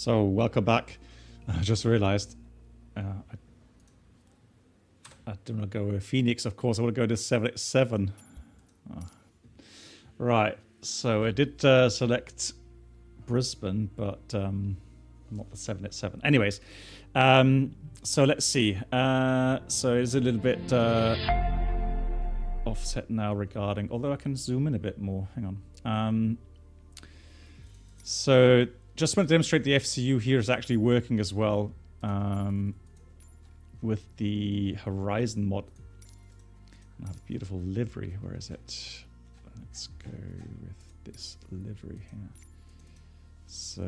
So, welcome back. I just realized I do not go with Phoenix, of course. I want to go to 787. Oh. Right, so I did select Brisbane, but not the 787. Anyways, so let's see. So it's a little bit offset now regarding, although I can zoom in a bit more. Hang on. So just want to demonstrate the FCU here is actually working as well with the Horizon mod. I have a beautiful livery. Where is it? Let's go with this livery here. So,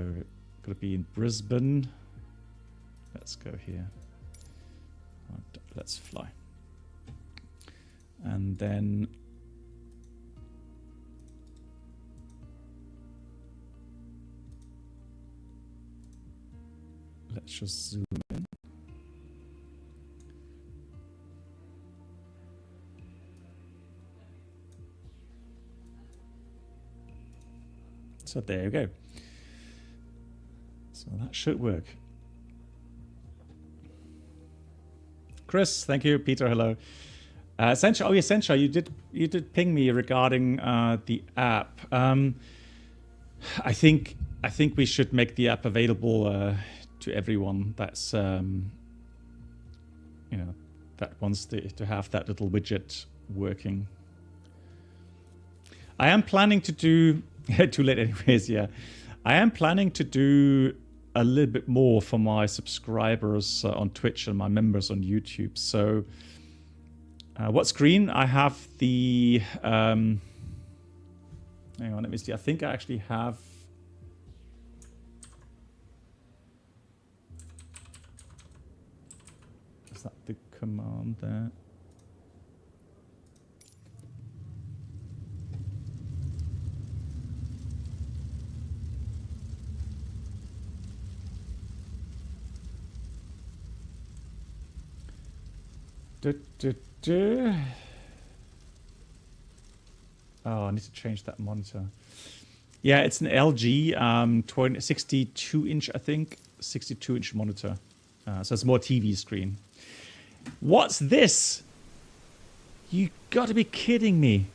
got to be in Brisbane. Let's go here. Let's fly. And then let's just zoom in. So there you go. So that should work. Chris, thank you. Peter, hello. Sencha, oh yeah, Sencha, you did ping me regarding the app. I think we should make the app available to everyone that's you know, that wants to have that little widget working. I am planning to do too late anyways, yeah. I am planning to do a little bit more for my subscribers on Twitch and my members on YouTube. So what screen? I have the hang on, let me see. I think I actually have is that the command there? Oh, I need to change that monitor. Yeah, it's an LG 62-inch, I think. 62-inch monitor. So it's more TV screen. What's this? You got to be kidding me.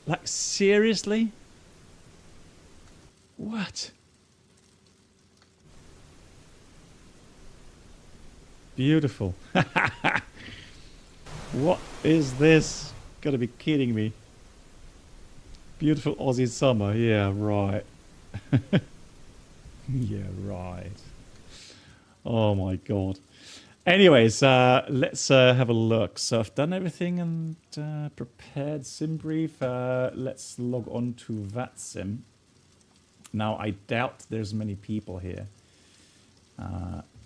Like, seriously? What? Beautiful. What is this? Gotta be kidding me. Beautiful Aussie summer. Yeah, right. Yeah, right. Oh my god. Anyways, let's have a look. So I've done everything and prepared sim brief. Let's log on to VATSIM. Now, I doubt there's many people here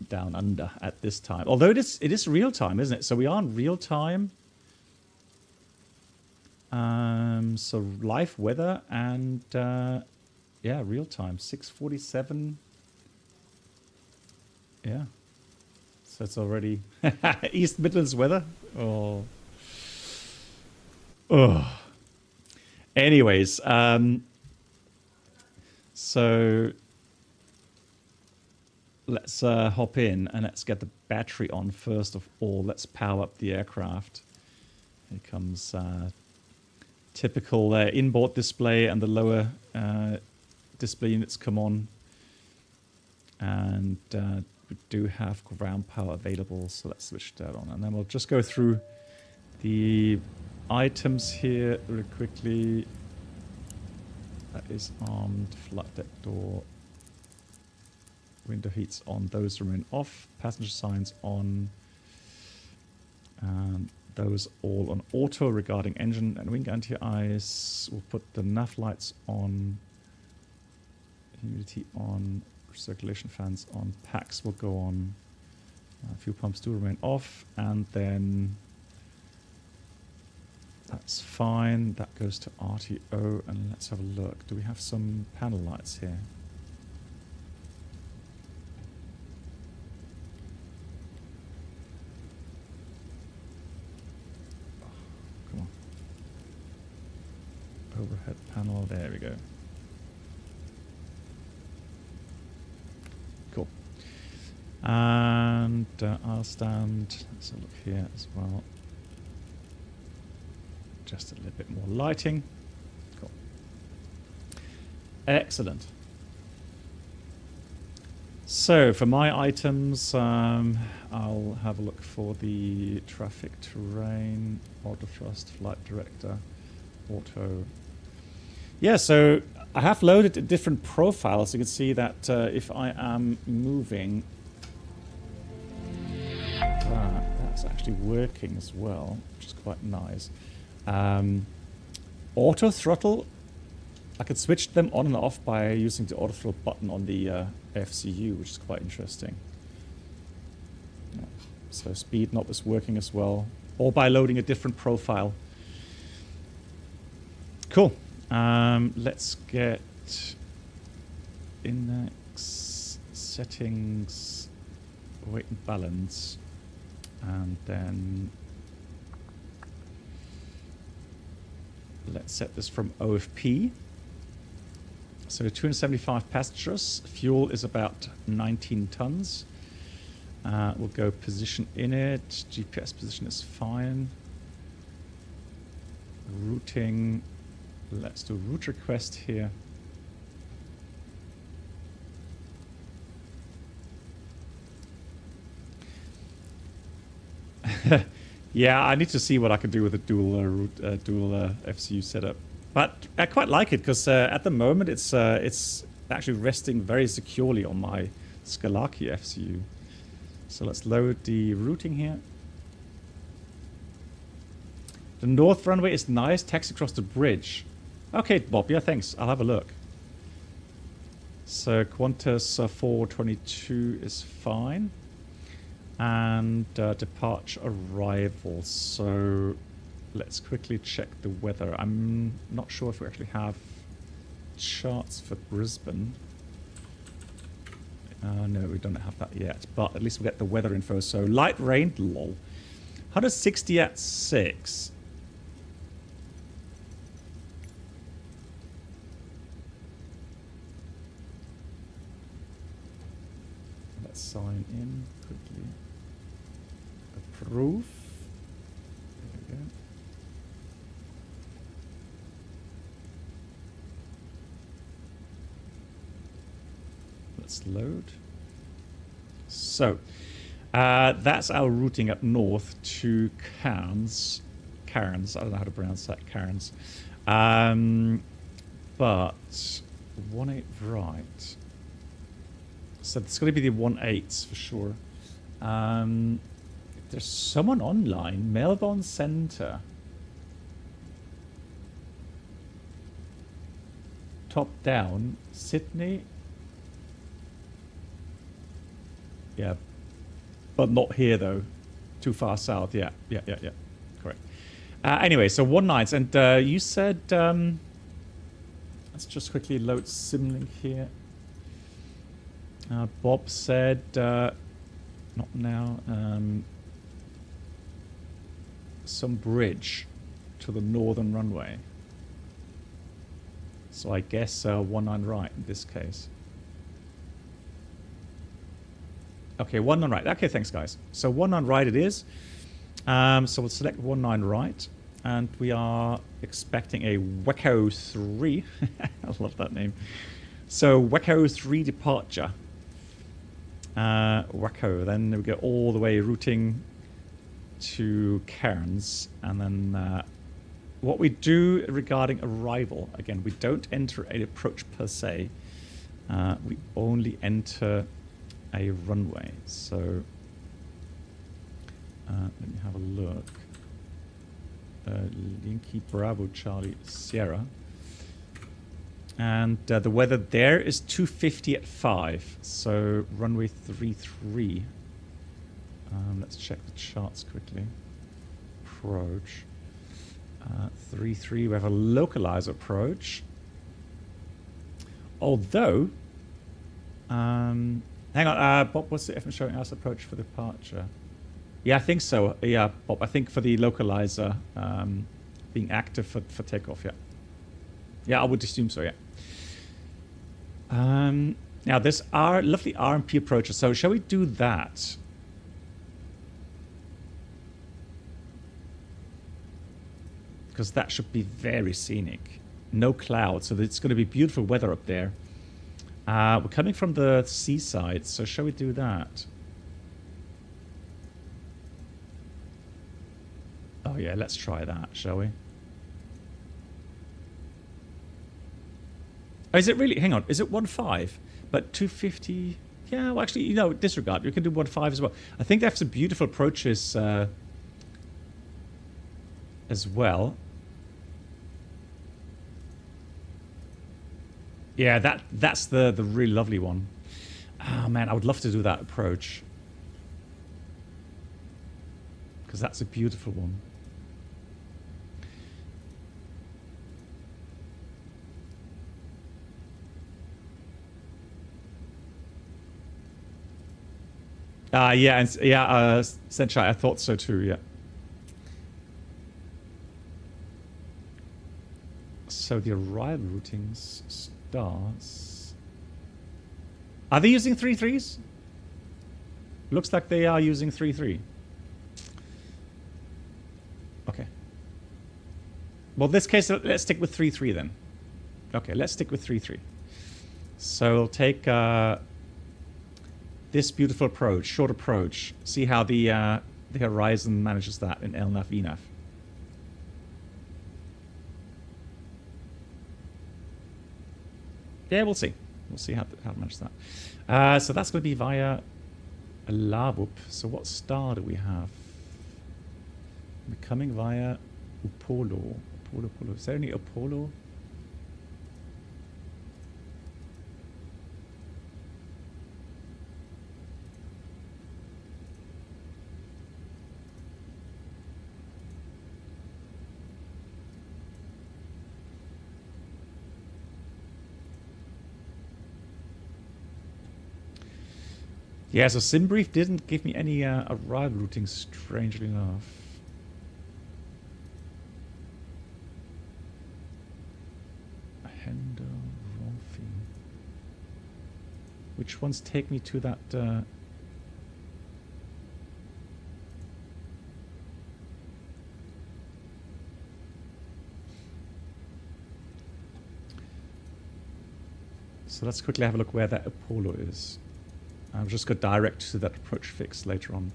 down under at this time. Although it is real time, isn't it? So we are in real time. So live weather and yeah, real time. 6:47. Yeah. So it's already East Midlands weather. Oh. Oh. Anyways, so let's hop in and let's get the battery on first of all. Let's power up the aircraft. Here comes typical inboard display, and the lower display units come on. And we do have ground power available, so let's switch that on. And then we'll just go through the items here really quickly. That is armed, flight deck door. Window heats on, those remain off. Passenger signs on. Those all on auto regarding engine and wing anti-ice. We'll put the nav lights on. Humidity on. Circulation fans on. Packs will go on. Fuel pumps do remain off. And then that's fine. That goes to RTO. And let's have a look. Do we have some panel lights here? Overhead panel, there we go. Cool. And I'll stand, let's have a look here as well. Just a little bit more lighting. Cool. Excellent. So for my items, I'll have a look for the traffic terrain, auto thrust, flight director, auto. Yeah, so I have loaded different profiles. You can see that if I am moving, that's actually working as well, which is quite nice. Auto throttle, I could switch them on and off by using the auto throttle button on the FCU, which is quite interesting. Yeah. So speed knob is working as well, or by loading a different profile. Cool. Let's get index, settings, weight and balance, and then let's set this from OFP. So 275 passengers. Fuel is about 19 tons. We'll go position in it. GPS position is fine. Routing. Let's do route request here. Yeah, I need to see what I can do with a dual FCU setup. But I quite like it because at the moment it's actually resting very securely on my Skalaki FCU. So let's load the routing here. The north runway is nice. Taxi across the bridge. Okay, Bob. Yeah, thanks. I'll have a look. So Qantas 422 is fine. And departure arrival. So let's quickly check the weather. I'm not sure if we actually have charts for Brisbane. No, we don't have that yet. But at least we'll get the weather info. So light rain, lol. 160 at 6. Let's sign in quickly. Approve. There we go. Let's load. So, that's our routing up north to Cairns. Cairns, I don't know how to pronounce that, Cairns. But 18 right. So it's going to be the 18s for sure. There's someone online. Melbourne Centre. Top down. Sydney. Yeah. But not here though. Too far south. Yeah. Correct. Anyway, so 19s. And you said... let's just quickly load Symlink here. Bob said... not now. Some bridge to the northern runway. So I guess 19 right in this case. Okay, 19 right. Okay, thanks guys. So 19 right it is. So we'll select 19 right. And we are expecting a WECO 3. I love that name. So WECO 3 departure. WECO. Then we go all the way routing to Cairns. And then what we do regarding arrival. Again, we don't enter an approach per se. We only enter a runway. So let me have a look. Yankee Bravo Charlie Sierra. And the weather there is 250 at 5. So runway 33. Let's check the charts quickly. Approach. 33. We have a localizer approach. Although, hang on, Bob, what's the FM showing us approach for departure? Yeah, I think so. Yeah, Bob, I think for the localizer being active for takeoff, yeah. Yeah, I would assume so, yeah. Now, this lovely RMP approacher. So shall we do that? Because that should be very scenic. No clouds, so it's going to be beautiful weather up there. We're coming from the seaside, so shall we do that? Oh yeah, let's try that, shall we? Oh, is it really? Hang on, is it 1.5? But 250? Yeah, well actually, you know, disregard. We can do 1.5 as well. I think they have some beautiful approaches as well. Yeah, that's the really lovely one. Oh man, I would love to do that approach. Because that's a beautiful one. Yeah, Senchai, I thought so too, yeah. So the arrival routings starts. Are they using 3.3s? Looks like they are using 3.3. Okay. Well, in this case, let's stick with 3.3 then. Okay, let's stick with 3.3. So we'll take this beautiful approach, short approach. See how the Horizon manages that in LNAV, VNAV. Yeah, we'll see. We'll see how to manage that. So that's going to be via Labup. So what star do we have? We're coming via Upolo. Apollo. Is there any Apollo? Yeah, so SimBrief didn't give me any arrival routing, strangely enough. Hendo, Rolfi. Which ones take me to that... So let's quickly have a look where that Apollo is. I'll just go direct to that approach fix later on.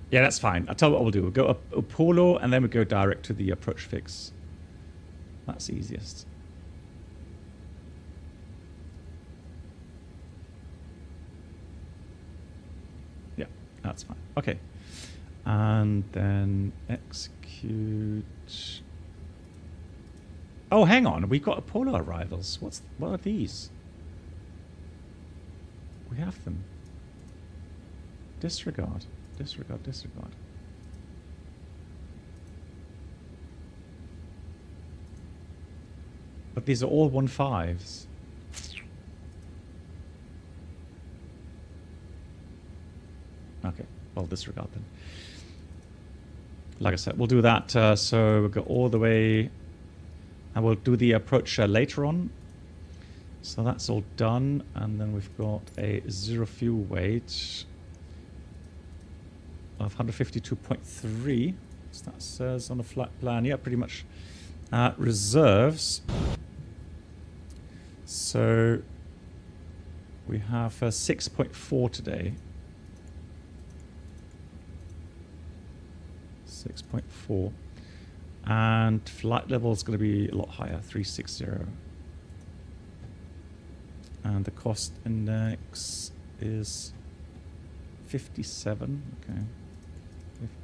Yeah, that's fine. I'll tell you what we'll do. We'll go up Apollo and then we'll go direct to the approach fix. That's easiest. Yeah, that's fine. Okay. And then execute. Oh, hang on. We've got Apollo arrivals. What are these? We have them. Disregard. Disregard. But these are all 1.5s. Okay, well, disregard them. Like I said, we'll do that. So we'll go all the way, and we'll do the approach later on. So that's all done, and then we've got a zero fuel weight of 152.3. So that says on the flight plan, yeah, pretty much reserves. So we have 6.4 today. 6.4. And flight level is going to be a lot higher, 360. And the cost index is 57. Okay,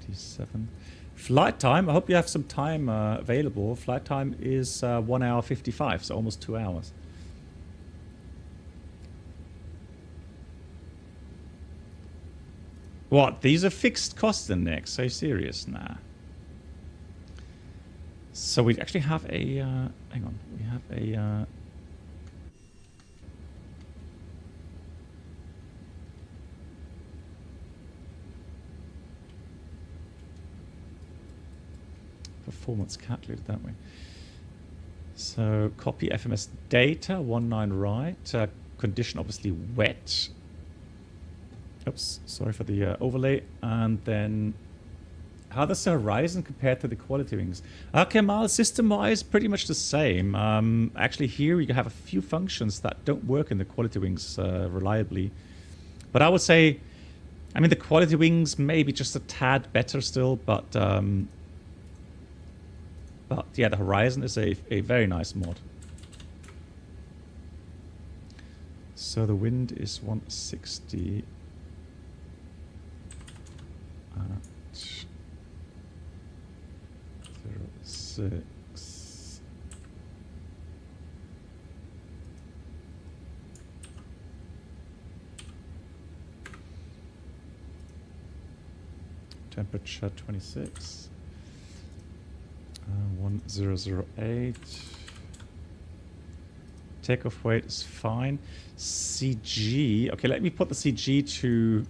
57. Flight time, I hope you have some time available. Flight time is 1 hour 55, so almost 2 hours. What? These are fixed cost index? Are you serious? Nah. So we actually have a... hang on. We have a... performance calculated that way. So copy FMS data, 19 right. Condition obviously wet. Oops, sorry for the overlay. And then how does the horizon compare to the quality wings? Kemal, system-wise, pretty much the same. Actually, here you have a few functions that don't work in the quality wings reliably. But I would say, I mean, the quality wings may be just a tad better still, but yeah, the horizon is a very nice mod. So the wind is 160. 06. Temperature 26. 1008. Takeoff weight is fine. CG. Okay, let me put the CG to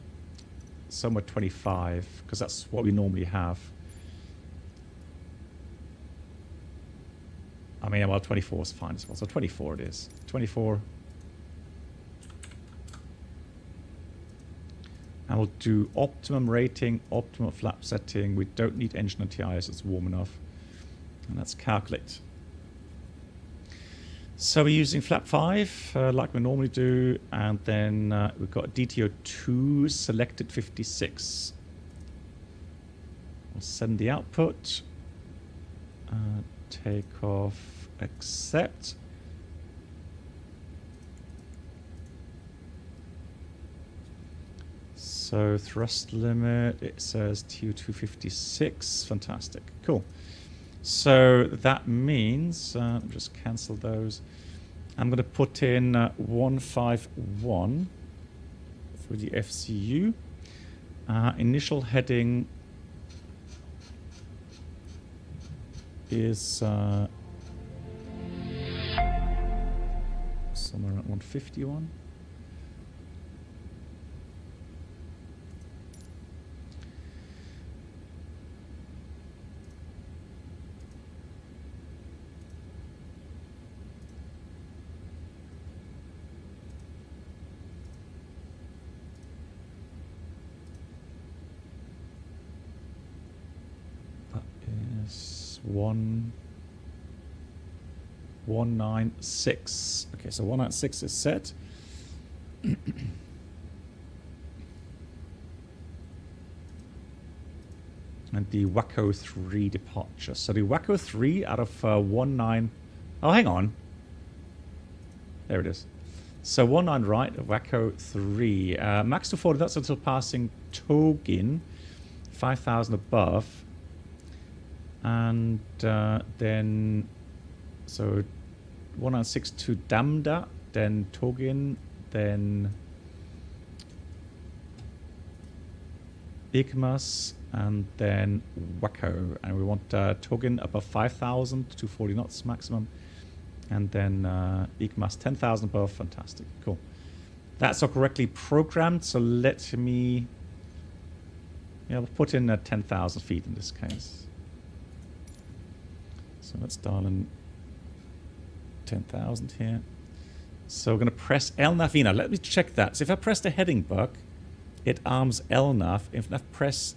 somewhere 25 because that's what we normally have. I mean, well, 24 is fine as well. So 24 it is. 24. And we'll do optimum rating, optimal flap setting. We don't need engine anti-ice. It's warm enough. And let's calculate. So we're using flap 5 like we normally do. And then we've got DTO2 selected 56. We'll send the output. Takeoff, accept. So thrust limit, it says TU256. Fantastic. Cool. So that means, just cancel those. I'm going to put in 151 for the FCU. Initial heading is somewhere around 151. That is 196. Okay, so 196 is set. And the Waco 3 departure. So the Waco 3 out of 19. Oh, hang on. There it is. So 19 right, Waco 3. Max 240, that's until passing Togin, 5,000 above. And then, so 196 to Damda, then Togin, then Igmas, and then Waco. And we want Togin above 5,000, 240 knots maximum. And then Igmas 10,000 above. Fantastic. Cool. That's all correctly programmed. So let me, yeah, we'll put in 10,000 feet in this case. So let's dial in 10,000 here. So we're going to press LNAV VNAV. Let me check that. So if I press the heading buck, it arms LNAV. If I press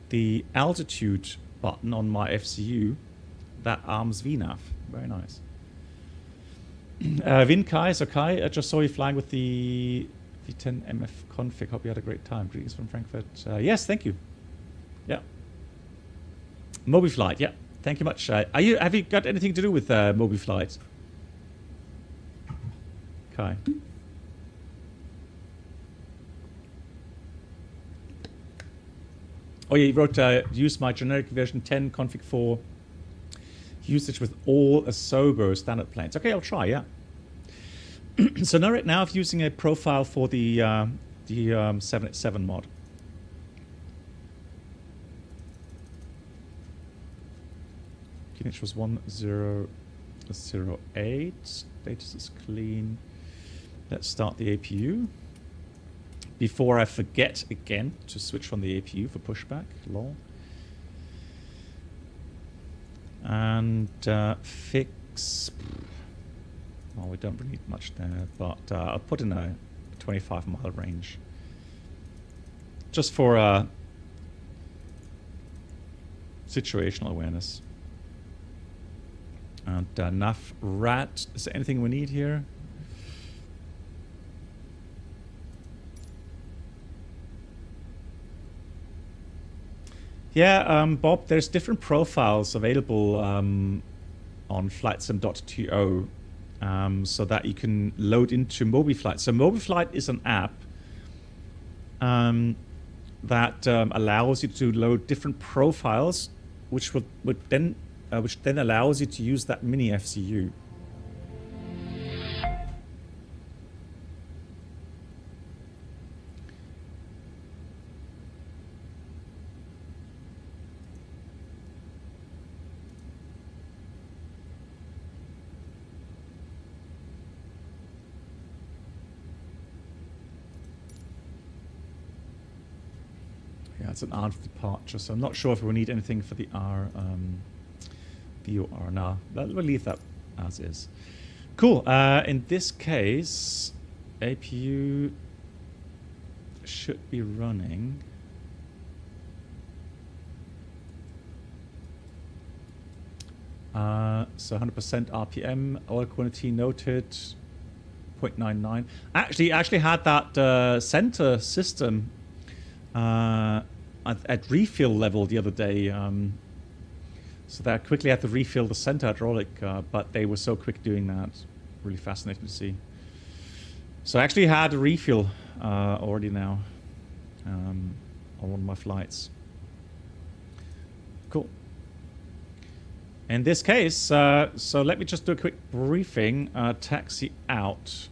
the altitude button on my FCU, that arms VNAV. Very nice. Vin Kai, so Kai, I just saw you flying with the V10 MF config. Hope you had a great time. Greetings from Frankfurt. Yes, thank you. Yeah. MobiFlight, yeah. Thank you much. Have you got anything to do with MobiFlight? Kai. Oh yeah, you wrote use my generic version 10 config for usage with all Asobo standard planes. Okay, I'll try, yeah. So now right now I'm using a profile for the 787 mod. Finish was 1008. Status is clean. Let's start the APU. Before I forget again to switch on the APU for pushback. Lol. And fix. Well, we don't really need much there, but I'll put in a 25-mile range. Just for situational awareness. And nav rat. Is there anything we need here? Yeah, Bob, there's different profiles available on flightsim.to so that you can load into MobiFlight. So MobiFlight is an app that allows you to load different profiles, which then allows you to use that mini FCU. It's an R departure, so I'm not sure if we need anything for the R, VOR. No, we'll leave that as is. Cool. In this case, APU should be running. So 100% RPM, oil quantity noted, 0.99. Actually had that center system at refill level the other day, so that I quickly had to refill the center hydraulic, but they were so quick doing that. Really fascinating to see. So I actually had a refill already now on one of my flights. Cool. In this case, so let me just do a quick briefing. Taxi out.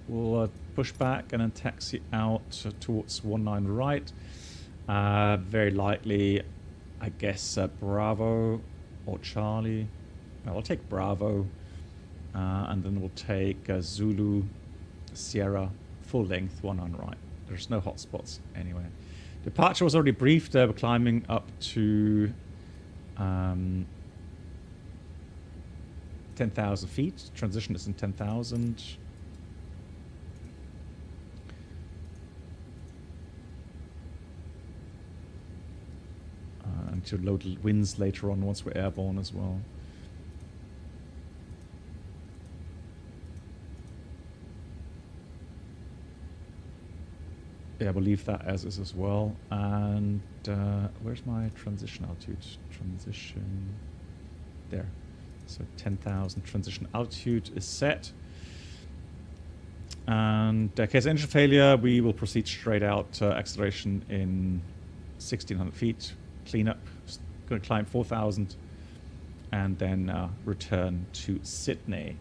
We'll push back and then taxi out towards 19 right. Very likely, I guess, Bravo or Charlie. No, I'll take Bravo. And then we'll take Zulu, Sierra, full length, 19 right. There's no hotspots anywhere. Departure was already briefed. We're climbing up to 10,000 feet. Transition is in 10,000. And to load winds later on once we're airborne as well. Yeah, we'll leave that as is as well. And where's my transition altitude? Transition there. So 10,000 transition altitude is set. And in case of engine failure, we will proceed straight out acceleration in 1,600 feet. Clean up. Going to climb 4,000 and then return to Sydney.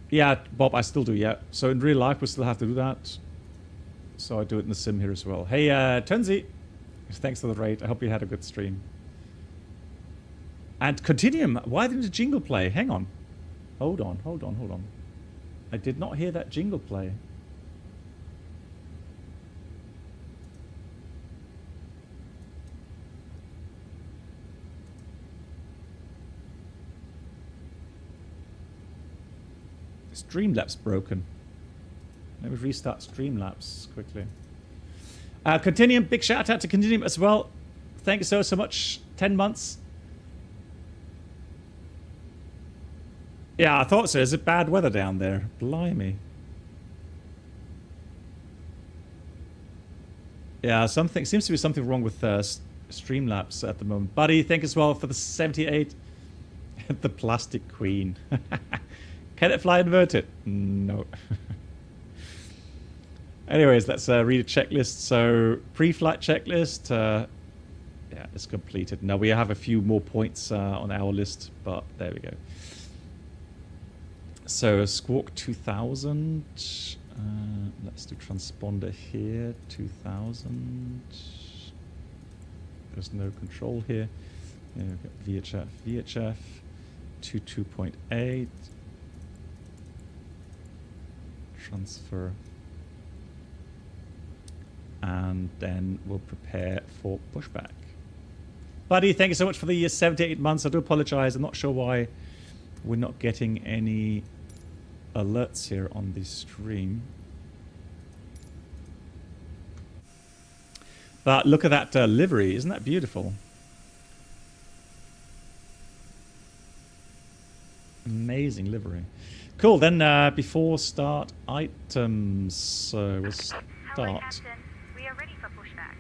Yeah, Bob, I still do, yeah. So in real life, we still have to do that. So I do it in the sim here as well. Hey, Tunzi, thanks for the raid. I hope you had a good stream. And Continuum, why didn't the jingle play? Hang on. Hold on. I did not hear that jingle play. Streamlabs broken. Let me restart Streamlabs quickly. Continuum, big shout out to Continuum as well. Thank you so much. 10 months. Yeah, I thought so. Is it bad weather down there? Blimey. Yeah, something seems to be something wrong with Streamlabs at the moment. Buddy, thank you as well for the 78. The plastic queen. Can it fly inverted? No. Anyways, let's read a checklist. So, pre-flight checklist. Yeah, it's completed. Now, we have a few more points on our list, but there we go. So, Squawk 2000. Let's do transponder here. 2000. There's no control here. Yeah, we've got VHF. 22.8. Transfer. And then we'll prepare for pushback. Buddy, thank you so much for the 78 months. I do apologize. I'm not sure why we're not getting any alerts here on the stream. But look at that livery. Isn't that beautiful? Amazing livery. Cool. Then before start items, so we'll start. Hello, Captain. We are ready for pushback.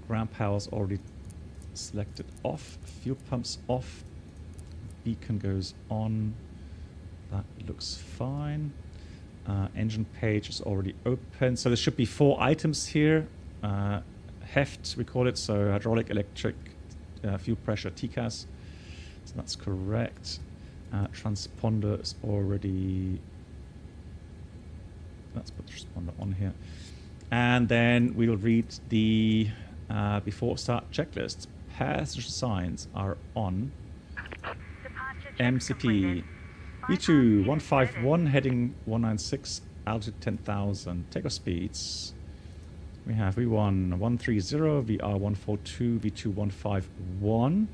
Ground power's already selected off. Fuel pumps off. Beacon goes on. That looks fine. Engine page is already open. So there should be 4 items here. Heft, we call it. So hydraulic, electric, fuel pressure, TCAS. So that's correct. Transponder is already... Let's put the transponder on here. And then we'll read the before start checklist. Passenger signs are on. MCP V2 151 heading 196, altitude 10,000. Takeoff speeds. We have V1 130, VR 142, V2 151.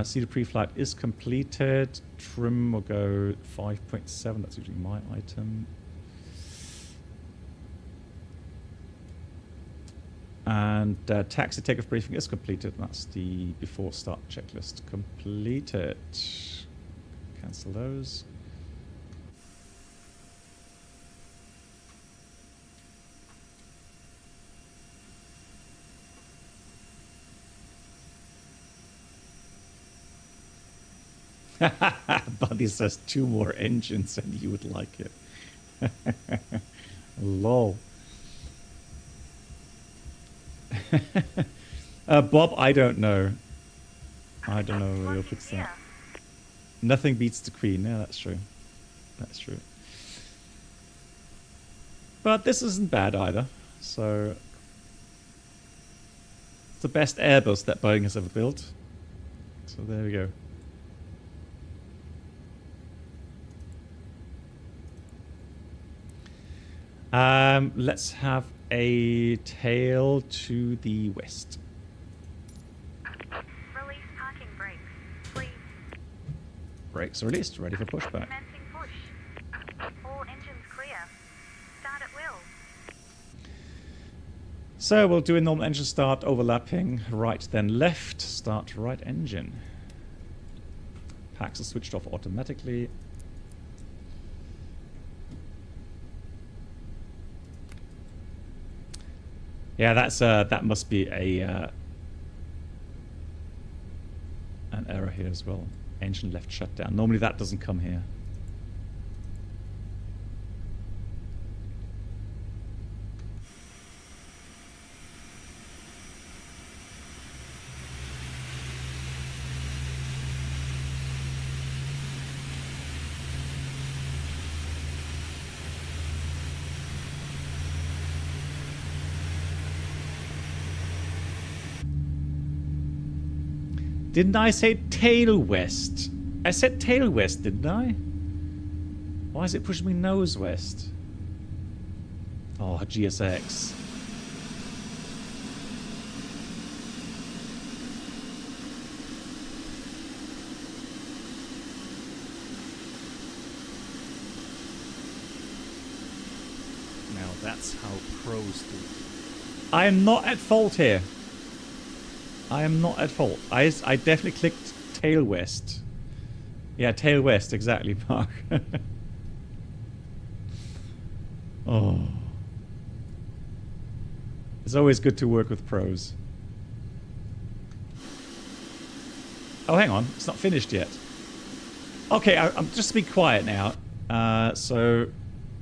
Seated pre-flight is completed. Trim will go 5.7. That's usually my item. And taxi takeoff briefing is completed. That's the before start checklist completed. Cancel those. Buddy says 2 more engines and you would like it. Lol. Bob, I don't know. I don't know where you'll fix that. Nothing beats the Queen. Yeah, that's true. That's true. But this isn't bad either. So it's the best Airbus that Boeing has ever built. So there we go. Let's have a tail to the west. Release parking brakes, please. Brakes are released, ready for pushback. Commencing push. All engines clear. Start at will. So we'll do a normal engine start, overlapping right then left. Start right engine. Packs are switched off automatically. Yeah, that's that must be a an error here as well. Engine left shutdown. Normally that doesn't come here. Didn't I say tail west? I said tail west, didn't I? Why is it pushing me nose west? Oh, GSX. Now that's how pros do it. I am not at fault here. I am not at fault. I definitely clicked tail west. Yeah, tail west, exactly, Mark. Oh. It's always good to work with pros. Oh, hang on. It's not finished yet. Okay, I'm just be quiet now. So,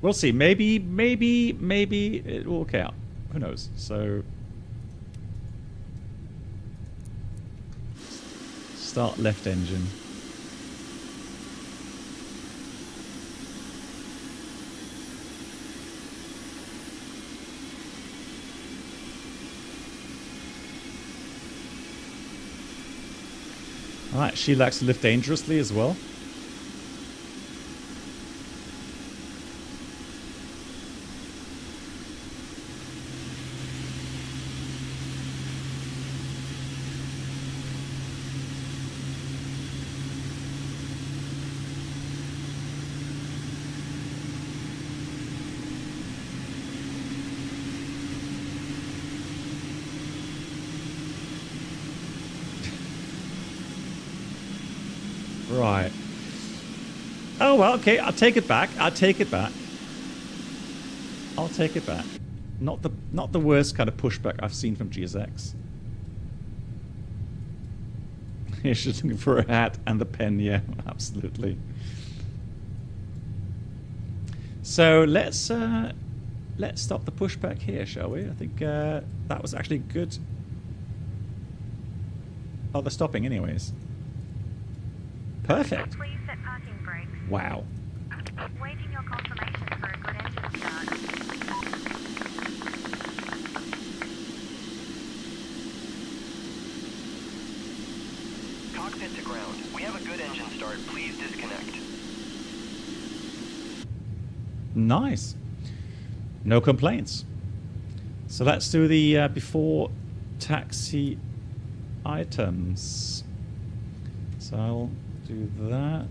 we'll see. Maybe it will work out. Who knows? So... Start left engine. Alright, she likes to lift dangerously as well. Right. Oh, well, okay. I'll take it back. I'll take it back. I'll take it back. Not the worst kind of pushback I've seen from GSX. You're just looking for a hat and the pen. Yeah, absolutely. So let's stop the pushback here, shall we? I think that was actually good. Oh, they're stopping anyways. Perfect. Please set parking brakes. Wow. Waiting your confirmation for a good engine start. Cockpit to ground. We have a good engine start. Please disconnect. Nice. No complaints. So let's do the before taxi items. So I'll do that.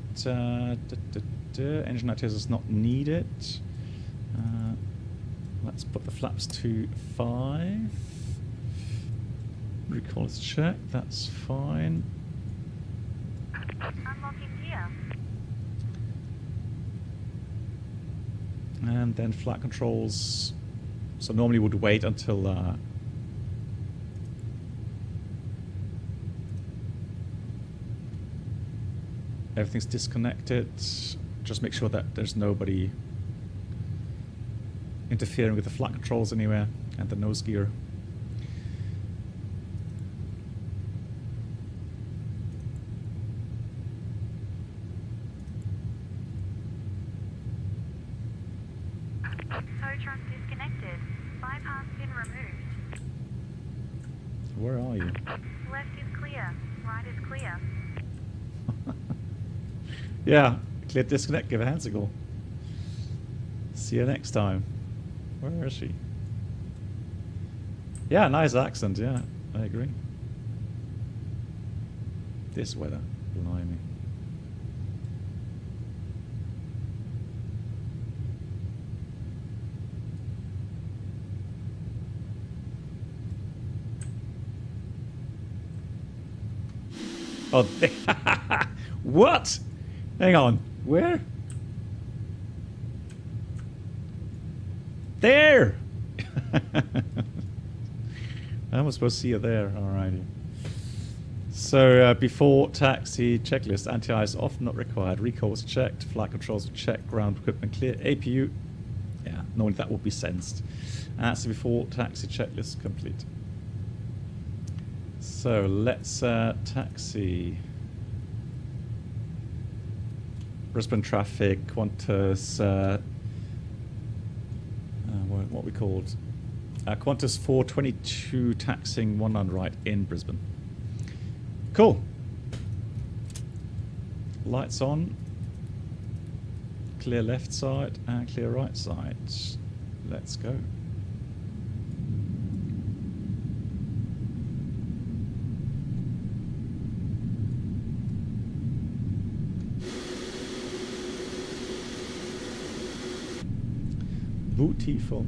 Engine activity is not needed. Let's put the flaps to 5. Recall is checked. That's fine. Unlocking gear. And then flight controls. So normally would wait until everything's disconnected. Just make sure that there's nobody interfering with the flight controls anywhere and the nose gear. Tow truck disconnected. Bypass pin removed. Where are you? Left is clear. Right is clear. Yeah, clear disconnect, give a hand signal. See you next time. Where is she? Yeah, nice accent, yeah, I agree. This weather, blimey. Oh, what? Hang on, where? There! I was supposed to see you there, alrighty. So, before taxi checklist, anti-ice off, not required. Recall was checked, flight controls were checked, ground equipment clear, APU, yeah, knowing that would be sensed. So before taxi checklist complete. So, let's taxi. Brisbane traffic, Qantas, what we called? Qantas 422 taxing 19 right in Brisbane. Cool. Lights on. Clear left side and clear right side. Let's go. Beautiful.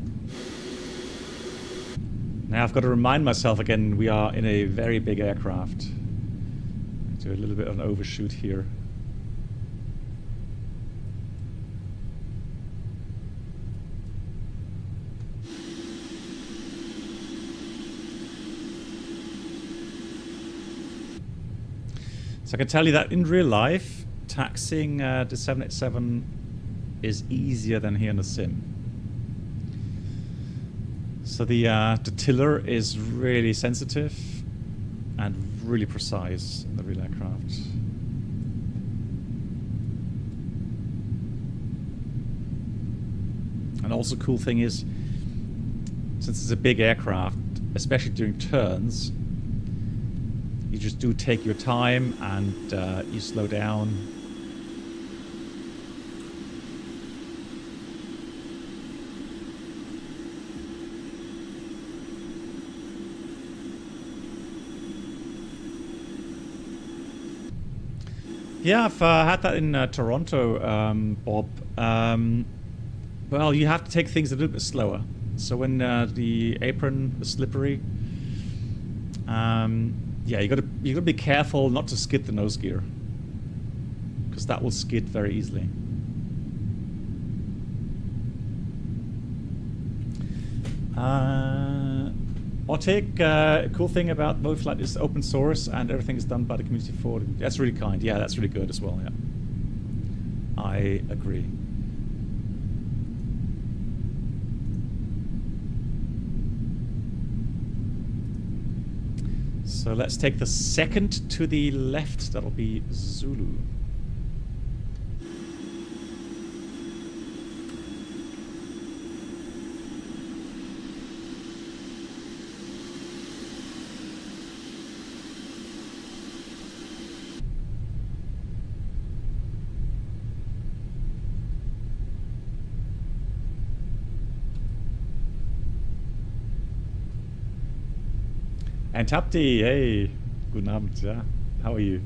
Now I've got to remind myself again, we are in a very big aircraft. Do a little bit of an overshoot here. So I can tell you that in real life, taxiing the 787 is easier than here in the sim. So the tiller is really sensitive and really precise in the real aircraft. And also cool thing is, since it's a big aircraft, especially during turns, you just do take your time and you slow down. Yeah, I've had that in Toronto, Bob. Well, you have to take things a little bit slower. So when the apron is slippery, yeah, you gotta be careful not to skid the nose gear. because that will skid very easily. Otik, cool thing about Moflight is open source and everything is done by the community forward. That's really kind. Yeah, that's really good as well. Yeah, I agree. So let's take the second to the left. That'll be Zulu. And Tapti, hey, guten Abend, yeah. How are you?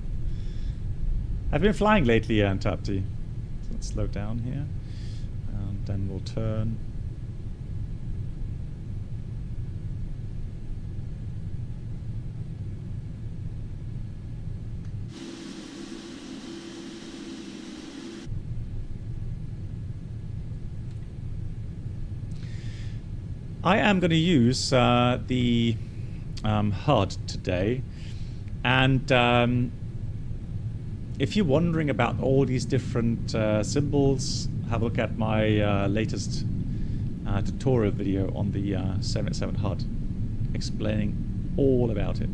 I've been flying lately, Tapti. So let's slow down here, and then we'll turn. I am going to use the HUD today, and if you're wondering about all these different symbols, have a look at my latest tutorial video on the 787 HUD, explaining all about it.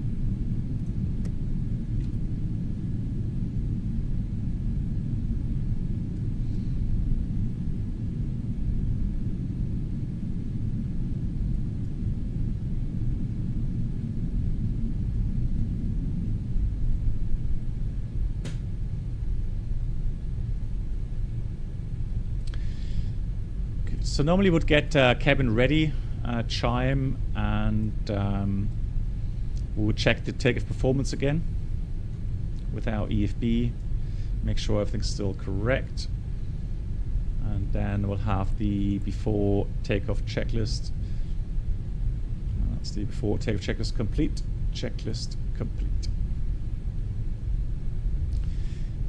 So normally would get cabin ready, chime, and we would check the takeoff performance again with our EFB, make sure everything's still correct, and then we'll have the before takeoff checklist. That's the before takeoff checklist complete. Checklist complete.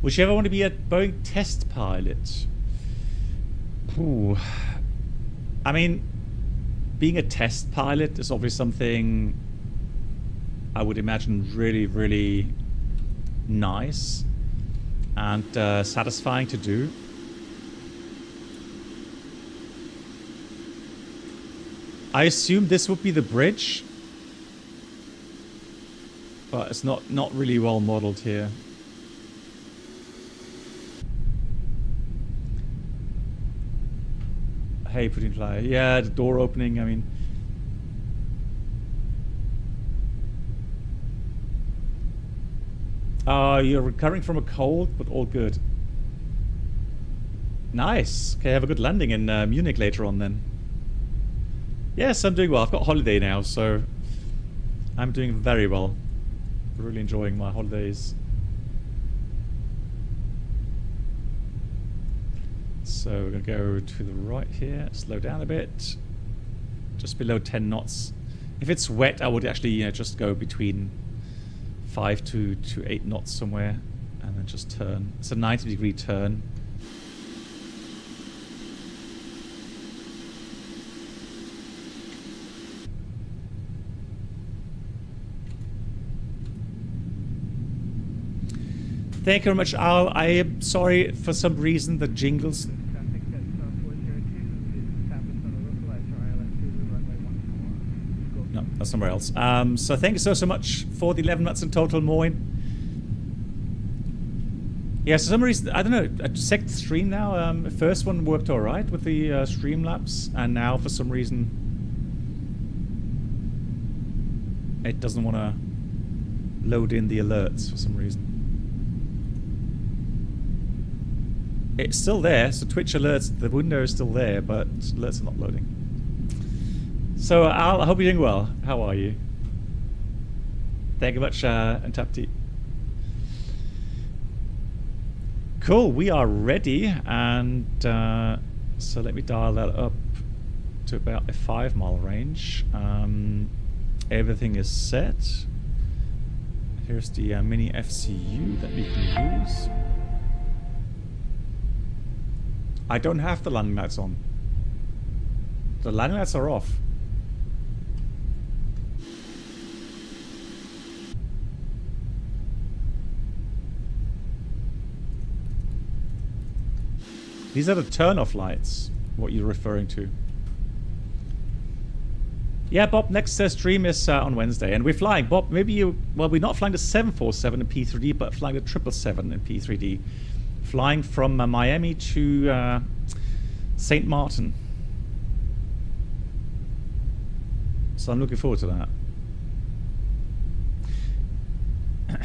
Would you ever want to be a Boeing test pilot? Ooh. I mean, being a test pilot is obviously something I would imagine really, really nice and satisfying to do. I assume this would be the bridge, but it's not really well modeled here. Hey, putting fly. Yeah, the door opening, I mean. You're recovering from a cold, but all good. Nice. Okay, have a good landing in Munich later on then. Yes, I'm doing well. I've got holiday now, so I'm doing very well. Really enjoying my holidays. So we're going to go to the right here, slow down a bit, just below 10 knots. If it's wet, I would actually just go between 5 to 8 knots somewhere, and then just turn. It's a 90-degree turn. Thank you very much, Al. I am sorry for some reason the jingles. No, that's somewhere else. So thank you so much for the 11 months in total, Moin. Yeah, for some reason, I don't know, I checked the stream now. The first one worked alright with the Streamlabs, and now for some reason it doesn't want to load in the alerts for some reason. It's still there, so Twitch alerts, the window is still there, but alerts are not loading. So Al, I hope you're doing well. How are you? Thank you much, Antapti. Cool, we are ready, and so let me dial that up to about a 5-mile range. Everything is set. Here's the mini FCU that we can use. I don't have the landing lights on. The landing lights are off. These are the turn-off lights, what you're referring to. Yeah, Bob, next stream is on Wednesday, and we're flying. Bob, maybe you... Well, we're not flying the 747 in P3D, but flying the 777 in P3D. Flying from Miami to St. Martin. So I'm looking forward to that.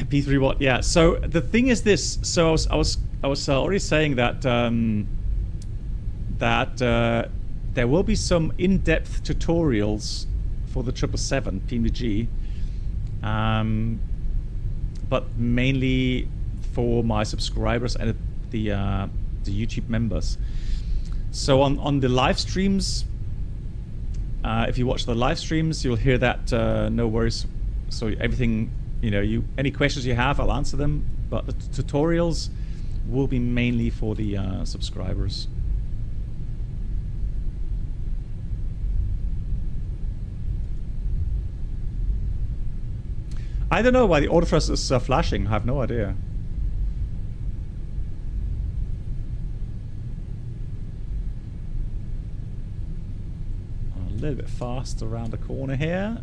P3 what? Yeah, so the thing is this. So I was already saying that... there will be some in-depth tutorials for the 777 PNVG, but mainly for my subscribers and the YouTube members. So on the live streams, if you watch the live streams, you'll hear that no worries. So everything, any questions you have, I'll answer them. But the tutorials will be mainly for the subscribers. I don't know why the autothrust is flashing. I have no idea. A little bit fast around the corner here.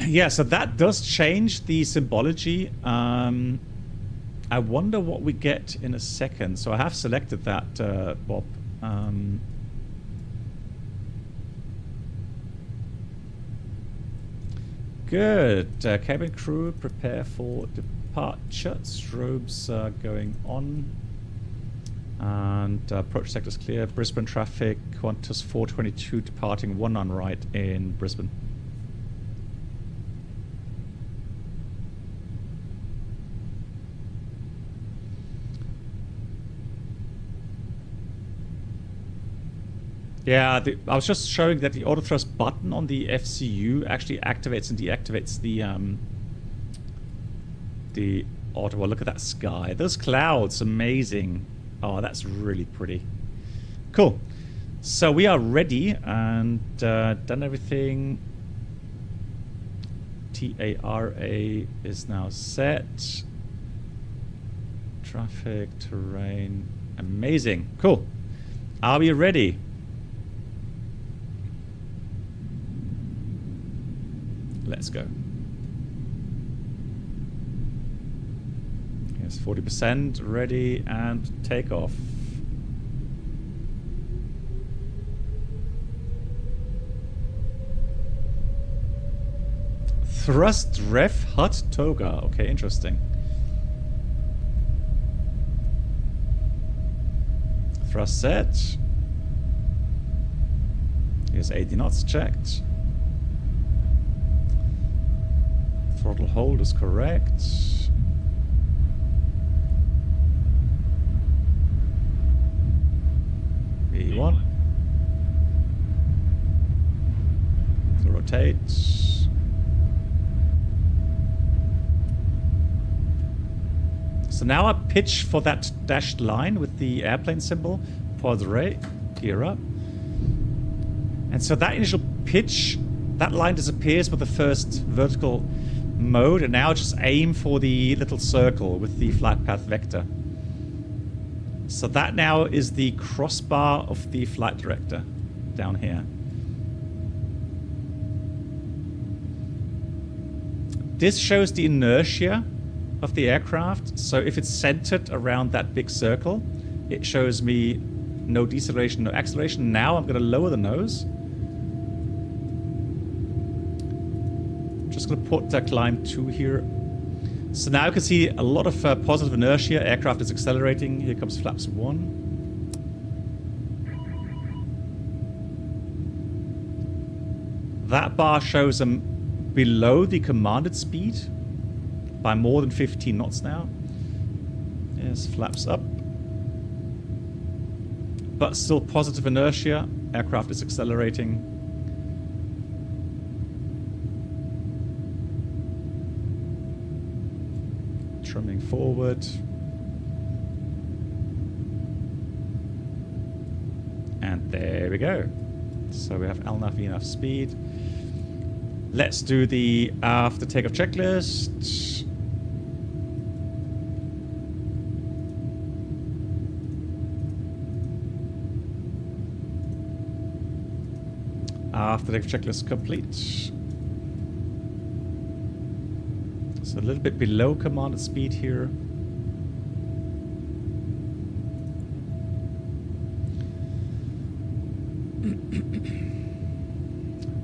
Yeah, so that does change the symbology. I wonder what we get in a second. So I have selected that, Bob. Good. Cabin crew, prepare for departure. Strobes are going on. And approach sectors clear. Brisbane traffic, Qantas 422 departing 1 on right in Brisbane. Yeah, I was just showing that the autothrust button on the FCU actually activates and deactivates the auto. Well, look at that sky. Those clouds, amazing. Oh, that's really pretty. Cool. So we are ready and done everything. TARA is now set. Traffic, terrain, amazing. Cool. Are we ready? Let's go. Yes, 40%, ready, and take off. Thrust ref hot toga. Okay, interesting. Thrust set. Here's 80 knots checked. Throttle hold is correct. V1. Rotate. So now I pitch for that dashed line with the airplane symbol. Pause array. Gear up. And so that initial pitch, that line disappears with the first vertical mode, and now just aim for the little circle with the flight path vector. So that now is the crossbar of the flight director down here. This shows the inertia of the aircraft. So if it's centered around that big circle, it shows me no deceleration, no acceleration. Now I'm going to lower the nose. Just going to put climb 2 here. So now you can see a lot of positive inertia. Aircraft is accelerating. Here comes flaps 1. That bar shows them below the commanded speed by more than 15 knots now. Yes, flaps up. But still positive inertia. Aircraft is accelerating. Trimming forward. And there we go. So we have LNAV, VNAV speed. Let's do the after takeoff checklist. After takeoff checklist complete. So a little bit below commanded speed here.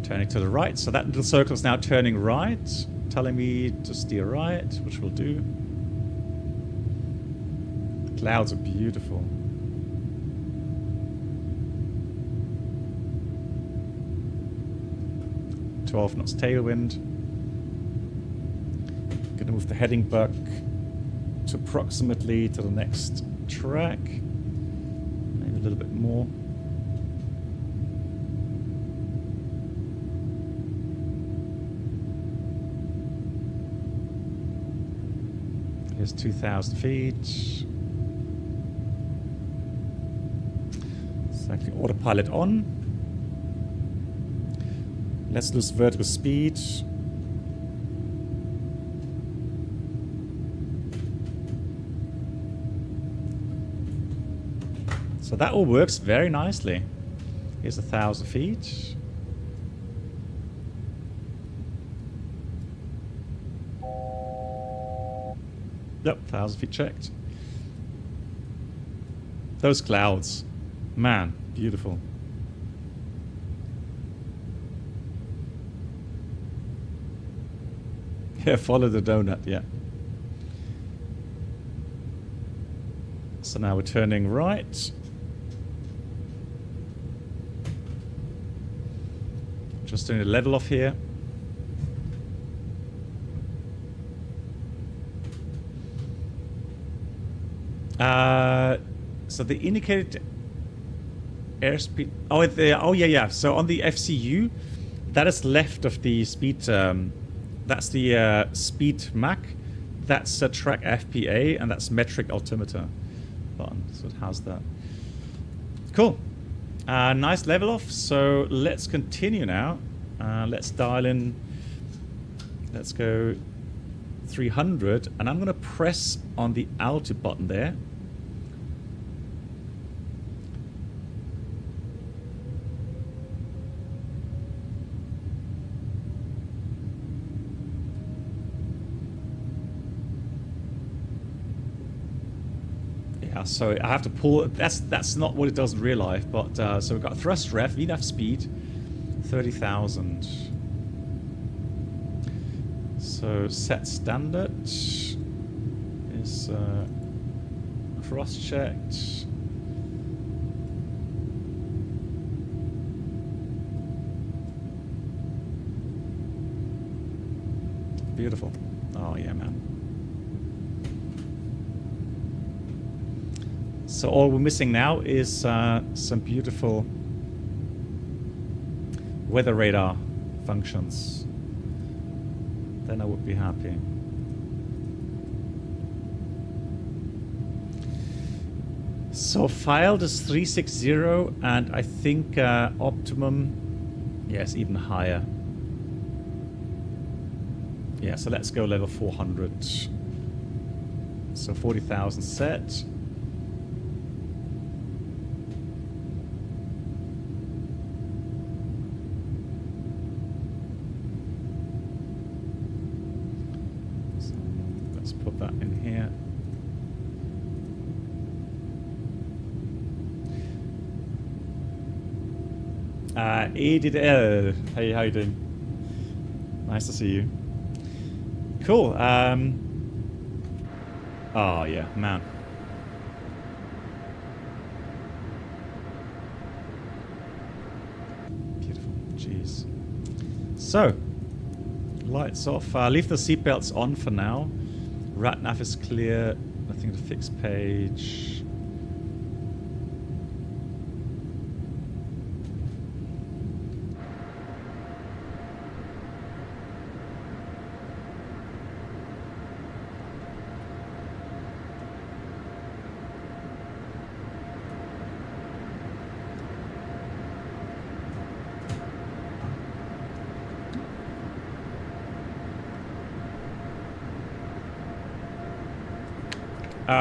Turning to the right, so that little circle is now turning right, telling me to steer right, which we'll do. The clouds are beautiful. .12 knots tailwind. Gonna move the heading back to approximately to the next track. Maybe a little bit more. Here's 2,000 feet. Exactly, autopilot on. Let's lose vertical speed. So that all works very nicely. Here's 1,000 feet. Yep, 1,000 feet checked. Those clouds. Man, beautiful. Yeah, follow the donut, yeah. So now we're turning right. Just doing a level off here. So the indicated airspeed. Oh, yeah. So on the FCU, that is left of the speed. That's the speed Mach. That's track FPA, and that's metric altimeter button. So it has that. Cool. Nice level off. So let's continue now. Let's dial in. Let's go 300, and I'm going to press on the altitude button there. Yeah, so I have to pull. That's not what it does in real life, but so we've got thrust ref, VNAV speed, 30,000. So set standard is cross-checked. Beautiful. Oh yeah, man. So all we're missing now is some beautiful weather radar functions. Then I would be happy. So filed is 360, and I think optimum, yes, even higher. Yeah, so let's go level 400. So 40,000 set. Put that in here. EDL. Hey, how you doing? Nice to see you. Cool. Oh yeah, man. Beautiful. Jeez. So, lights off. Leave the seatbelts on for now. RatNav is clear. Nothing to fix page.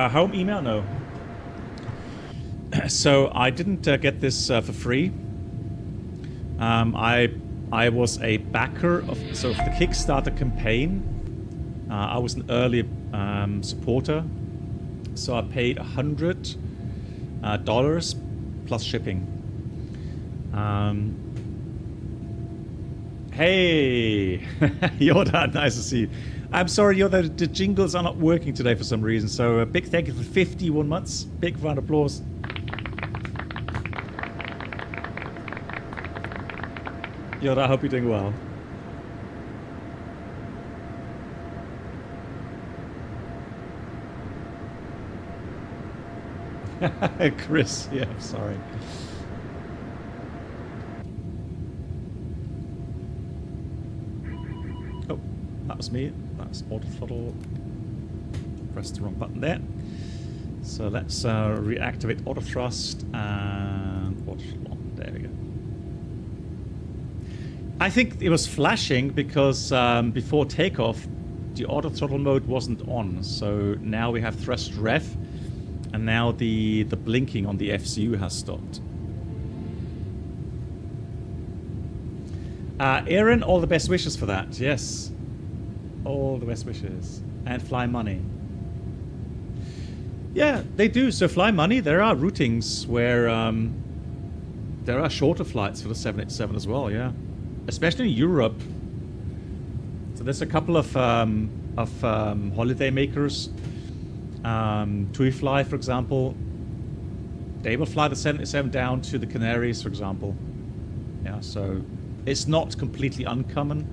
Home email? No. So I didn't get this for free. I was a backer of the Kickstarter campaign. I was an early supporter, so I paid $100 plus shipping. Hey, Yoda, nice to see you. I'm sorry, Yoda, the jingles are not working today for some reason. So a big thank you for 51 months. Big round of applause. Yoda, I hope you're doing well. Chris, yeah, I'm sorry. Oh, that was me. That's auto throttle. Pressed the wrong button there. So let's reactivate auto thrust and auto throttle. There we go. I think it was flashing because before takeoff, the auto throttle mode wasn't on. So now we have thrust ref, and now the blinking on the FCU has stopped. Aaron, all the best wishes for that. Yes. All the best wishes. And Fly Money. Yeah, they do. So Fly Money, there are routings where there are shorter flights for the 787 as well, yeah. Especially in Europe. So there's a couple of holiday makers. TUI Fly, for example. They will fly the 787 down to the Canaries, for example. Yeah, so it's not completely uncommon.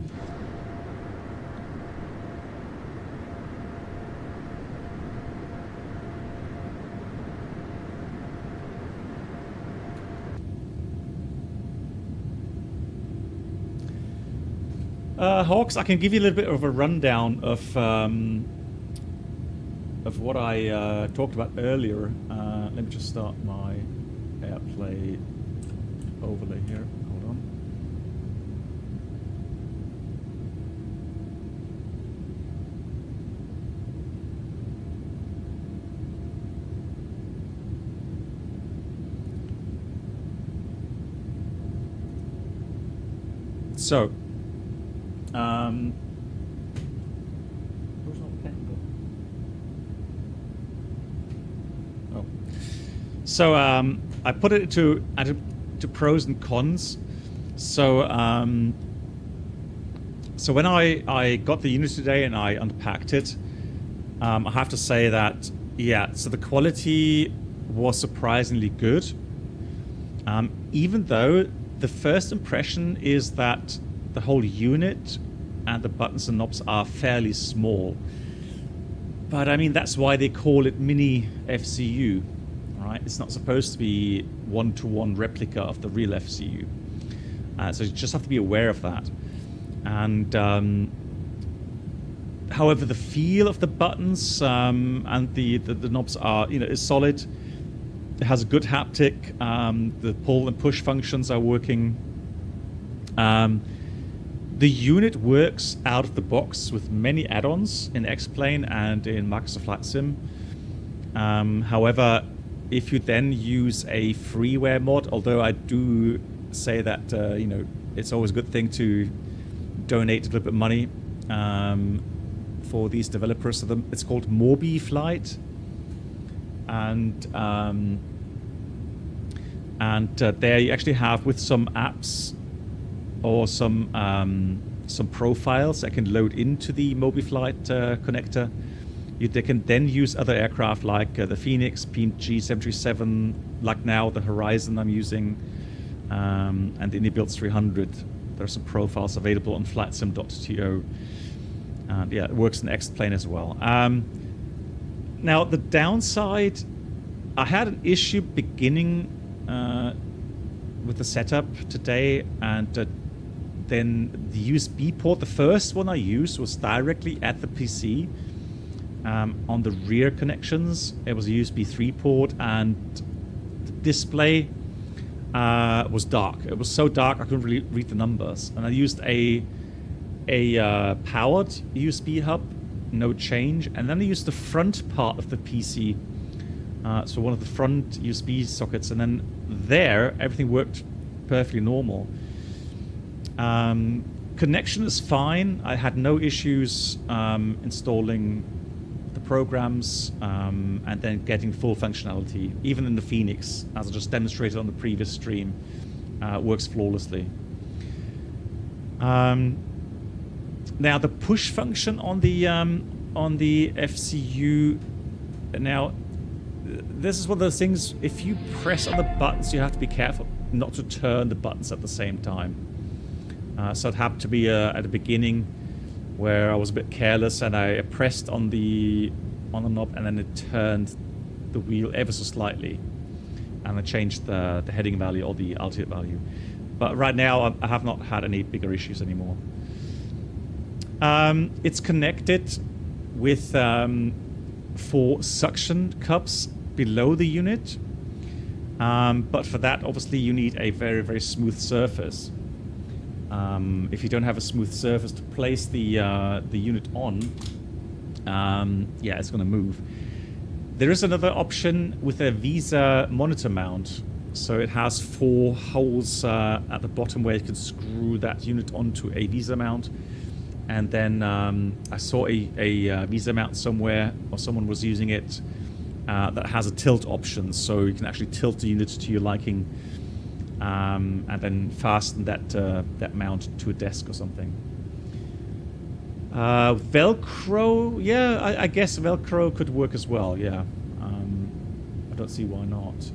Hawks, I can give you a little bit of a rundown of what I talked about earlier. Let me just start my AirPlay overlay here. Hold on. So, where's my pen go? Oh, so I put it to pros and cons. So so when I got the unit today and I unpacked it, I have to say that yeah, so the quality was surprisingly good, even though the first impression is that the whole unit and the buttons and knobs are fairly small. But I mean, that's why they call it mini FCU, right? It's not supposed to be one-to-one replica of the real FCU. So you just have to be aware of that. And however, the feel of the buttons and the knobs are, is solid. It has a good haptic. The pull and push functions are working. The unit works out of the box with many add-ons in X-Plane and in Microsoft Flight Sim. However, if you then use a freeware mod, although I do say that it's always a good thing to donate a little bit of money for these developers. So it's called Morbi Flight, and there you actually have with some apps or some profiles that can load into the MobiFlight connector. They can then use other aircraft like the Phoenix, PNG 737, like now the Horizon I'm using, and the IndyBuild 300. There are some profiles available on flightsim.to. And yeah, it works in X-Plane as well. Now the downside, I had an issue beginning with the setup today, and then the USB port, the first one I used was directly at the PC on the rear connections. It was a USB 3 port, and the display was dark. It was so dark I couldn't really read the numbers, and I used a powered USB hub, no change, and then I used the front part of the PC, so one of the front USB sockets, and then there everything worked perfectly normal. Connection is fine. I had no issues installing the programs and then getting full functionality. Even in the Phoenix, as I just demonstrated on the previous stream, works flawlessly. Now the push function on the FCU. Now this is one of those things. If you press on the buttons, you have to be careful not to turn the buttons at the same time. So it happened to be at the beginning where I was a bit careless and I pressed on the knob, and then it turned the wheel ever so slightly, and I changed the heading value or the altitude value. But right now I have not had any bigger issues anymore. It's connected with 4 suction cups below the unit, but for that obviously you need a very, very smooth surface. If you don't have a smooth surface to place the unit on, yeah, it's going to move. There is another option with a Visa monitor mount. So it has 4 holes at the bottom where you can screw that unit onto a Visa mount. And then I saw a Visa mount somewhere, or someone was using it, that has a tilt option. So you can actually tilt the unit to your liking, and then fasten that mount to a desk or something. Velcro, yeah, I guess Velcro could work as well, yeah. I don't see why not.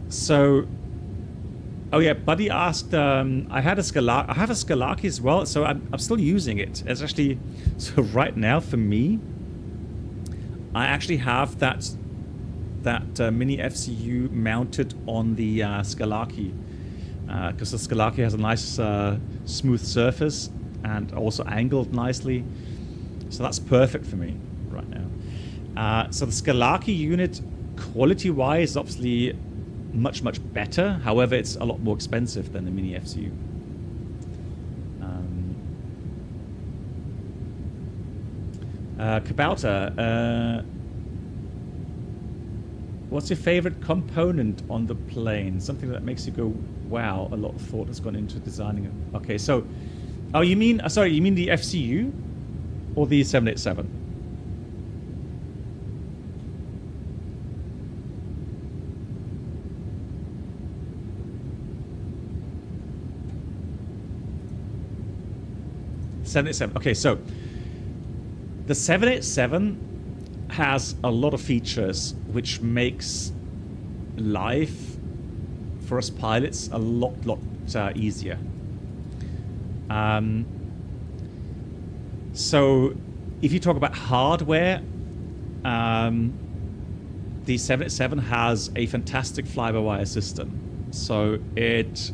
So, oh yeah, Buddy asked, I have a Skalaki as well, so I'm still using it. It's actually, so right now for me, I actually have that mini FCU mounted on the Skalaki, because the Skalaki has a nice smooth surface and also angled nicely, so that's perfect for me right now. So the Skalaki unit, quality-wise, is obviously much better. However, it's a lot more expensive than the mini FCU. Kabouter, what's your favorite component on the plane? Something that makes you go, wow, a lot of thought has gone into designing it. Okay, so, oh, you mean, sorry, you mean the FCU or the 787? Okay, so the 787 has a lot of features which makes life for us pilots a lot easier. So if you talk about hardware, the 787 has a fantastic fly-by-wire system. So it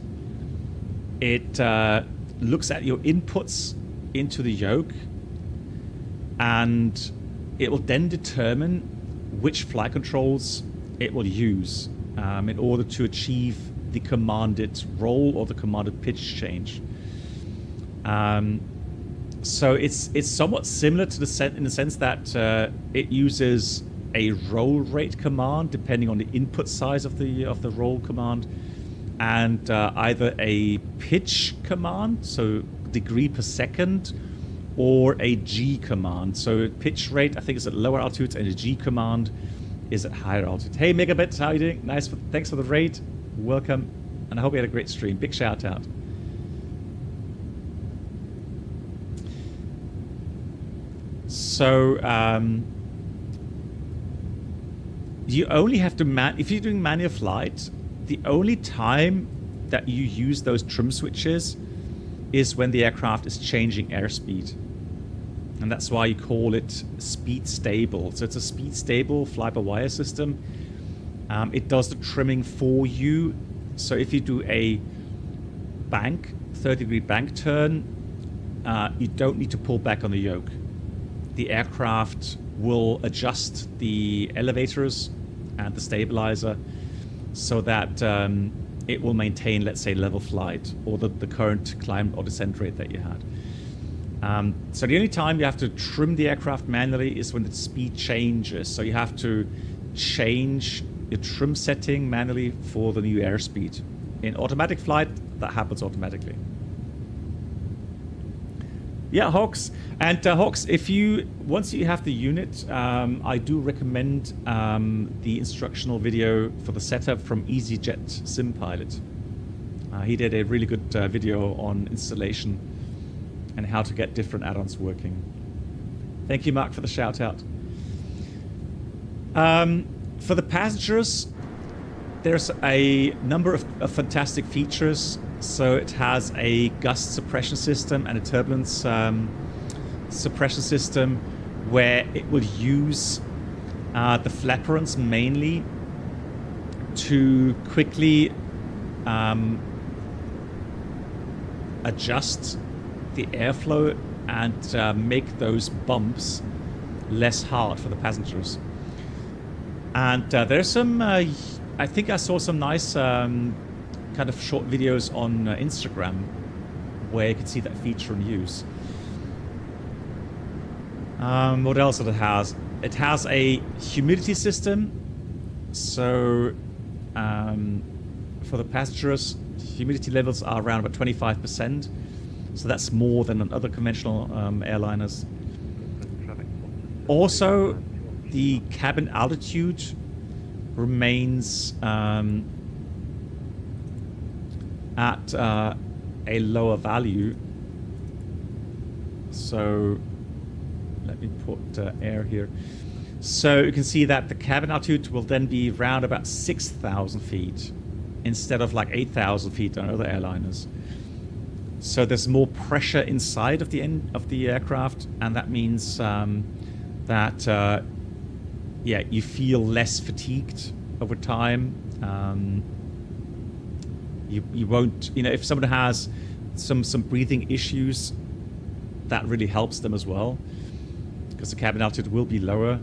looks at your inputs into the yoke, and it will then determine which flight controls it will use in order to achieve the commanded roll or the commanded pitch change. So it's somewhat similar to in the sense that it uses a roll rate command depending on the input size of the roll command, and either a pitch command, so degree per second, or a G command. So pitch rate, I think, is at lower altitudes, and a G command is at higher altitude. Hey Megabit, how are you doing? Nice, thanks for the raid. Welcome, and I hope you had a great stream. Big shout out. So you only have to if you're doing manual flight, the only time that you use those trim switches is when the aircraft is changing airspeed. and that's why you call it speed stable. So it's a speed stable fly-by-wire system. It does the trimming for you. So if you do a 30-degree bank turn, you don't need to pull back on the yoke. The aircraft will adjust the elevators and the stabilizer so that it will maintain, let's say, level flight or the current climb or descent rate that you had. So the only time you have to trim the aircraft manually is when the speed changes. So you have to change your trim setting manually for the new airspeed. In automatic flight, that happens automatically. Yeah, Hawks. And Hawks, once you have the unit, I do recommend the instructional video for the setup from EasyJet Sim Pilot. He did a really good video on installation and how to get different add-ons working. Thank you, Mark, for the shout out. For the passengers, there's a number of fantastic features. So it has a gust suppression system and a turbulence suppression system where it will use the flaperons mainly to quickly adjust the airflow and make those bumps less hard for the passengers. And there's some, I think I saw some nice kind of short videos on Instagram where you can see that feature in use. What else does it has? It has a humidity system. So for the passengers, humidity levels are around about 25%. So that's more than on other conventional airliners. Also, the cabin altitude remains at a lower value. So let me put air here. So you can see that the cabin altitude will then be around about 6,000 feet instead of like 8,000 feet on other airliners. So there's more pressure inside of the end of the aircraft, and that means that yeah, you feel less fatigued over time. You won't, if someone has some breathing issues, that really helps them as well, because the cabin altitude will be lower.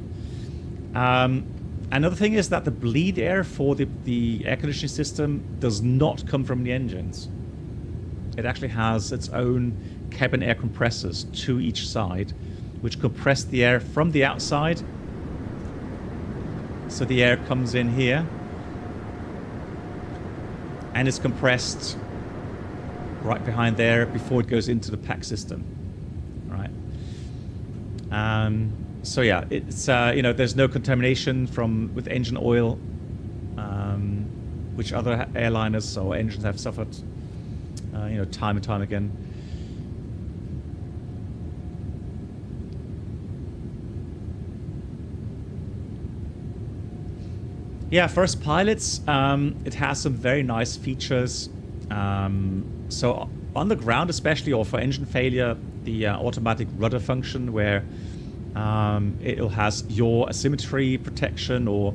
Another thing is that the bleed air for the air conditioning system does not come from the engines. It actually has its own cabin air compressors to each side, which compress the air from the outside. So the air comes in here and is compressed right behind there before it goes into the pack system, right? So yeah, it's there's no contamination with engine oil, which other airliners or engines have suffered, time and time again. Yeah, for us pilots, it has some very nice features. So on the ground especially, or for engine failure, the automatic rudder function where it has yaw asymmetry protection, or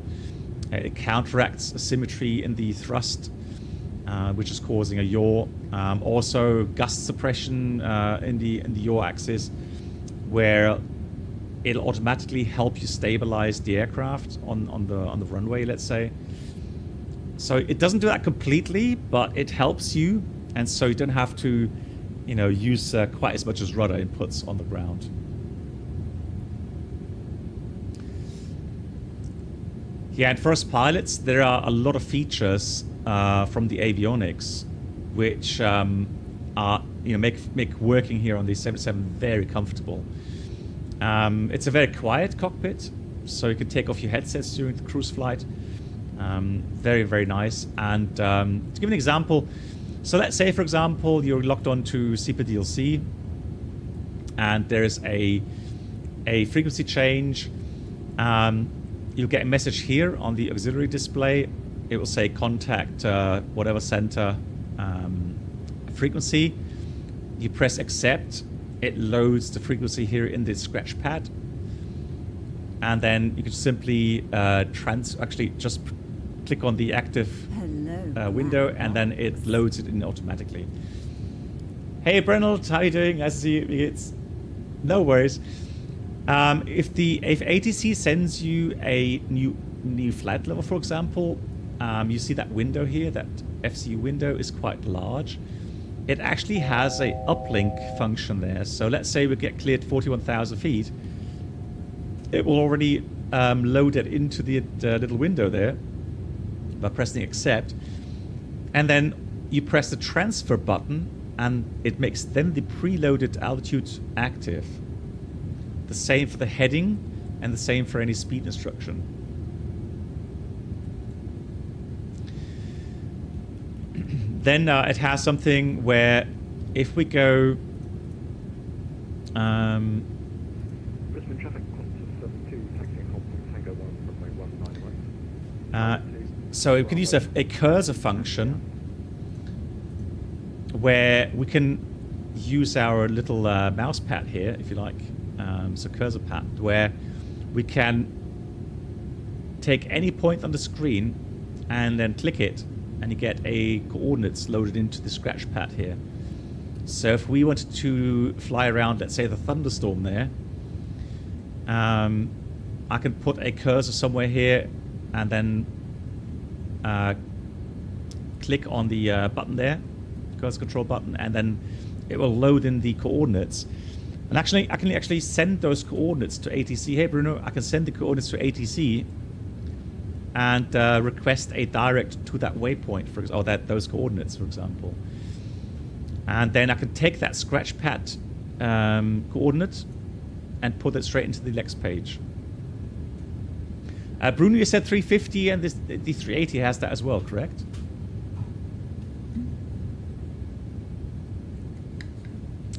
it counteracts asymmetry in the thrust, which is causing a yaw. Also gust suppression in the yaw axis, where it'll automatically help you stabilize the aircraft on the runway, let's say. So it doesn't do that completely, but it helps you, and so you don't have to, use quite as much as rudder inputs on the ground. Yeah, and for us pilots, there are a lot of features from the avionics which make working here on the 787 very comfortable. It's a very quiet cockpit, so you can take off your headsets during the cruise flight. Very, very nice. And to give an example, so let's say, for example, you're locked onto CPDLC, and there's a frequency change. You'll get a message here on the auxiliary display. It will say contact whatever center frequency. You press accept, it loads the frequency here in the scratch pad. And then you can simply actually just click on the active window, and then it loads it in automatically. Hey Brennel, how you doing? Nice to see you. It's no worries. If ATC sends you a new flight level, for example, you see that window here, that FCU window is quite large. It actually has a uplink function there. So let's say we get cleared 41,000 feet. It will already load it into the little window there by pressing accept. And then you press the transfer button, and it makes then the preloaded altitude active. The same for the heading, and the same for any speed instruction. Then it has something where if we go Brisbane traffic quantum 72, taxi complex Tango 1 runway 191. so we can use a cursor function where we can use our little mouse pad here, if you like, so cursor pad, where we can take any point on the screen and then click it, and you get a coordinates loaded into the scratch pad here. So if we wanted to fly around, let's say the thunderstorm there, I can put a cursor somewhere here and then click on the button there, cursor control button, and then it will load in the coordinates. And actually, I can actually send those coordinates to ATC. Hey Bruno, I can send the coordinates to ATC and request a direct to that waypoint, for example, or those coordinates, for example. And then I can take that scratch pad coordinate and put it straight into the next page. Bruno, you said 350, and the 380 has that as well, correct?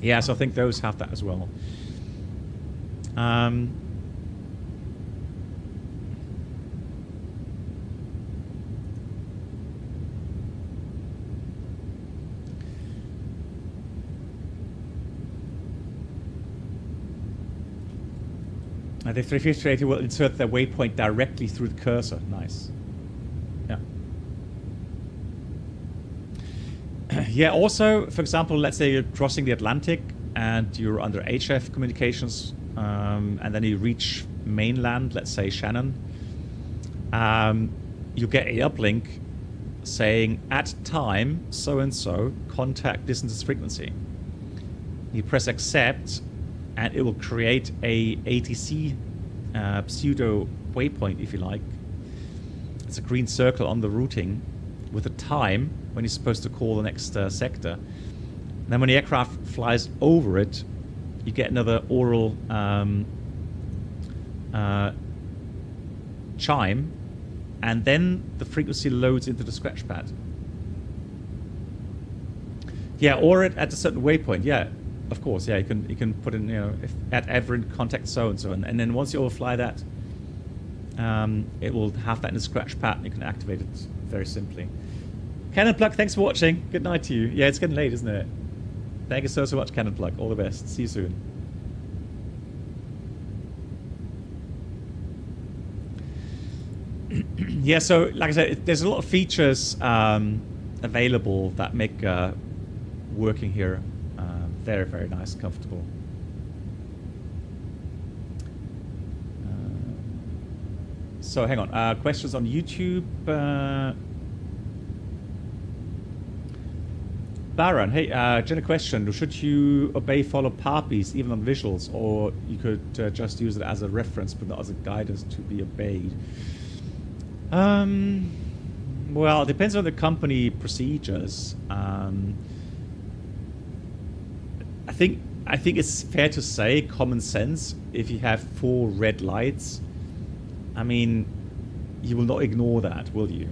Yeah, so I think those have that as well. The 350 will insert the waypoint directly through the cursor. Nice. Yeah. Yeah, also, for example, let's say you're crossing the Atlantic and you're under HF communications, and then you reach mainland, let's say Shannon. You get a uplink saying, at time so-and-so, contact distance frequency. You press accept, and it will create a ATC pseudo waypoint, if you like. It's a green circle on the routing with a time when you're supposed to call the next sector. And then when the aircraft flies over it, you get another oral chime, and then the frequency loads into the scratch pad. Yeah, or at a certain waypoint, yeah. Of course, yeah, you can put in, if at ever contact so and so, and then once you overfly that, it will have that in the scratch pad, and you can activate it very simply. Cannon Plug, thanks for watching. Good night to you. Yeah, it's getting late, isn't it? Thank you so much, Cannon Plug. All the best. See you soon. Yeah, so like I said, there's a lot of features available that make working here very, very nice, comfortable. So hang on, questions on YouTube. Baron, hey, general question. Should you obey follow PAPIs even on visuals, or you could just use it as a reference but not as a guidance to be obeyed? Well, it depends on the company procedures. I think it's fair to say, common sense, if you have 4 red lights, I mean, you will not ignore that, will you?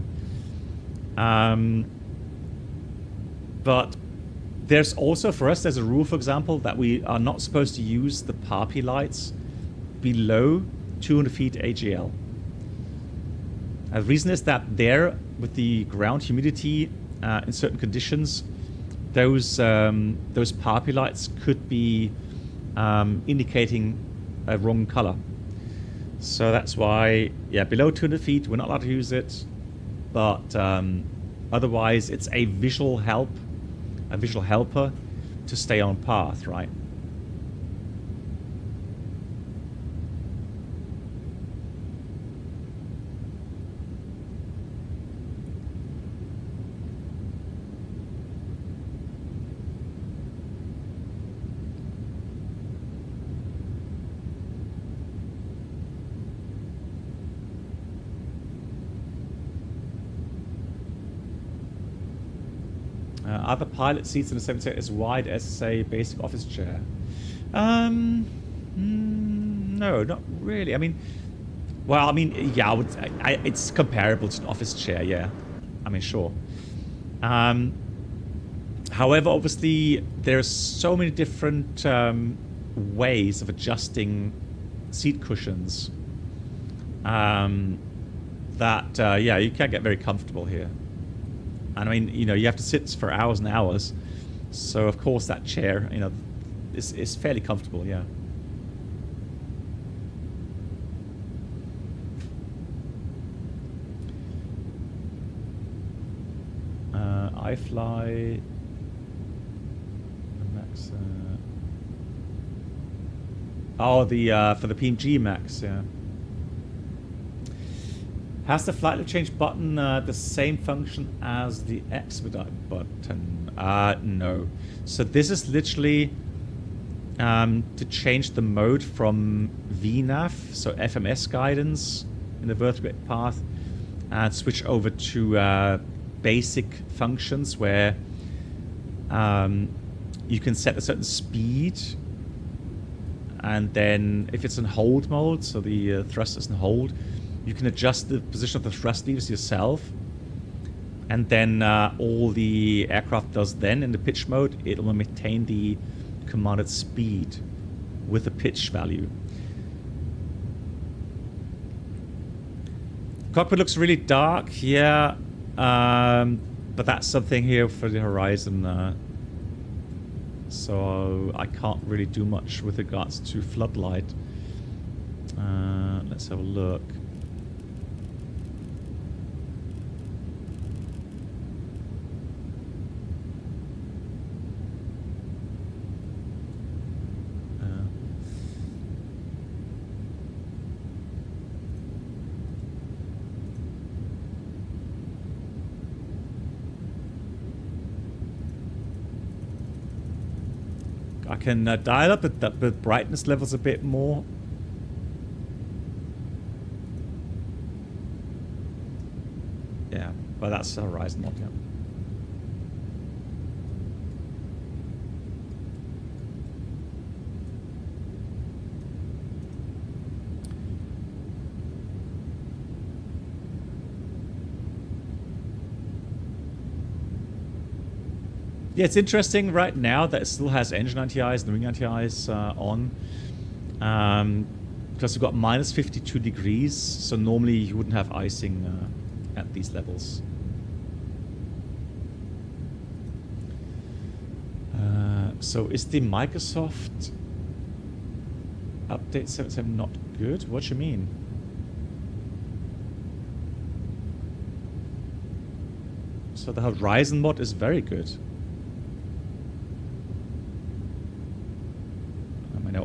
But there's also, for us, there's a rule, for example, that we are not supposed to use the PAPI lights below 200 feet AGL. The reason is that there, with the ground humidity in certain conditions, those PAPI lights could be indicating a wrong color. So that's why, yeah, below 200 feet, we're not allowed to use it. But otherwise, it's a visual helper to stay on path, right? Are the pilot seats in the 787 as wide as a basic office chair? No, not really. I mean, well, I mean, yeah, it's comparable to an office chair, yeah. I mean, sure. However, obviously, there are so many different ways of adjusting seat cushions that, yeah, you can get very comfortable here. And I mean, you know, you have to sit for hours and hours. So, of course, that chair, you know, is fairly comfortable, yeah. I fly Max. Oh, the for the PMG Max, yeah. Has the flight change button the same function as the expedite button? No. So this is literally to change the mode from VNAV, so FMS guidance in the vertebrate path, and switch over to basic functions where you can set a certain speed, and then if it's in hold mode, so the thrust is in hold, you can adjust the position of the thrust levers yourself, and then all the aircraft does then in the pitch mode, it will maintain the commanded speed with the pitch value. Cockpit looks really dark, yeah, but that's something here for the horizon, so I can't really do much with regards to floodlight. Let's have a look. I can dial up the brightness levels a bit more. Yeah, but that's the horizon mod, yeah. Yeah, it's interesting right now that it still has engine anti-ice and wing anti-ice on. Because we've got minus 52 degrees, so normally you wouldn't have icing at these levels. So is the Microsoft update 7.7 not good? What do you mean? So the Horizon mod is very good.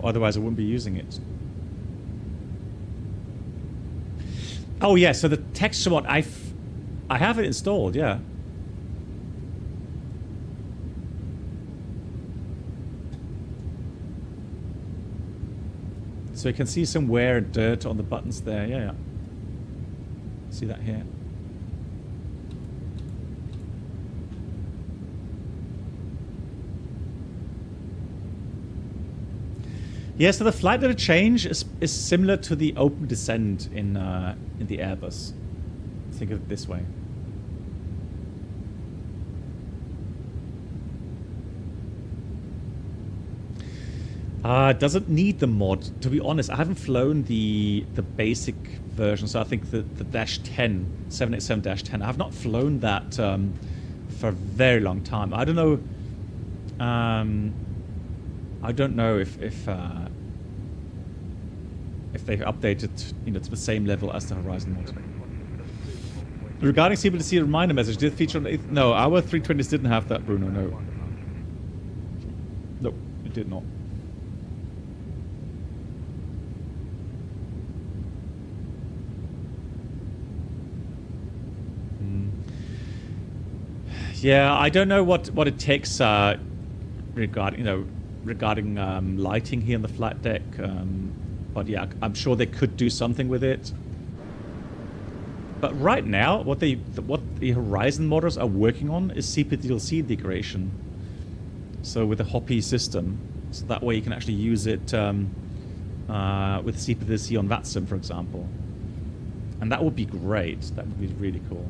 Otherwise I wouldn't be using it. Oh yeah, so the texture mod, I have it installed, yeah. So you can see some wear and dirt on the buttons there, yeah. See that here? Yeah, so the flight level change is similar to the open descent in the Airbus. Think of it this way. Doesn't need the mod. To be honest, I haven't flown the basic version, so I think the -10, 787-10. I have not flown that for a very long time. I don't know. I don't know if they've updated, you know, to the same level as the Horizon model. Regarding CBTC reminder message, did it feature on the 8th? No, our 320s didn't have that, Bruno. No. Nope, it did not. Yeah, I don't know what it takes regarding lighting here on the flight deck, but yeah, I'm sure they could do something with it. But right now, what the Horizon modders are working on is CPDLC integration. So with a Hoppy system, so that way you can actually use it with CPDLC on VATSIM, for example, and that would be great. That would be really cool.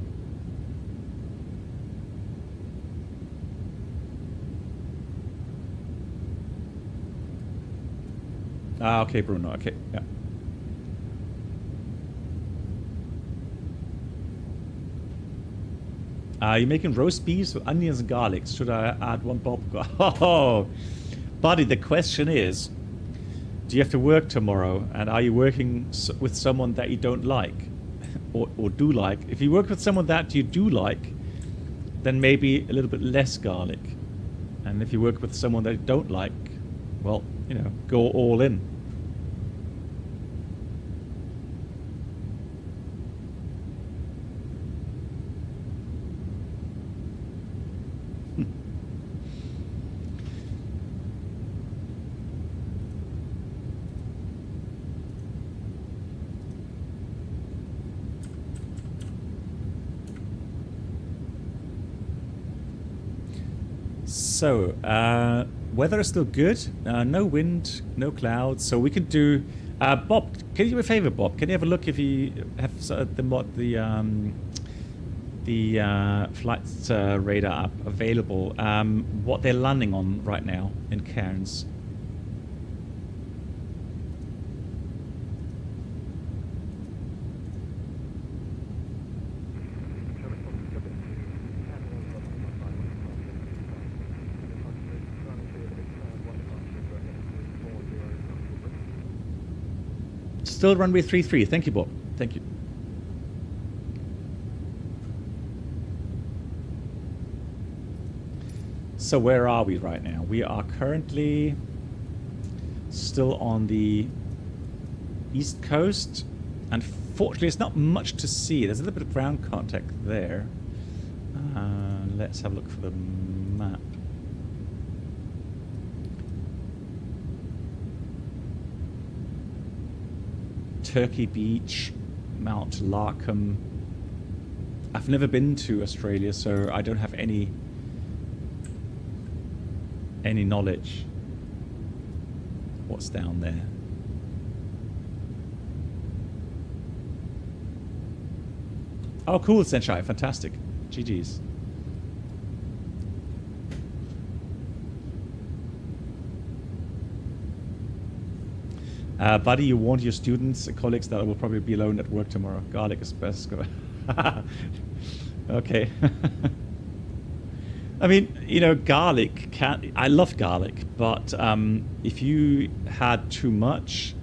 Ah, okay, Bruno. Okay, yeah. You're making roast beefs with onions and garlic. Should I add one bob? Oh, buddy, the question is, do you have to work tomorrow? And are you working with someone that you don't like? or do like? If you work with someone that you do like, then maybe a little bit less garlic. And if you work with someone that you don't like, well, you know, go all in. So, weather is still good. No wind, no clouds. So we can do. Bob, can you do me a favor, Bob? Can you have a look if you have the flight radar app available? What they're landing on right now in Cairns. Still runway 33. Thank you, Bob. Thank you. So where are we right now? We are currently still on the east coast. Unfortunately, it's not much to see. There's a little bit of ground contact there. Let's have a look for the map. Turkey Beach, Mount Larkham. I've never been to Australia, so I don't have any knowledge what's down there. Oh, cool, Senshai, fantastic. GG's. Buddy, you warned your students and colleagues that I will probably be alone at work tomorrow. Garlic is best. Okay. I mean, you know, garlic can. I love garlic, but if you had too much,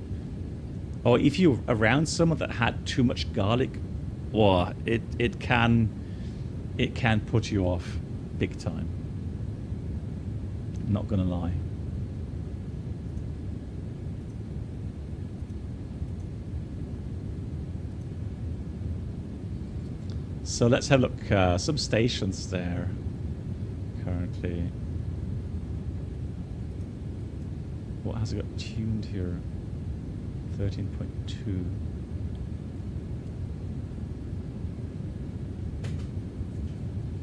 or if you're around someone that had too much garlic, or it can put you off big time. Not gonna lie. So let's have a look. Some stations there currently. What has it got tuned here? 13.2.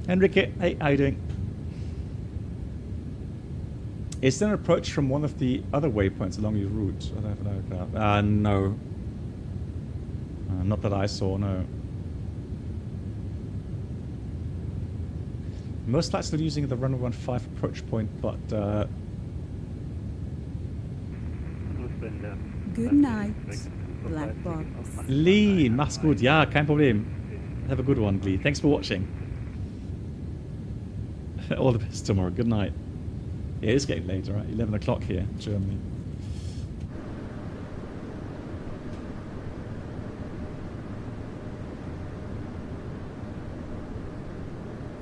Enrique, hey, how you doing? Is there an approach from one of the other waypoints along your route? I don't have an aircraft. No. Not that I saw, no. Most flights are using the runway 15 approach point, but Good night, Black Box. Lee, mach's gut. Ja, kein Problem. Have a good one, Lee. Thanks for watching. All the best tomorrow. Good night. Yeah, it's getting later, right? 11 o'clock here in Germany.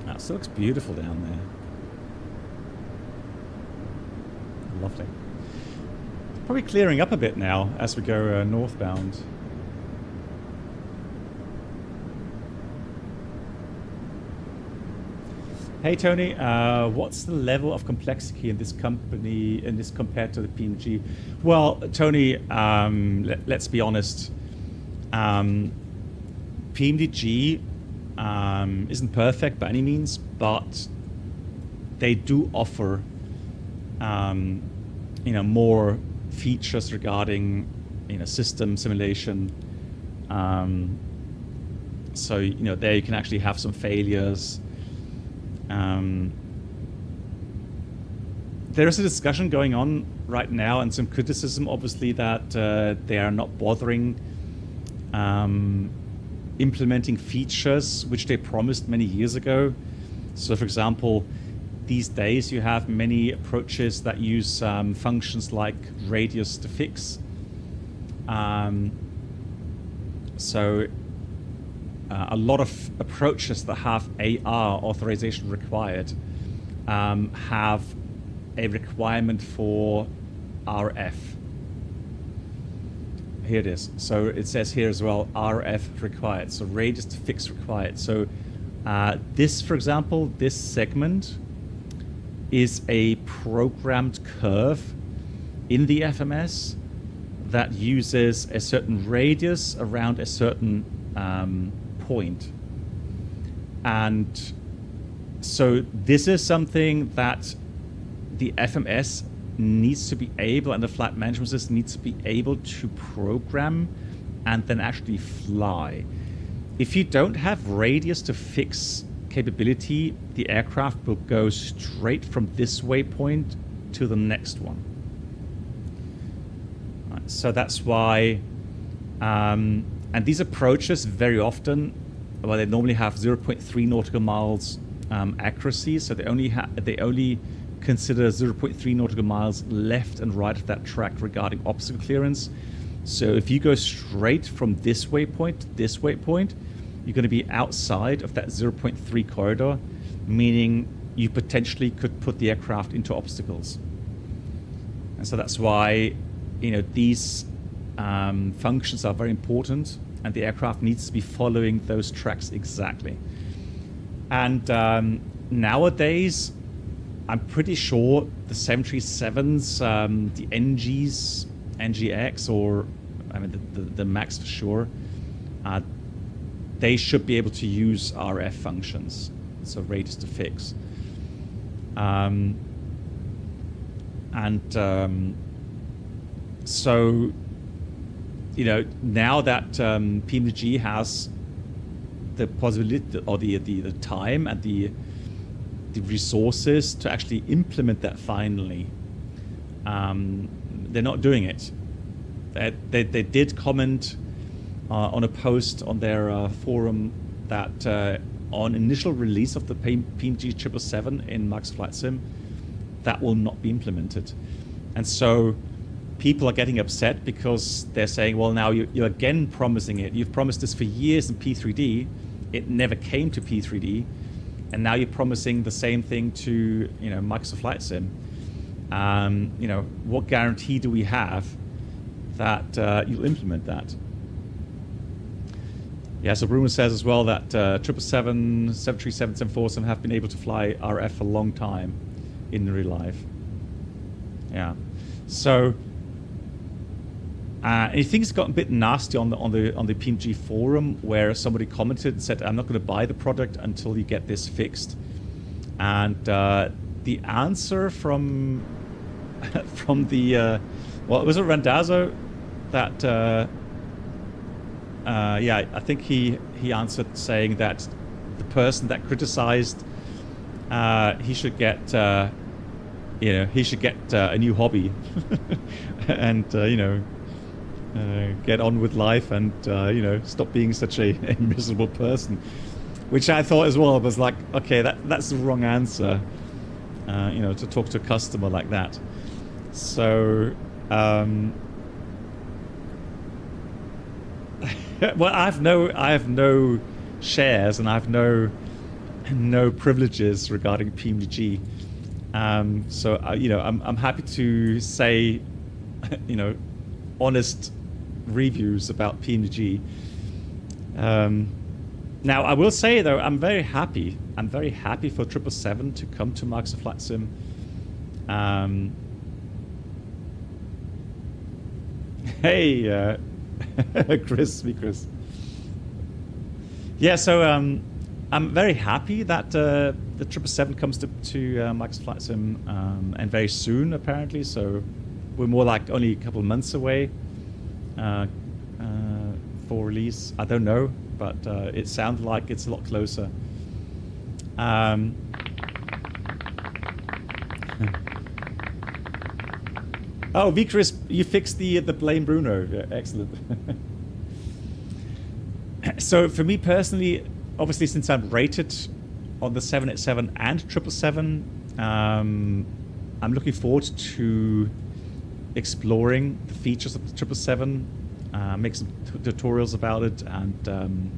That still looks beautiful down there. Lovely. Probably clearing up a bit now as we go northbound. Hey Tony, what's the level of complexity in this company, in this compared to the PMG? Well, Tony, let's be honest. PMDG isn't perfect by any means, but they do offer, more features regarding, system simulation. So there you can actually have some failures. There is a discussion going on right now and some criticism, obviously, that they are not bothering implementing features which they promised many years ago. So, for example, these days you have many approaches that use functions like radius to fix. A lot of approaches that have AR authorization required have a requirement for RF. Here it is. So it says here as well, RF required. So radius to fix required. So this, for example, this segment is a programmed curve in the FMS that uses a certain radius around a certain point. And so this is something that the FMS needs to be able, and the flight management system needs to be able to program and then actually fly. If you don't have radius to fix capability, the aircraft will go straight from this waypoint to the next one. Right, so that's why, and these approaches very often, well, they normally have 0.3 nautical miles accuracy, so they only consider 0.3 nautical miles left and right of that track regarding obstacle clearance. So if you go straight from this waypoint to this waypoint, you're going to be outside of that 0.3 corridor, meaning you potentially could put the aircraft into obstacles. And so that's why, these functions are very important, and the aircraft needs to be following those tracks exactly. And nowadays, I'm pretty sure the 737s, the NGs, NGX, or the MAX for sure, they should be able to use RF functions, so radius to fix. So, now that PMG has the possibility or the time and the resources to actually implement that finally, they're not doing it. They did comment on a post on their forum that on initial release of the PMG 777 in Max Flight Sim, that will not be implemented. And so people are getting upset because they're saying, well, now you're again promising it. You've promised this for years in P3D. It never came to P3D. And now you're promising the same thing to, Microsoft Flight Sim. What guarantee do we have that you'll implement that? Yeah, so Bruno says as well that 777, 737, 747 have been able to fly RF for a long time in real life. Yeah, so I think it's gotten a bit nasty on the PMG forum, where somebody commented and said, "I'm not going to buy the product until you get this fixed." And the answer from the was it Randazzo that I think he answered saying that the person that criticized he should get a new hobby and get on with life and stop being such a miserable person, which I thought as well was like, okay, that's the wrong answer. to talk to a customer like that. So, well, I have no shares and I have no privileges regarding PMDG. So I'm happy to say, honest reviews about PMDG. Now, I will say though, I'm very happy for 777 to come to Microsoft Flight Sim. Hey, Chris. Yeah, so I'm very happy that the 777 comes to Microsoft Flight Sim, and very soon apparently. So we're more like only a couple of months away for release. I don't know, but it sounds like it's a lot closer. Oh, Chris, you fixed the blame Bruno. Yeah, excellent. So for me personally, obviously since I'm rated on the 787 and 777, I'm looking forward to exploring the features of the 777, make some tutorials about it, and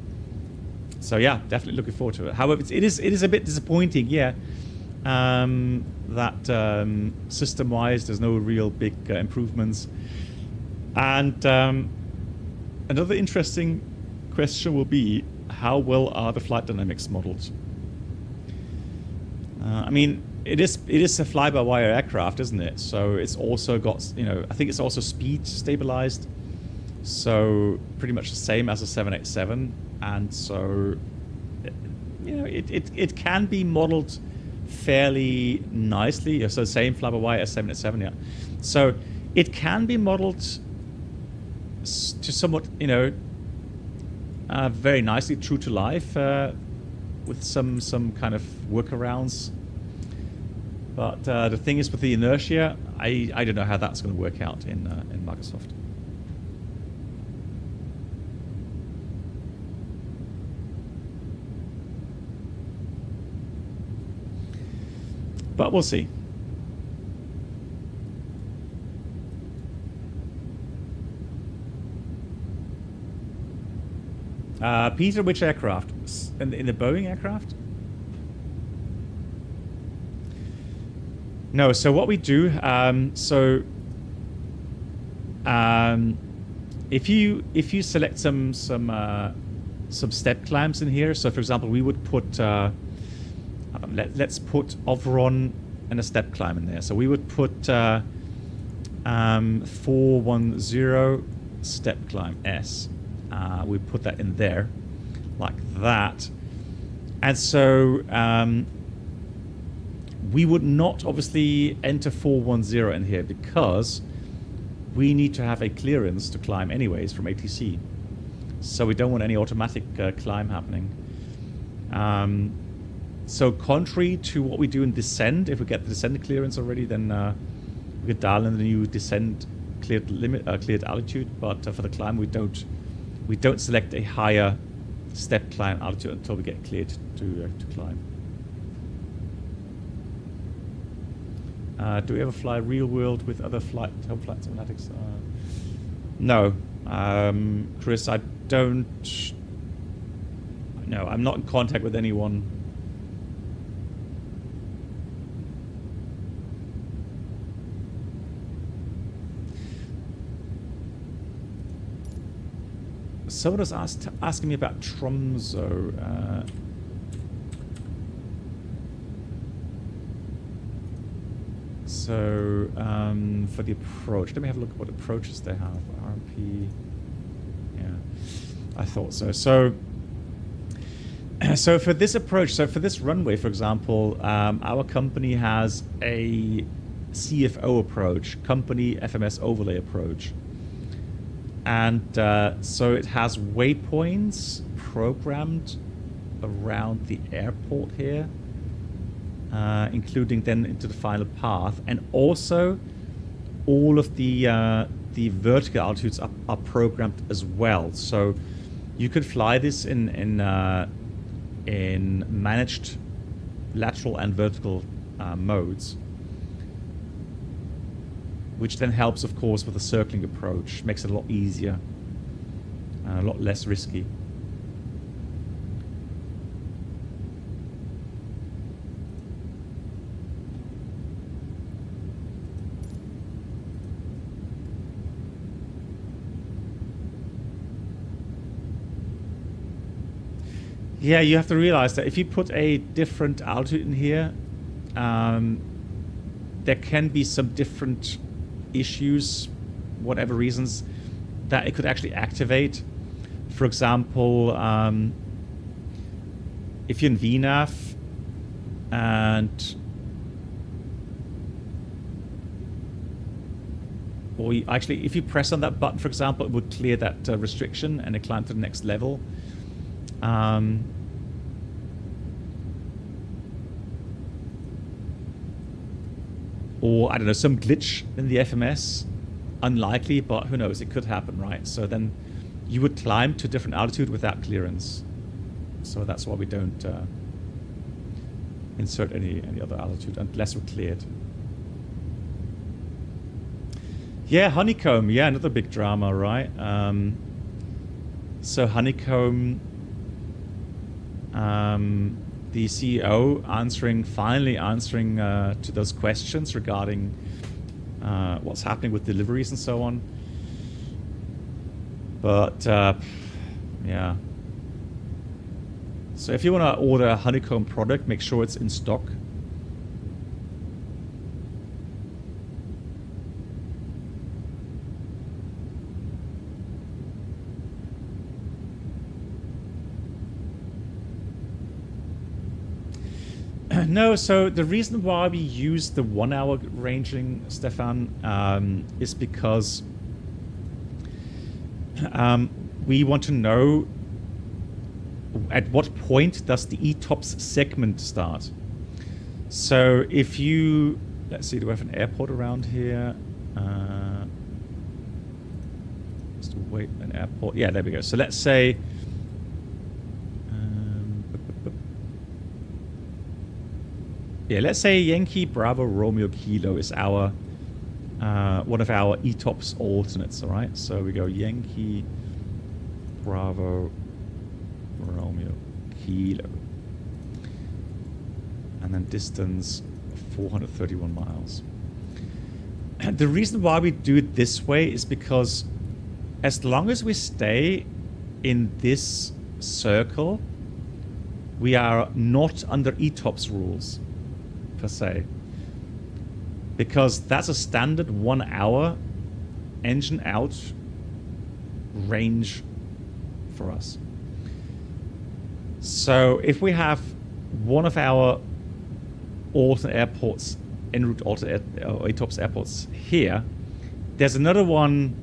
so yeah, definitely looking forward to it. However, it is a bit disappointing, yeah, that system-wise there's no real big improvements. And another interesting question will be, how well are the flight dynamics modeled? I mean, it is a fly-by-wire aircraft, isn't it? So it's also got, I think it's also speed stabilized, so pretty much the same as a 787, and so it can be modeled fairly nicely. So same fly-by-wire as 787, yeah. So it can be modeled to somewhat, very nicely, true to life, with some kind of workarounds. But the thing is, with the inertia, I don't know how that's going to work out in Microsoft. But we'll see. Peter, which aircraft? In the Boeing aircraft? No. So what we do, if you select some step climbs in here. So for example, we would put let's put Overon and a step climb in there. So we would put 410 step climb S. We put that in there like that, and so we would not obviously enter 410 in here because we need to have a clearance to climb anyways from ATC, so we don't want any automatic climb happening. So contrary to what we do in descent, if we get the descent clearance already, then we could dial in the new descent cleared altitude, but for the climb we don't select a higher step climb altitude until we get cleared to climb. Do we ever fly real world with other home flight simulatics? No, Chris, I don't. No, I'm not in contact with anyone. Someone was asking me about Tromso. For the approach, let me have a look at what approaches they have. RMP, yeah, I thought so. So for this approach, so for this runway, for example, our company has a CFO approach, company FMS overlay approach. And so it has waypoints programmed around the airport here, including then into the final path, and also all of the vertical altitudes are programmed as well. So you could fly this in managed lateral and vertical modes, which then helps, of course, with the circling approach. Makes it a lot easier, a lot less risky. Yeah, you have to realize that if you put a different altitude in here, there can be some different issues, whatever reasons, that it could actually activate. For example, if you're in VNAV and actually, if you press on that button, for example, it would clear that restriction and it climb to the next level. Or, I don't know, some glitch in the FMS. Unlikely, but who knows, it could happen, right? So then you would climb to a different altitude without clearance. So that's why we don't insert any other altitude unless we're cleared. Yeah, honeycomb. Yeah, another big drama, right? So honeycomb, the CEO finally answering to those questions regarding what's happening with deliveries and so on. But yeah. So if you want to order a honeycomb product, make sure it's in stock. No, so the reason why we use the 1 hour ranging, Stefan, is because we want to know at what point does the ETOPS segment start. So if you, let's see, do we have an airport around here? Just wait, an airport. Yeah, there we go. So let's say, yeah, let's say Yankee Bravo Romeo Kilo is our one of our ETOPS alternates, all right? So we go Yankee Bravo Romeo Kilo. And then distance 431 miles. And the reason why we do it this way is because as long as we stay in this circle, we are not under ETOPS rules, per se. Because that's a standard 1 hour engine out range for us. So if we have one of our alternate airports, en route alternate ETOPS airports here, there's another one,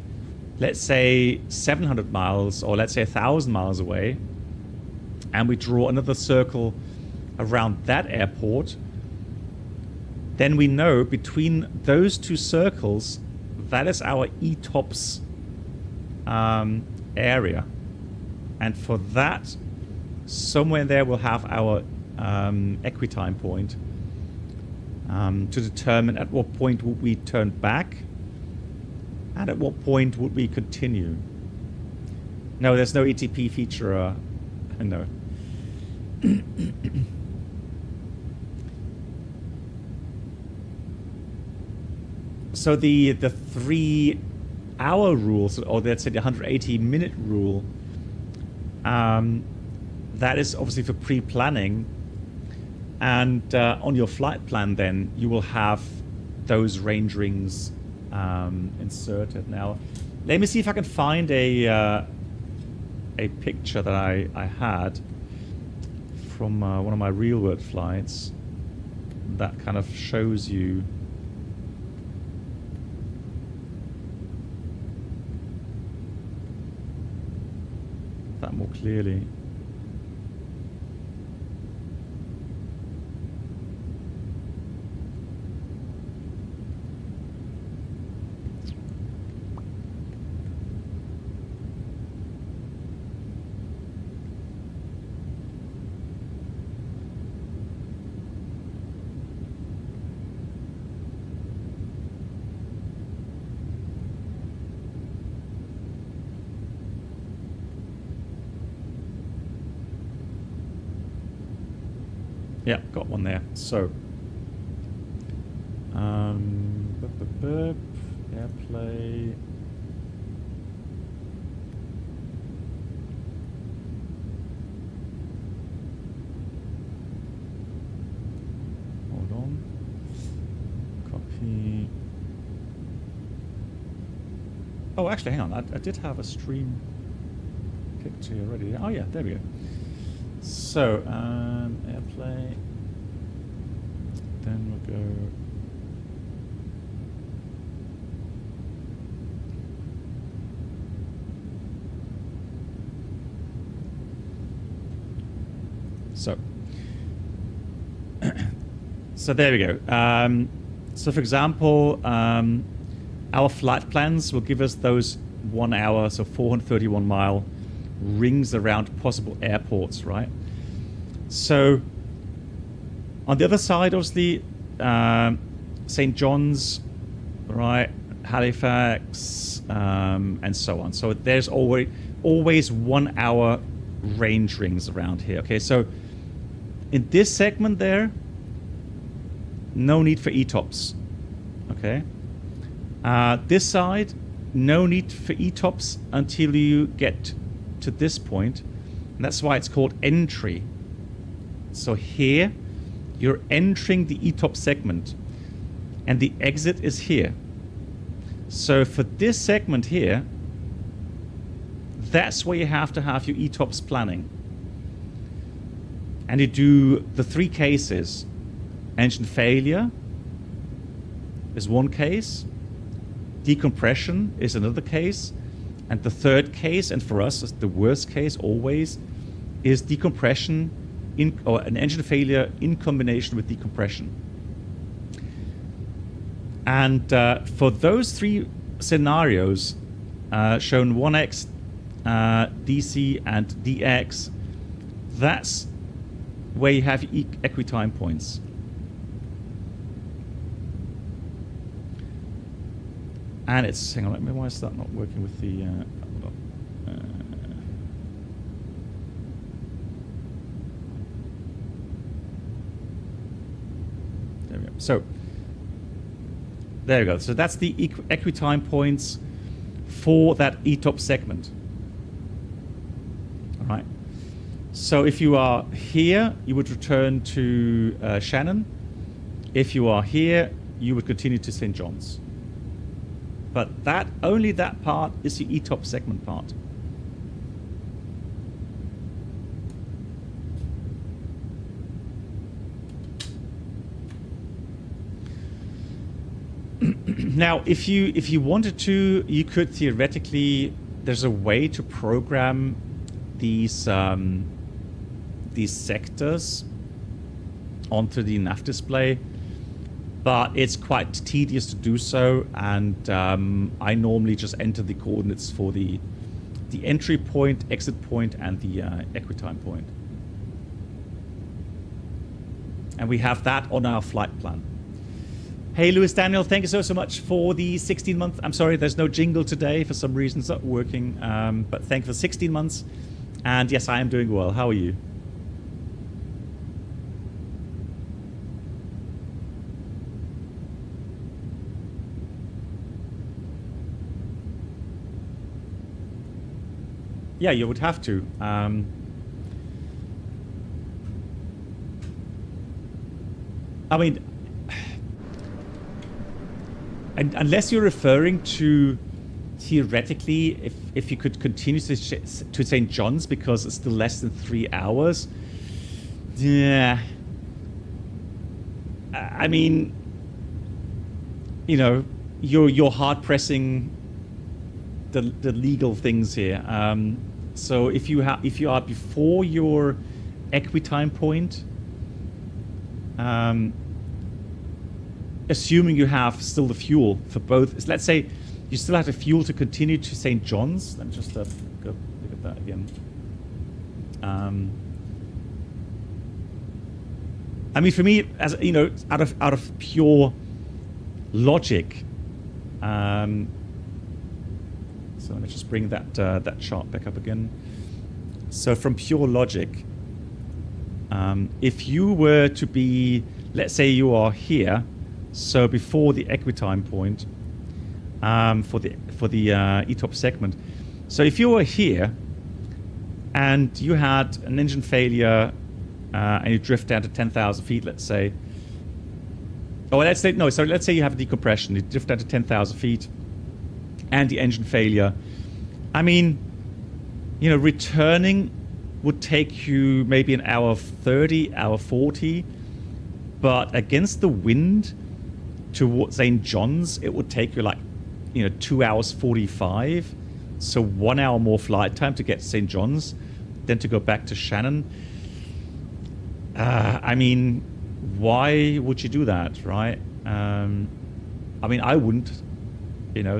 let's say 700 miles or let's say 1,000 miles away, and we draw another circle around that airport, then we know between those two circles, that is our ETOPS area. And for that, somewhere in there we'll have our equitime point to determine at what point would we turn back and at what point would we continue. No, there's no ETP feature. No. So the 3 hour rule, or let's say the 180-minute rule, that is obviously for pre-planning. And on your flight plan, then you will have those range rings inserted. Now, let me see if I can find a picture that I had from one of my real-world flights that kind of shows you that more clearly. Yeah, got one there. So, airplay. Hold on. Copy. Oh, actually, hang on. I did have a stream picture already. Oh, yeah, there we go. So, airplay. Then we'll go. So, so there we go. So, for example, our flight plans will give us those 1 hour, so 431-mile rings around possible airports, right? So, on the other side, obviously, St. John's, right, Halifax, and so on. So there's always 1 hour range rings around here. Okay, so in this segment there, no need for ETOPS. Okay, this side, no need for ETOPS until you get to this point, and that's why it's called entry. So here, you're entering the ETOPS segment, and the exit is here. So for this segment here, that's where you have to have your ETOPS planning. And you do the 3 cases. Engine failure is one case, decompression is another case, and the third case, and for us the worst case always, is decompression or an engine failure in combination with decompression. And for those 3 scenarios, shown 1x, DC, and DX, that's where you have equitime points. And it's, hang on, why is that not working with the, hold on. There we go. So, there we go. So that's the equitime points for that ETOPS segment. All right. So if you are here, you would return to Shannon. If you are here, you would continue to St. John's. But only that part is the ETOPS segment part. Now, if you wanted to, you could theoretically. There's a way to program these sectors onto the nav display, but it's quite tedious to do so, and I normally just enter the coordinates for the entry point, exit point, and the equitime point. And we have that on our flight plan. Hey, Louis Daniel, thank you so much for the 16 month. I'm sorry, there's no jingle today. For some reason, it's not working. But thank you for 16 months. And yes, I am doing well. How are you? Yeah, you would have to. I mean, unless you're referring to theoretically, if you could continue to St. John's because it's still less than 3 hours, yeah. I mean, you know, you're hard pressing the legal things here. So if you are before your equitime point, assuming you have still the fuel for both, let's say you still have the fuel to continue to St. John's. Let me just go look at that again. I mean, for me, as you know, out of pure logic. So let me just bring that chart back up again. So from pure logic, If you were to be, let's say you are here, so before the equitime point for the ETOPS segment. So if you were here and you had an engine failure and you drift down to 10,000 feet, let's say. Oh, let's say, no, sorry, let's say you have a decompression. You drift down to 10,000 feet and the engine failure. I mean, you know, returning would take you maybe an hour 30, hour 40. But against the wind towards St. John's, it would take you like, 2 hours 45. So 1 hour more flight time to get to St. John's, then to go back to Shannon. I mean, why would you do that, right? I mean, I wouldn't.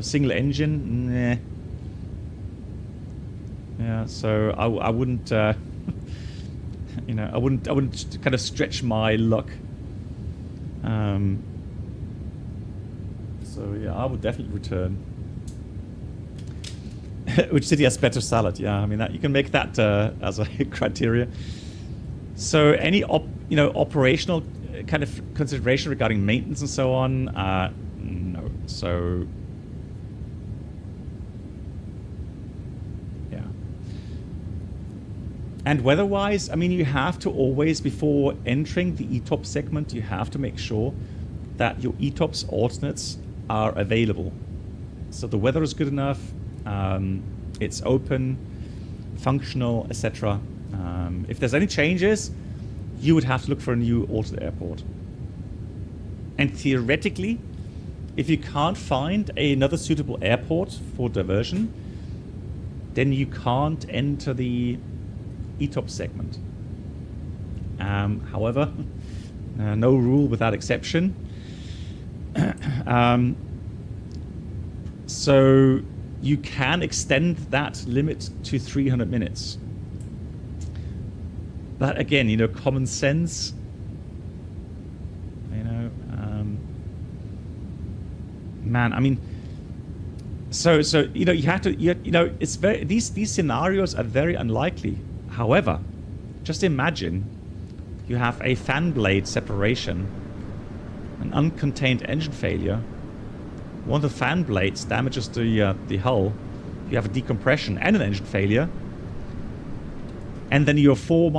Single engine, nah. Yeah, so I wouldn't. I wouldn't kind of stretch my luck. So yeah, I would definitely return. Which city has better salad? Yeah, I mean that you can make that as a criteria. So any operational kind of consideration regarding maintenance and so on, no. So yeah. And weather-wise, I mean, you have to always, before entering the ETOPS segment, you have to make sure that your ETOPS alternates are available. So the weather is good enough, it's open, functional, etc. If there's any changes, you would have to look for a new alternate airport. And theoretically, if you can't find another suitable airport for diversion, then you can't enter the ETOPS segment. However, no rule without exception. So you can extend that limit to 300 minutes. But again, common sense, man, I mean, so you have to, it's very, these scenarios are very unlikely. However, just imagine you have a fan blade separation, an uncontained engine failure, one of the fan blades damages the hull, you have a decompression and an engine failure, and then you're 4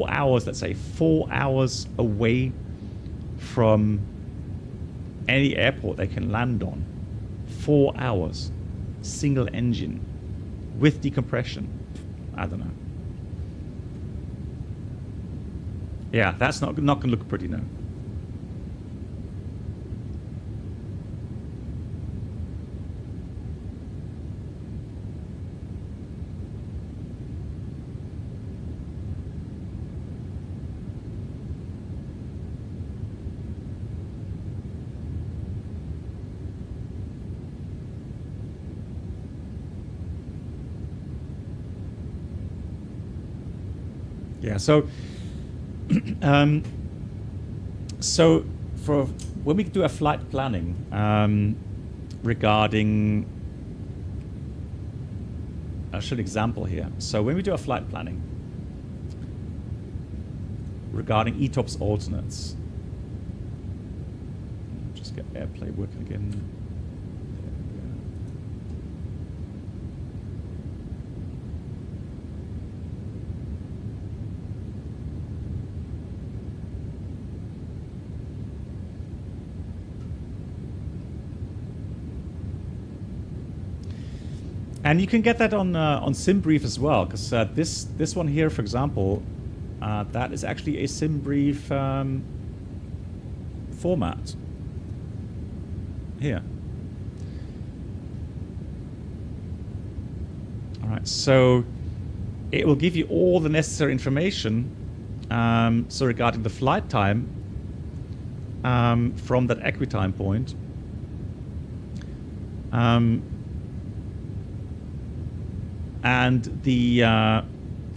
hours, let's say, 4 hours away from any airport they can land on. 4 hours, single engine, with decompression. I don't know. Yeah, that's not going to look pretty, no. Yeah, so so for when we do a flight planning regarding, I'll show an example here. So when we do a flight planning regarding ETOPS alternates, just get AirPlay working again. And you can get that on SimBrief as well, because this one here, for example, that is actually a SimBrief format. Here. All right, so it will give you all the necessary information. So regarding the flight time from that equitime point. And the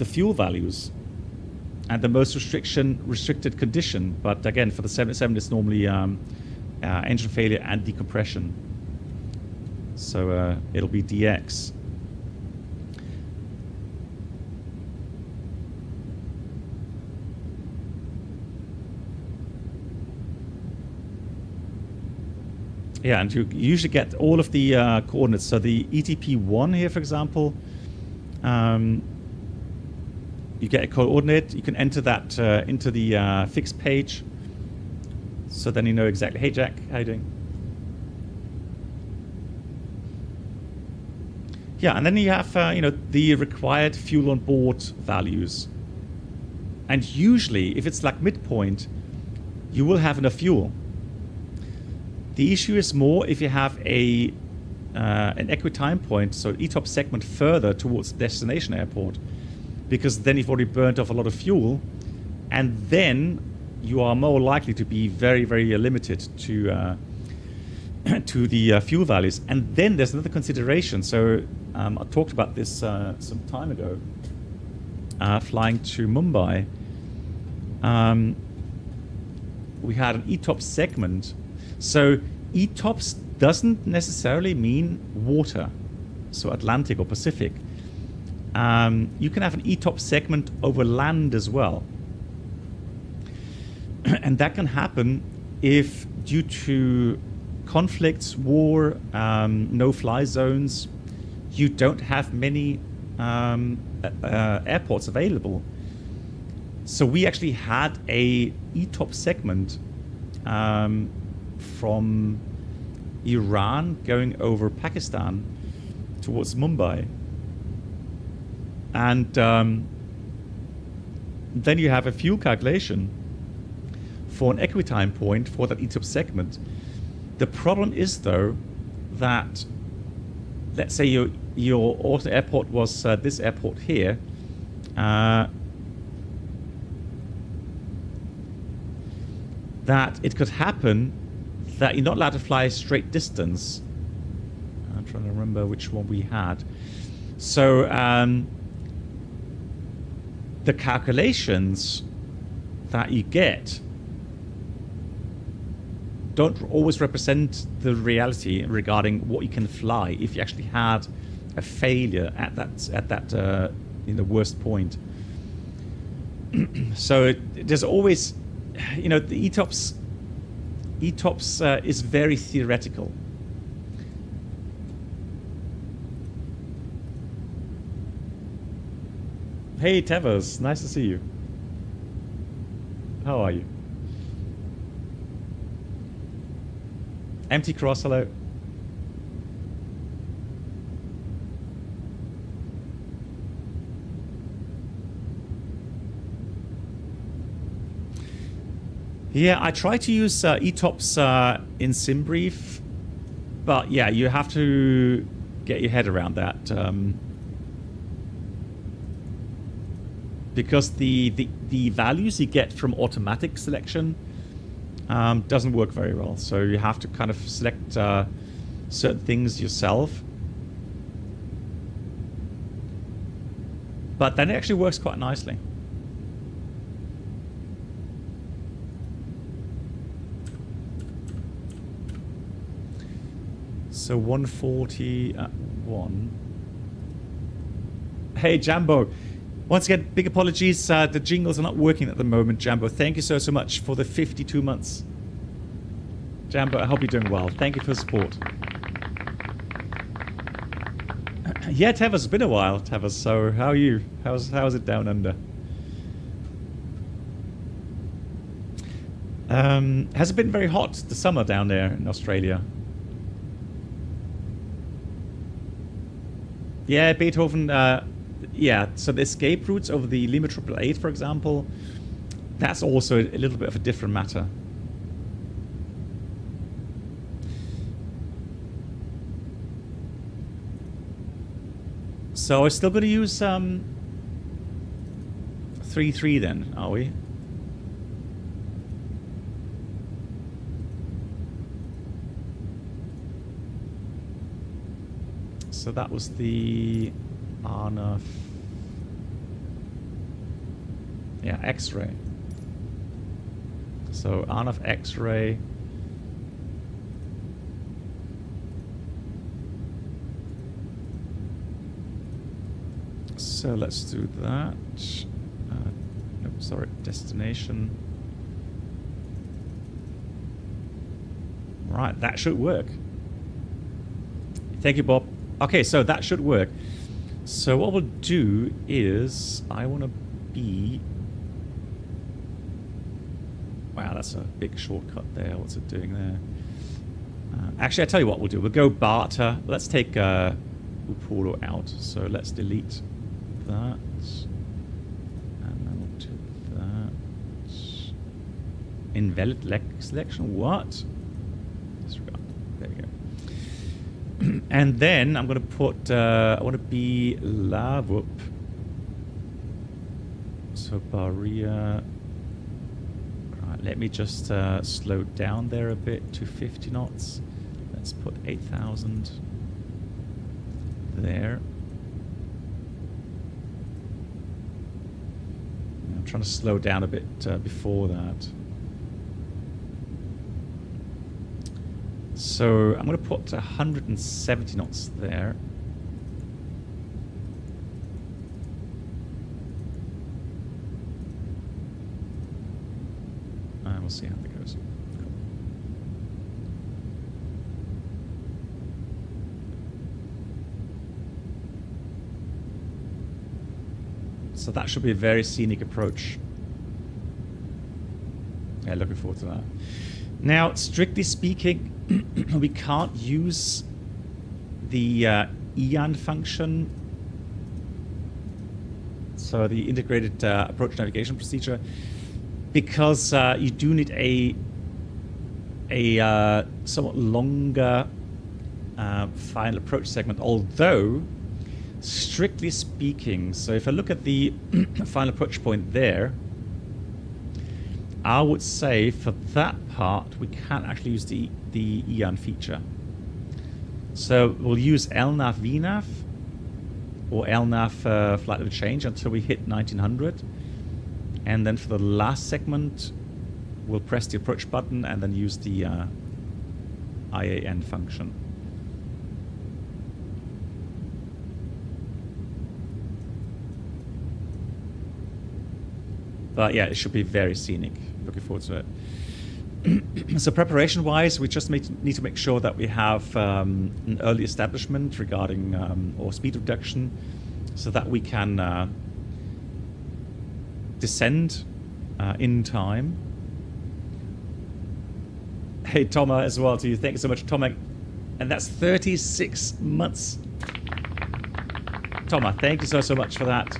fuel values and the most restricted condition. But again, for the 787, it's normally engine failure and decompression. So it'll be DX. Yeah, and you usually get all of the coordinates. So the ETP1 here, for example, you get a coordinate. You can enter that into the fixed page. So then you know exactly. Hey, Jack, how you doing? Yeah, and then you have the required fuel on board values. And usually, if it's like midpoint, you will have enough fuel. The issue is more if you have an equitime point, so ETOPS segment further towards the destination airport, because then you've already burnt off a lot of fuel, and then you are more likely to be very, very limited to the fuel values. And then there's another consideration. So I talked about this some time ago, flying to Mumbai. We had an ETOPS segment. So ETOPS doesn't necessarily mean water, so Atlantic or Pacific. You can have an ETOPS segment over land as well. And that can happen if, due to conflicts, war, no-fly zones, you don't have many airports available. So we actually had a ETOPS segment from Iran going over Pakistan towards Mumbai. And then you have a fuel calculation for an equitime point for that ETOPS segment. The problem is, though, that let's say your auto airport was this airport here. That it could happen that you're not allowed to fly a straight distance. I'm trying to remember which one we had. So the calculations that you get don't always represent the reality regarding what you can fly if you actually had a failure at that worst point. So there's always, the ETOPS is very theoretical. Hey Tevos, nice to see you. How are you? Empty Cross, hello. Yeah, I try to use ETOPS in SimBrief, but yeah, you have to get your head around that. Because the values you get from automatic selection doesn't work very well. So you have to kind of select certain things yourself. But then it actually works quite nicely. So 141. Hey Jambo. Once again, big apologies. The jingles are not working at the moment, Jambo. Thank you so much for the 52 months. Jambo, I hope you're doing well. Thank you for the support. Yeah, Tevas, it's been a while, Tevas. So how are you? How's it down under? Has it been very hot the summer down there in Australia? Yeah, Beethoven. Yeah, so the escape routes over the Lima 888, for example, that's also a little bit of a different matter. So we're still going to use 3.3 then, are we? So that was the Arnav. Yeah, X-ray. So Arnav X-ray. So let's do that. Nope, sorry, destination. Right, that should work. Thank you, Bob. Okay, so that should work. So what we'll do is, I want to be... Wow, that's a big shortcut there. What's it doing there? Actually, I tell you what we'll do. We'll go barter. Let's take Uporo out. So let's delete that. And then we'll do that. Invalid selection. What? Disregard. There we go. And then I'm going to put... I want to be Whoop. So Barria... Let me just slow down there a bit to 50 knots. Let's put 8,000 there. I'm trying to slow down a bit before that. So I'm going to put 170 knots there. We'll see how that goes. Cool. So that should be a very scenic approach. Yeah, looking forward to that. Now, strictly speaking, we can't use the EAN function, so the integrated approach navigation procedure, because you do need a somewhat longer final approach segment, although strictly speaking, so if I look at the final approach point there, I would say for that part we can't actually use the EAN feature. So we'll use LNAV VNAV or LNAV flight level change until we hit 1900. And then for the last segment, we'll press the approach button and then use the IAN function. But yeah, it should be very scenic. Looking forward to it. So preparation-wise, we just need to make sure that we have an early establishment regarding or speed reduction, so that we can descend in time. Hey, Toma, as well to you. Thank you so much, Toma. And that's 36 months. Toma, thank you so much for that.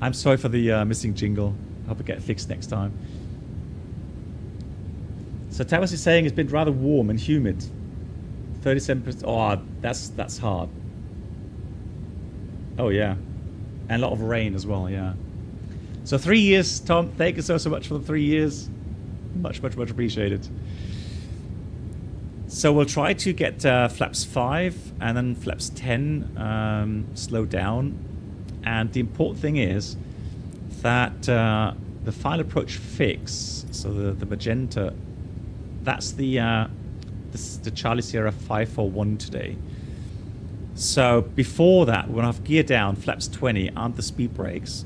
I'm sorry for the missing jingle. Hope it gets fixed next time. So Tavis is saying it's been rather warm and humid. 37%. Oh, that's hard. Oh yeah. And a lot of rain as well, yeah. So 3 years, Tom. Thank you so much for the 3 years. Much appreciated. So we'll try to get flaps 5 and then flaps 10 slow down. And the important thing is that the final approach fix, so the magenta, that's the Charlie Sierra 541 today. So before that, we're going to have gear down, flaps 20, and the speed brakes.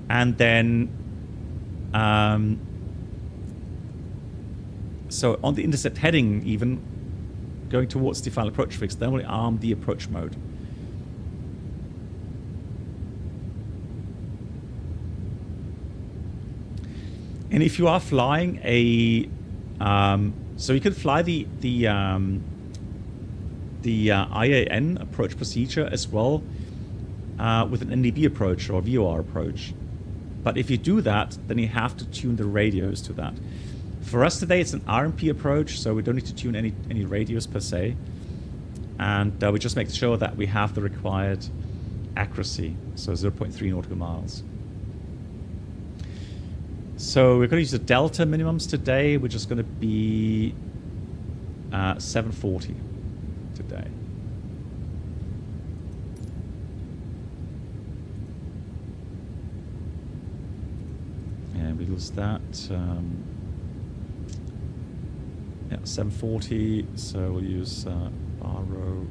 And then, so on the intercept heading even, going towards the final approach fix, then we'll arm the approach mode. And if you are flying a, so you can fly the IAN approach procedure as well with an NDB approach or VOR approach. But if you do that, then you have to tune the radios to that. For us today, it's an RMP approach, so we don't need to tune any radios per se. And we just make sure that we have the required accuracy, so 0.3 nautical miles. So we're going to use the delta minimums today, which is going to be 740 today. And we lose that. Yeah, 740. So we'll use RO.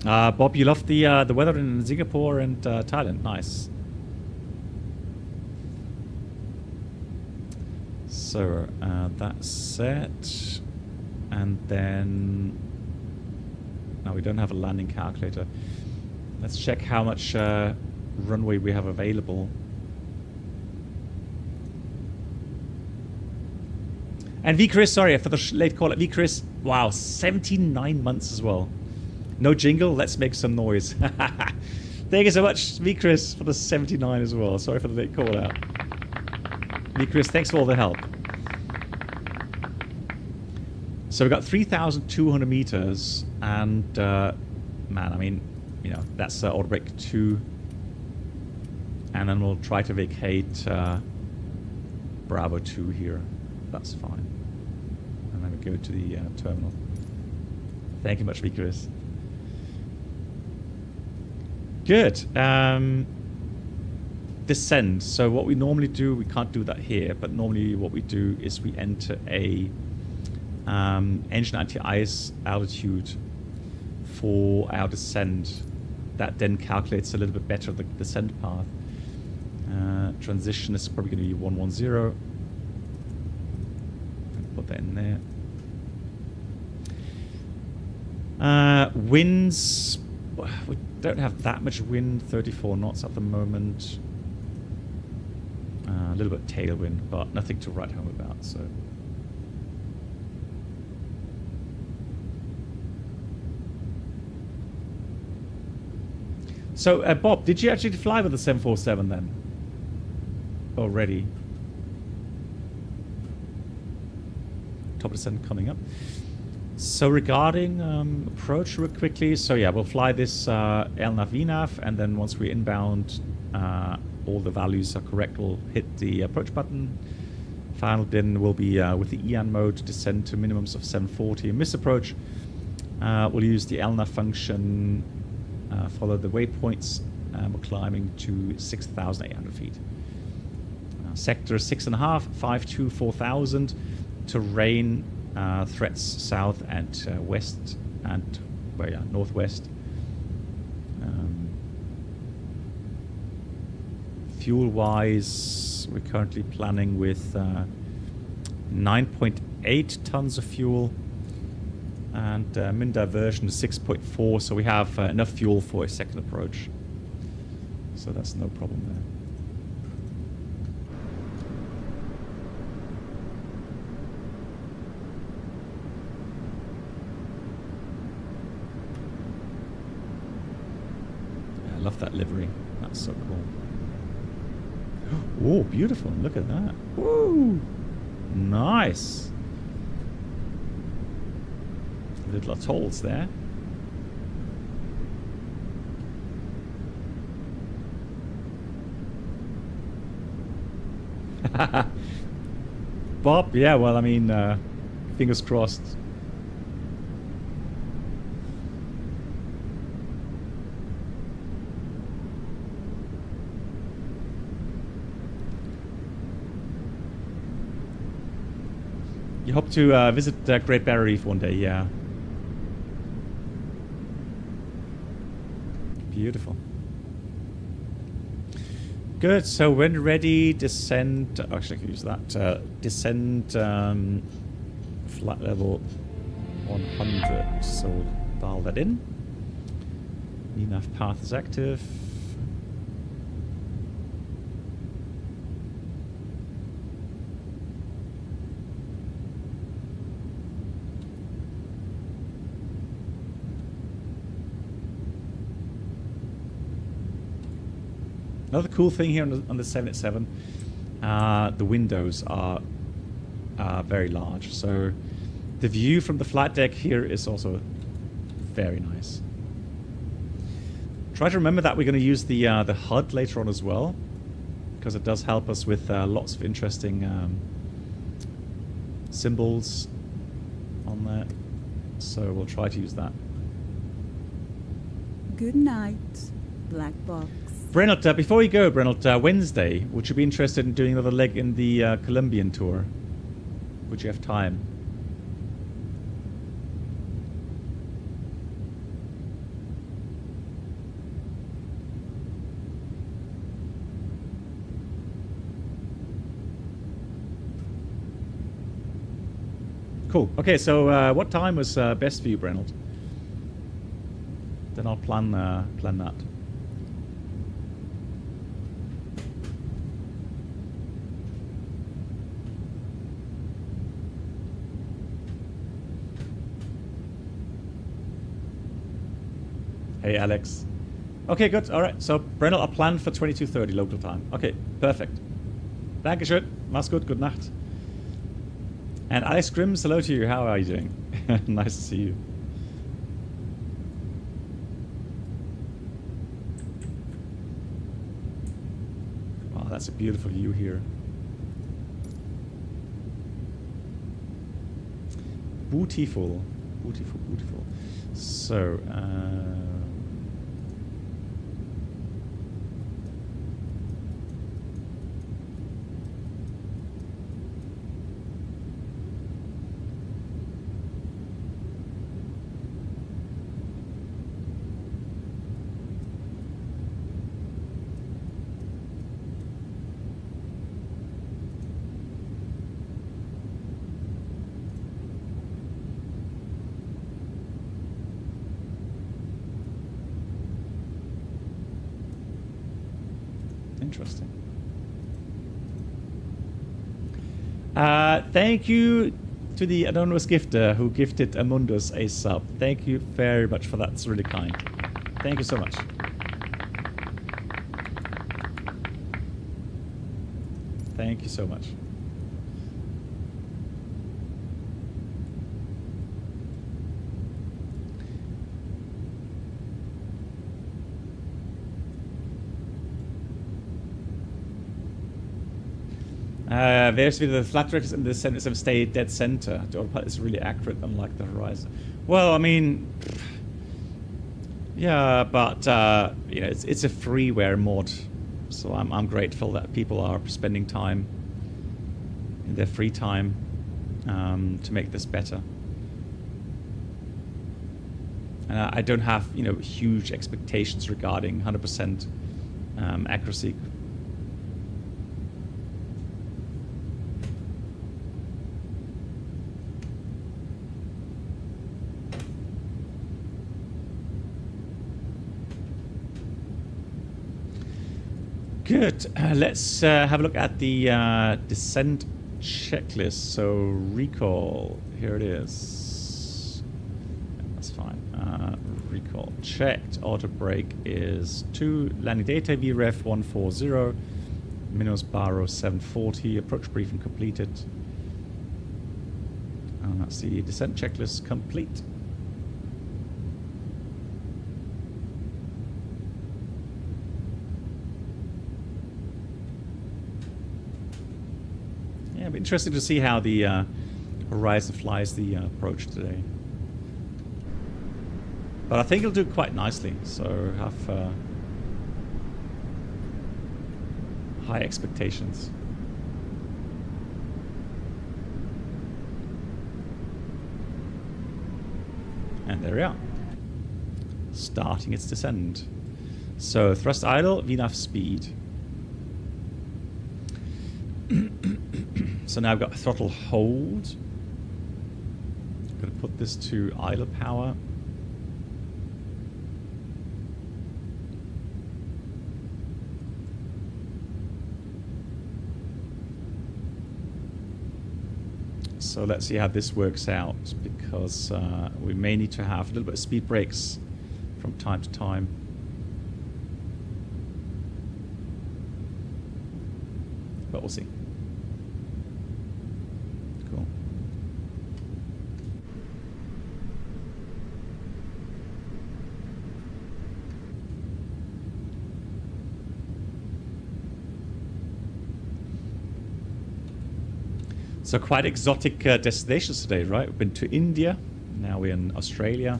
Bob, you love the weather in Singapore and Thailand. Nice. So that's set. And then... Now we don't have a landing calculator. Let's check how much runway we have available. And V Chris, sorry for the late call. V Chris, wow, 79 months as well. No jingle, let's make some noise. Thank you so much, V Chris, for the 79 as well. Sorry for the late call out. V Chris, thanks for all the help. So we've got 3,200 meters, and man, I mean, you know, that's order break 2. And then we'll try to vacate Bravo 2 here. That's fine. And then we go to the terminal. Thank you much, Chris. Good. Descend. So what we normally do, we can't do that here, but normally what we do is we enter a engine anti-ice altitude for our descent. That then calculates a little bit better the descent path. Transition is probably going to be 110. Put that in there. Winds, we don't have that much wind, 34 knots at the moment. A little bit tailwind, but nothing to write home about. So, Bob, did you actually fly with the 747 then? Already. Top of descent coming up. So regarding approach real quickly, so yeah, we'll fly this LNAV VNAV, and then once we inbound, all the values are correct, we'll hit the approach button. Final then will be with the EAN mode, descend to minimums of 740. Miss approach, we'll use the LNAV function, follow the waypoints, we're climbing to 6,800 feet. Sector 6.5, 52, 4,000. Terrain threats south and west and northwest. Fuel wise, we're currently planning with 9.8 tons of fuel, and min diversion is 6.4, so we have enough fuel for a second approach, so that's no problem there. I love that livery. That's so cool. Oh, beautiful. Look at that. Woo! Nice. Little atolls there. Bob, yeah, well, I mean, fingers crossed. You hope to visit Great Barrier Reef one day, yeah. Beautiful. Good, so when ready, descend, actually I can use that, descend flight level 100, so we'll dial that in. VNAV path is active. Another cool thing here on the 787, the windows are very large, so the view from the flight deck here is also very nice. Try to remember that we're going to use the HUD later on as well, because it does help us with lots of interesting symbols on there, so we'll try to use that. Good night, black box. Brennelt, before you go, Brennelt, Wednesday, would you be interested in doing another leg in the Colombian tour? Would you have time? Cool. Okay, so what time was best for you, Brenold? Then I'll plan that. Hey, Alex. Okay, good. All right. So, Brennel, I'll plan for 22:30 local time. Okay, perfect. Dankeschön. Mach's gut. Good Nacht. And Alex Grimms, hello to you. How are you doing? Nice to see you. Wow, that's a beautiful view here. Beautiful. Beautiful, beautiful. So, interesting. Thank you to the anonymous gifter who gifted Amundus a sub. Thank you very much for that. It's really kind. Thank you so much. Thank you so much. There's with the flat directors in the center stay dead center. The autopilot is really accurate, unlike the horizon. Well, I mean, yeah, but you know, it's a freeware mod, so I'm grateful that people are spending time in their free time to make this better. And I don't have, you know, huge expectations regarding 100% accuracy. Good. Let's have a look at the descent checklist. So recall, here it is. That's fine. Recall checked. Auto brake is 2. Landing data VREF 140. Minus Baro 740. Approach briefing completed. And that's the descent checklist complete. Yeah, it'll be interesting to see how the Horizon flies the approach today. But I think it'll do quite nicely, so have high expectations. And there we are. Starting its descent. So thrust idle, VNAV speed. So now I've got throttle hold. I'm going to put this to idle power. So let's see how this works out, because we may need to have a little bit of speed brakes from time to time. But we'll see. Cool. So quite exotic destinations today, right? We've been to India, now we're in Australia.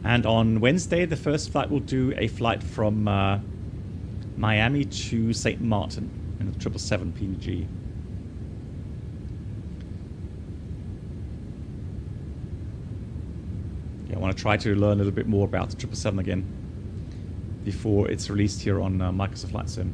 And on Wednesday, the first flight will do a flight from Miami to St. Martin in the 777 PVG. Yeah, I want to try to learn a little bit more about the 777 again before it's released here on Microsoft Flight Sim.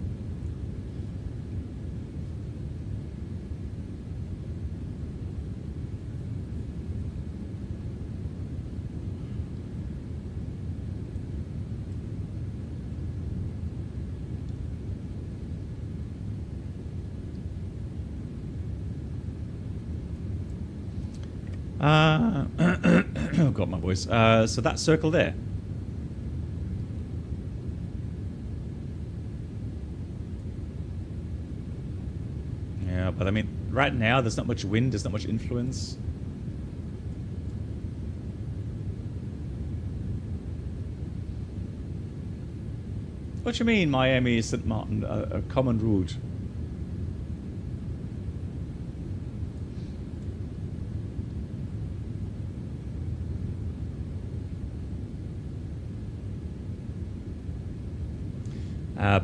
Oh, got my voice. So that circle there. Yeah, but I mean, right now there's not much wind, there's not much influence. What do you mean, Miami, St. Martin, a common route?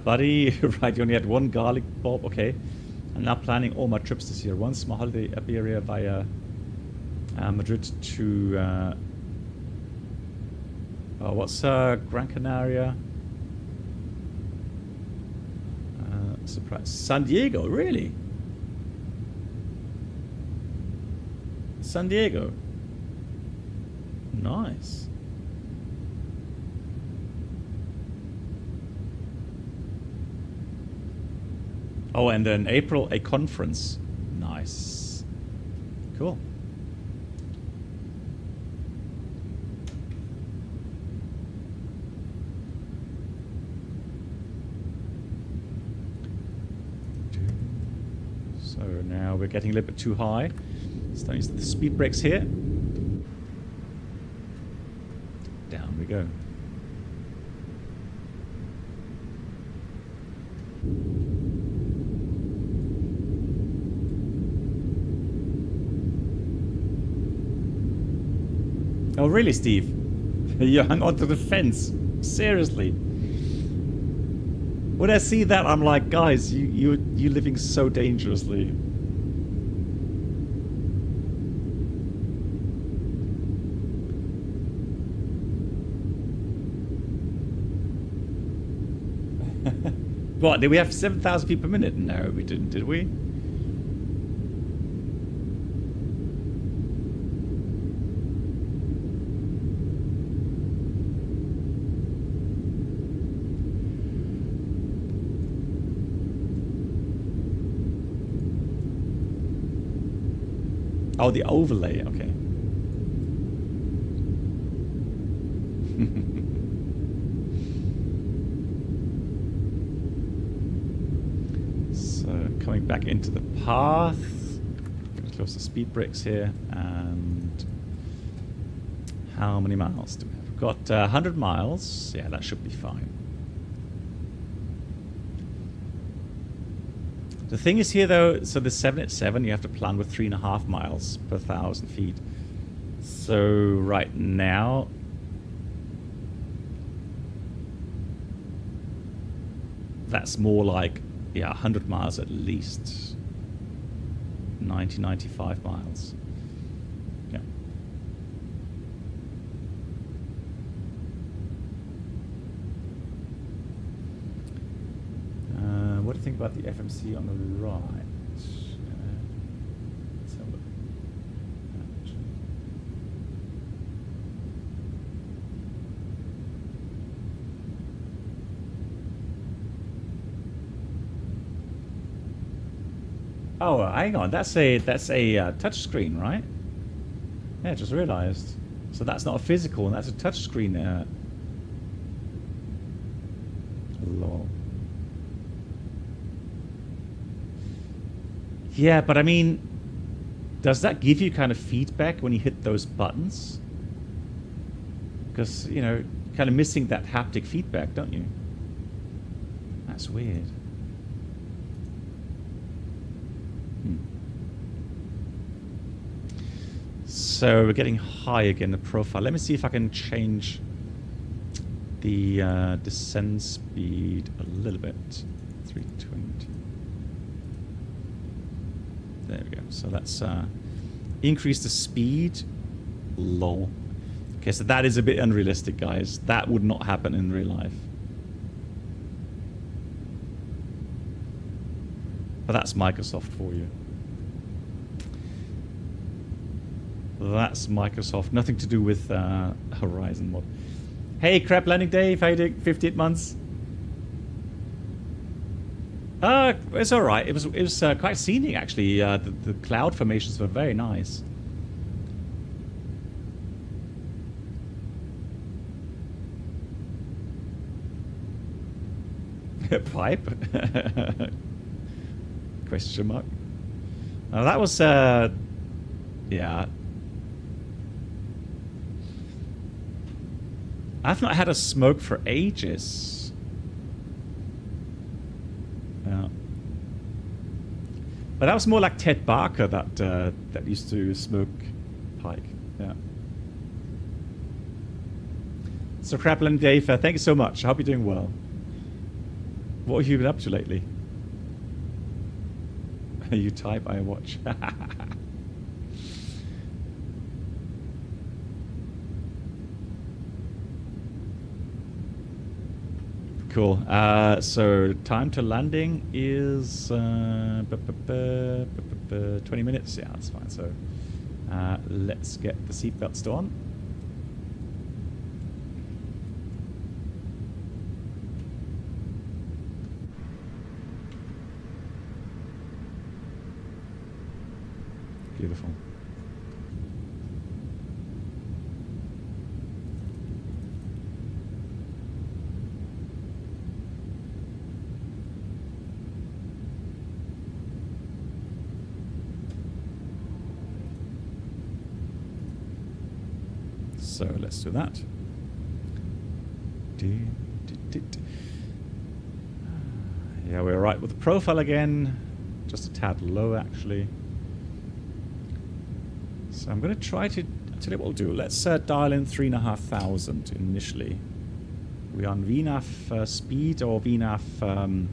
Buddy, right, you only had one garlic bulb, okay. I'm now planning all my trips this year. One small holiday Iberia via Madrid to, what's Gran Canaria? Surprise. San Diego, really? San Diego. Nice. Oh, and then April, a conference. Nice. Cool. So now we're getting a little bit too high. Starting to use the speed brakes here. Down we go. Oh, really, Steve? You hung onto the fence? Seriously? When I see that, I'm like, guys, you're living so dangerously. What, did we have 7,000 feet per minute? No, we didn't, did we? Oh, the overlay, okay. So, coming back into the path. Gonna close the speed brakes here. And how many miles do we have? We've got 100 miles. Yeah, that should be fine. The thing is here though, so the 787 you have to plan with 3.5 miles per 1,000 feet. So right now, that's more like, yeah, 100 miles at least. 90, 95 miles. Yeah. What do you think about the FMC on the right? Let's have a look. Oh, hang on. That's a touch screen, right? Yeah, I just realized. So that's not a physical, and that's a touch screen. Lol. Yeah, but I mean, does that give you kind of feedback when you hit those buttons? Because, you know, kind of missing that haptic feedback, don't you? That's weird. So we're getting high again, the profile. Let me see if I can change the descent speed a little bit. 320. There we go. So let's increase the speed. Lol. Okay, so that is a bit unrealistic, guys. That would not happen in real life. But that's Microsoft for you. That's Microsoft. Nothing to do with Horizon mod. Hey, Crap Landing Dave. How you doing? 58 months. It's all right. It was quite scenic actually. The cloud formations were very nice. Pipe? Question mark. Now that was, yeah. I've not had a smoke for ages. Yeah. But that was more like Ted Barker that that used to smoke pike. Yeah. So Kraplin Dave, thank you so much. I hope you're doing well. What have you been up to lately? You type, I watch. Cool. So time to landing is 20 minutes. Yeah, that's fine. So let's get the seatbelts on. Beautiful. So let's do that. Yeah, we're right with the profile again. Just a tad low, actually. So I'm going to try to tell you what we'll do. Let's dial in 3,500 initially. We're on VNAV speed or VNAV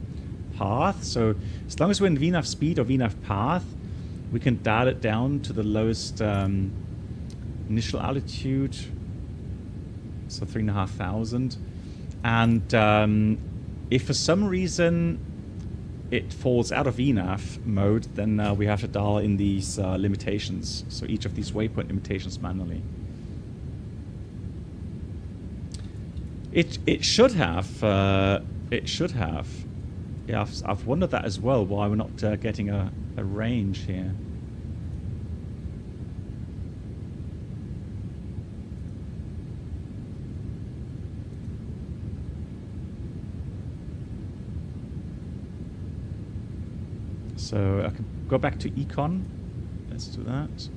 path. So as long as we're in VNAV speed or VNAV path, we can dial it down to the lowest initial altitude. So 3,500. And if for some reason it falls out of VNAV mode, then we have to dial in these limitations. So each of these waypoint limitations manually. It should have. It should have. Yeah, I've wondered that as well. Why we're not getting a range here. So I can go back to econ. Let's do that.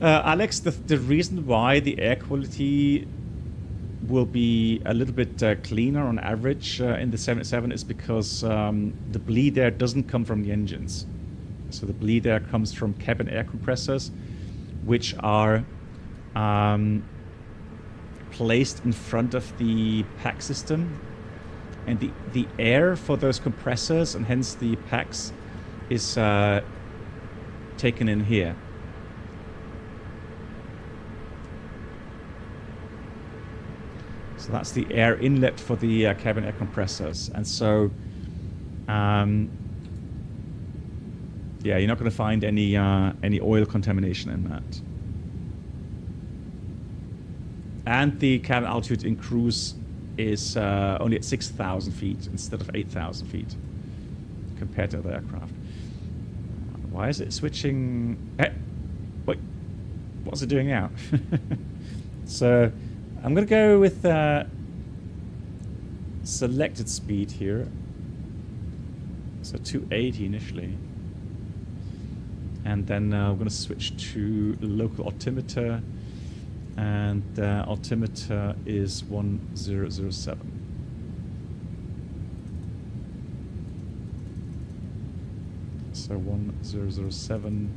Alex, the reason why the air quality will be a little bit cleaner on average in the 787 is because the bleed air doesn't come from the engines. So the bleed air comes from cabin air compressors, which are placed in front of the pack system, and the air for those compressors and hence the packs is taken in here. So that's the air inlet for the cabin air compressors, and so yeah, you're not going to find any oil contamination in that. And the cabin altitude in cruise is only at 6,000 feet instead of 8,000 feet compared to other aircraft. Why is it switching? Wait, what's it doing now? So I'm going to go with selected speed here. So 280 initially. And then we're going to switch to local altimeter. And altimeter is 1007. So 1007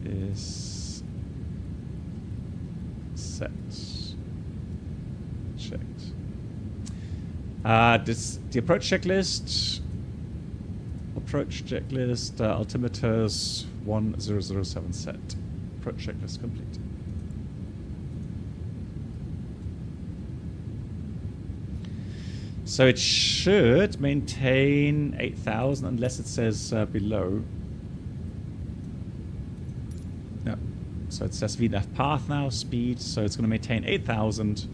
is set. Checked. The approach checklist. Approach checklist. Altimeters 1007 set. Approach checklist complete. So it should maintain 8,000 unless it says below. No. So it says VNAV path now, speed. So it's going to maintain 8,000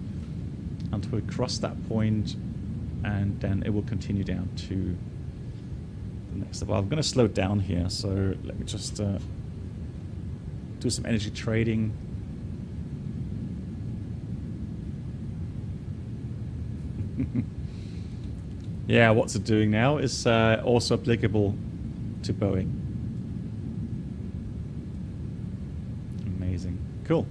until we cross that point, and then it will continue down to the next level. I'm going to slow down here, so let me just do some energy trading. Yeah, what's it doing now is also applicable to Boeing. Amazing. Cool.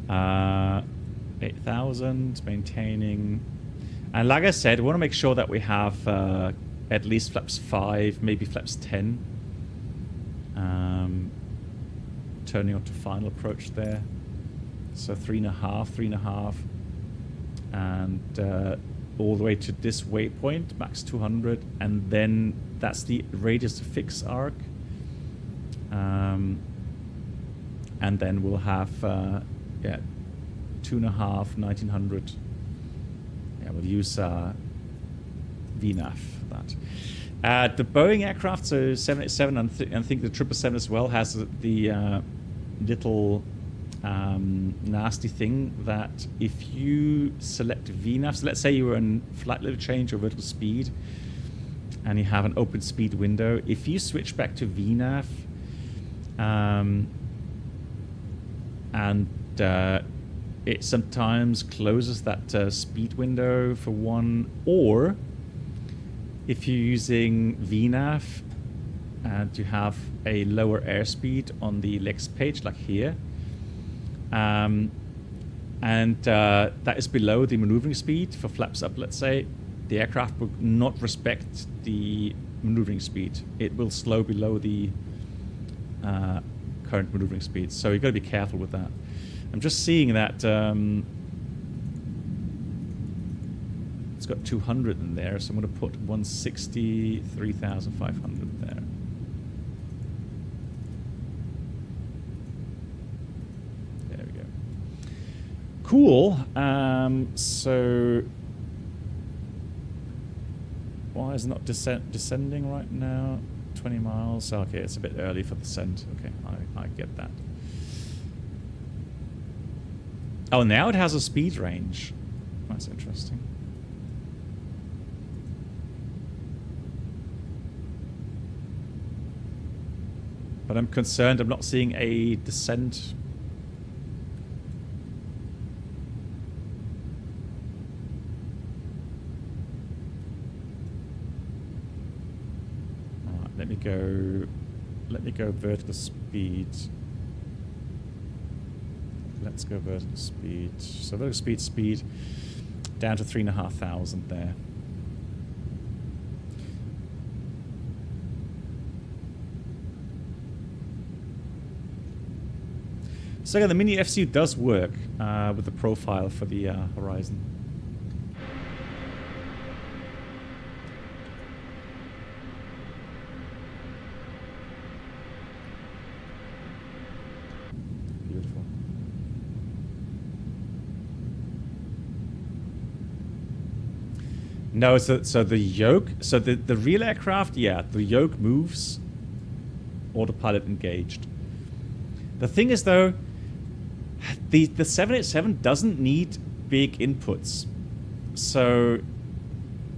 8,000, maintaining. And like I said, we want to make sure that we have at least flaps 5, maybe flaps 10. Turning on to final approach there. So 3.5, and all the way to this waypoint, max 200, and then that's the radius to fix arc. And then we'll have 2.5, 1900. Yeah, we'll use VNAV for that. The Boeing aircraft, so 787, and I think the 777 as well, has the little nasty thing that if you select VNAV, so let's say you were in flight level change or vertical speed, and you have an open speed window, if you switch back to VNAV, and it sometimes closes that speed window for one, or if you're using VNAV and you have a lower airspeed on the legs page, like here, and that is below the maneuvering speed for flaps up, let's say, the aircraft will not respect the maneuvering speed. It will slow below the current maneuvering speed. So you've got to be careful with that. I'm just seeing that it's got 200 in there, so I'm going to put 160, 3,500 there. There we go. Cool. So why is it not descending right now? 20 miles. Okay, it's a bit early for descent. Okay, I get that. Oh, now it has a speed range. That's interesting. But I'm concerned I'm not seeing a descent. Alright, let me go vertical speed. Let's go vertical speed. So vertical speed down to 3,500 there. So again, the mini FCU does work with the profile for the horizon. Beautiful. No, so the yoke, so the real aircraft, yeah, the yoke moves, autopilot engaged. The thing is though, the 787 doesn't need big inputs, so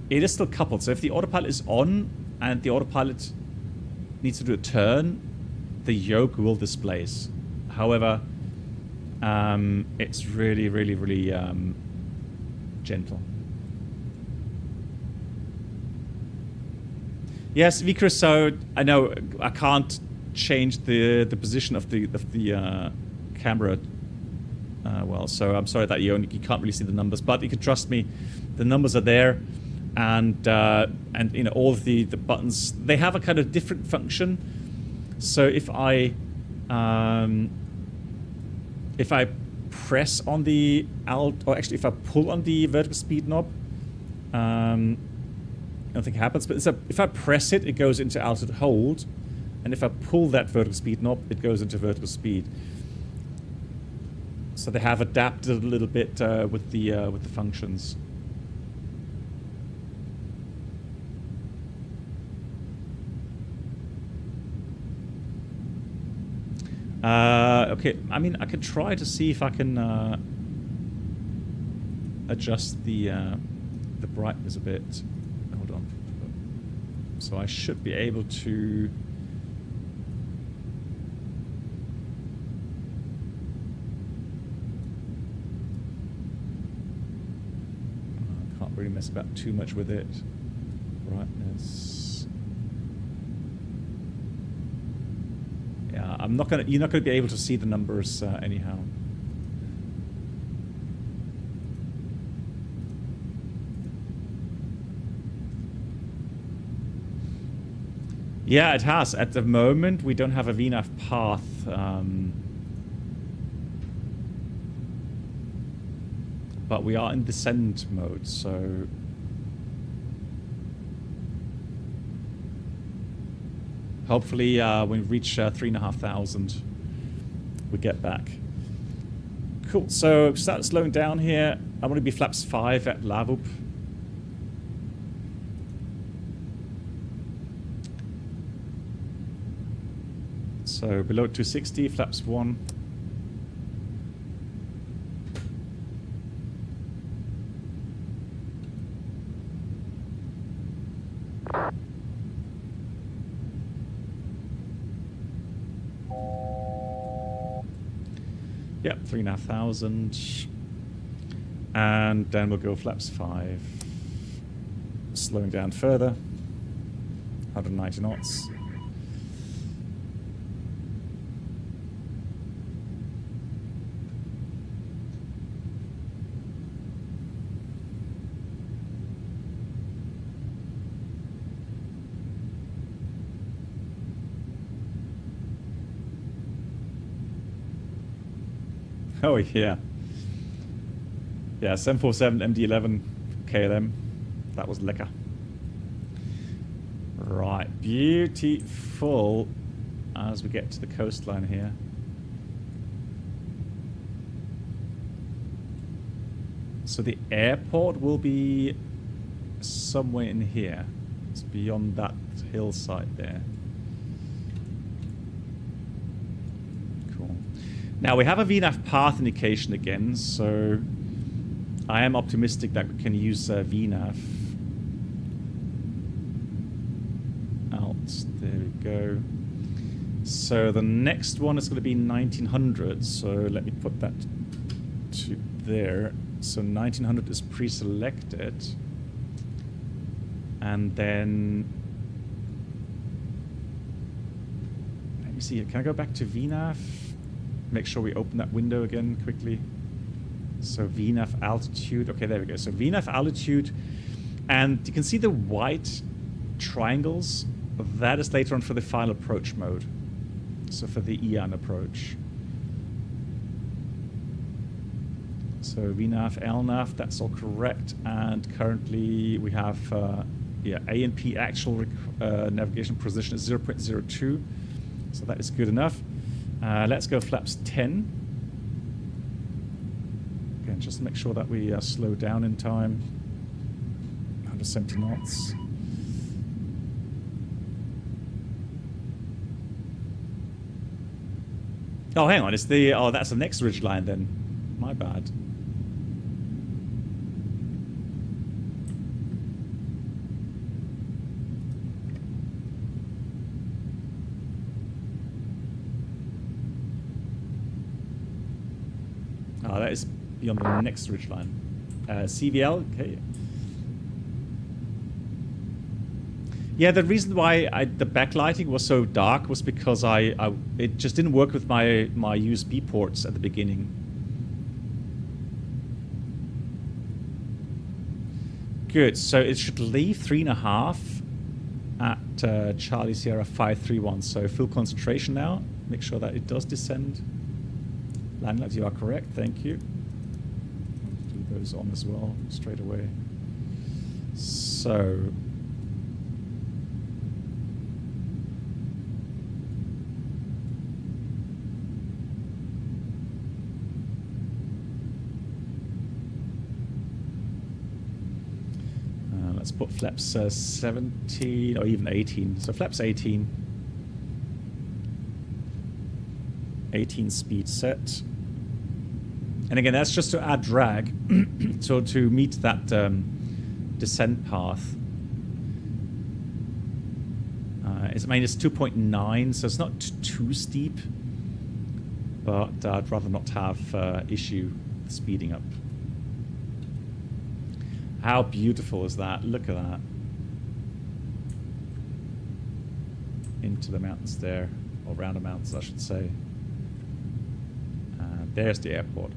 it is still coupled. So if the autopilot is on and the autopilot needs to do a turn, the yoke will displace. However, it's really, really, really gentle. Yes, Vikram, so I know I can't change the position of the camera well, so I'm sorry that you can't really see the numbers, but you can trust me, the numbers are there, and you know, all of the buttons, they have a kind of different function. So if I press on the alt, or actually if I pull on the vertical speed knob, I don't think it happens, but if I press it, it goes into altitude hold, and if I pull that vertical speed knob, it goes into vertical speed. So they have adapted a little bit with the functions. Okay, I mean, I could try to see if I can adjust the brightness a bit. Hold on. So I should be able to. really mess about too much with it. Brightness. Yeah, you're not gonna be able to see the numbers anyhow. Yeah, it has. At the moment, we don't have a VNAV path. But we are in descent mode, so... Hopefully, when we reach 3,500, we get back. Cool, so start slowing down here. I want to be flaps 5 at Lavup. So below 260, flaps 1. Yep, 3,500. And then we'll go flaps 5. Slowing down further. 190 knots. Oh yeah. Yeah, 747 MD-11 KLM. That was lekker. Right, beautiful as we get to the coastline here. So the airport will be somewhere in here. It's beyond that hillside there. Cool. Now we have a VNAV path indication again, so I am optimistic that we can use VNAV. Out, there we go. So the next one is going to be 1900, so let me put that to there. So 1900 is pre-selected. And then, let me see, can I go back to VNAV? Make sure we open that window again quickly. So VNAV altitude, okay, there we go. So VNAV altitude, and you can see the white triangles. That is later on for the final approach mode. So for the EAN approach. So VNAV, LNAV, that's all correct. And currently we have ANP actual navigation position is 0.02. So that is good enough. Let's go flaps 10. Again, just to make sure that we slow down in time. 170 knots. Oh, hang on. It's the... Oh, that's the next ridge line then. My bad. Oh, that is beyond the next ridge line. CVL, okay. Yeah, the reason why the backlighting was so dark was because it just didn't work with my USB ports at the beginning. Good, so it should leave 3.5 at Charlie Sierra 531. So full concentration now. Make sure that it does descend. Landing lights, you are correct. Thank you. Do those on as well straight away. So. Let's put flaps 17 or even 18. So flaps 18. 18 speed set. And again, that's just to add drag. So to meet that descent path. It's 2.9, so it's not too steep. But I'd rather not have issue speeding up. How beautiful is that? Look at that. Into the mountains there, or around the mountains, I should say. There's the airport.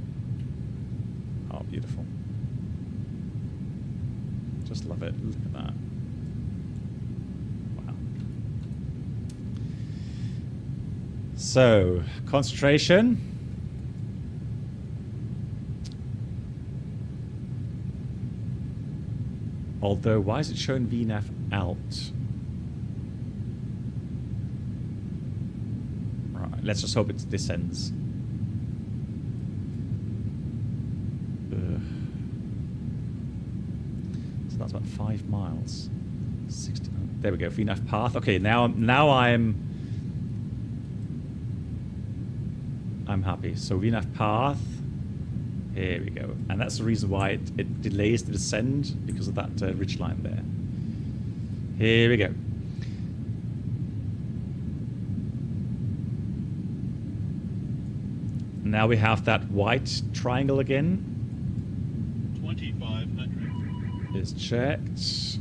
Oh, beautiful. Just love it. Look at that. Wow. So, concentration. Although, why is it showing VNAV out? Right, let's just hope it descends. So that's about 5 miles. 60. There we go. VNAV path. Okay, now I'm happy. So VNAV path. Here we go. And that's the reason why it delays the descent, because of that ridge line there. Here we go. Now we have that white triangle again. 2500. Is checked.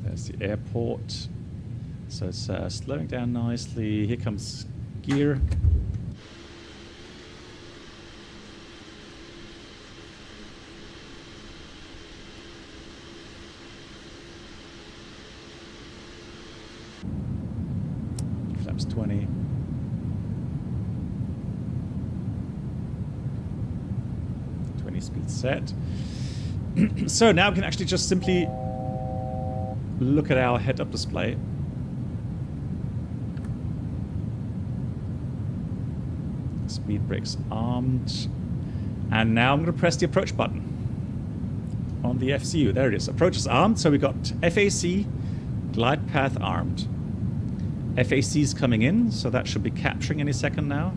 There's the airport. So it's slowing down nicely. Here comes gear. Flaps 20. Speed set. So now we can actually just simply look at our head-up display. Speed brakes armed. And now I'm going to press the approach button on the FCU. There it is. Approach is armed. So we got FAC, glide path armed. FAC is coming in, so that should be capturing any second now.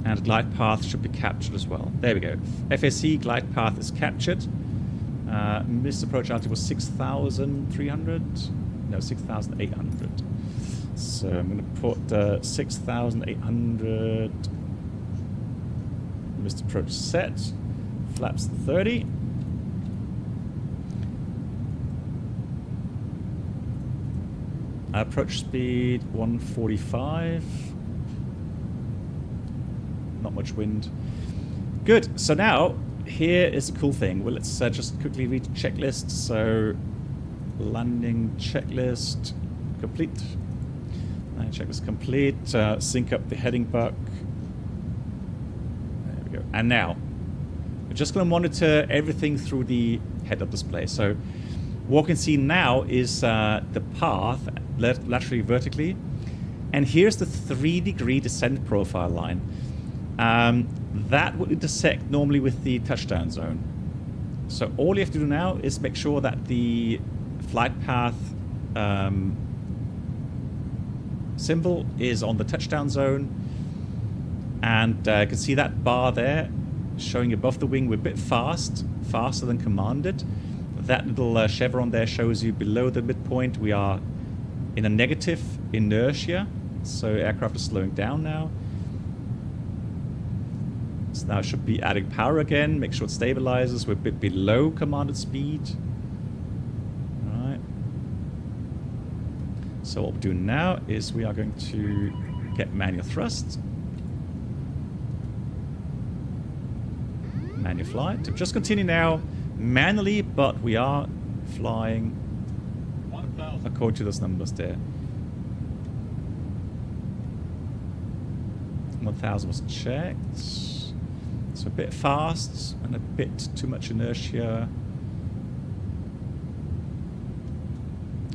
And glide path should be captured as well. There we go. FAC glide path is captured. Missed approach altitude was 6,300. No, 6,800. So I'm going to put 6,800. Missed approach set. Flaps 30. Approach speed 145. Not much wind. Good. So now, here is the cool thing. Well, let's just quickly read the checklist. So, landing checklist complete. Landing checklist complete. Sync up the heading buck. There we go. And now, we're just going to monitor everything through the head-up display. So, what we can see now is the path laterally, vertically. And here's the 3-degree descent profile line. That will intersect normally with the touchdown zone. So all you have to do now is make sure that the flight path symbol is on the touchdown zone. And you can see that bar there showing above the wing. We're a bit faster than commanded. That little chevron there shows you below the midpoint we are in a negative inertia. So aircraft is slowing down now. So now it should be adding power again. Make sure it stabilizes. We're a bit below commanded speed. All right. So what we're doing now is we are going to get manual thrust. Manual flight. Just continue now manually, but we are flying 1,000. according to those numbers there. 1,000 was checked. So a bit fast and a bit too much inertia.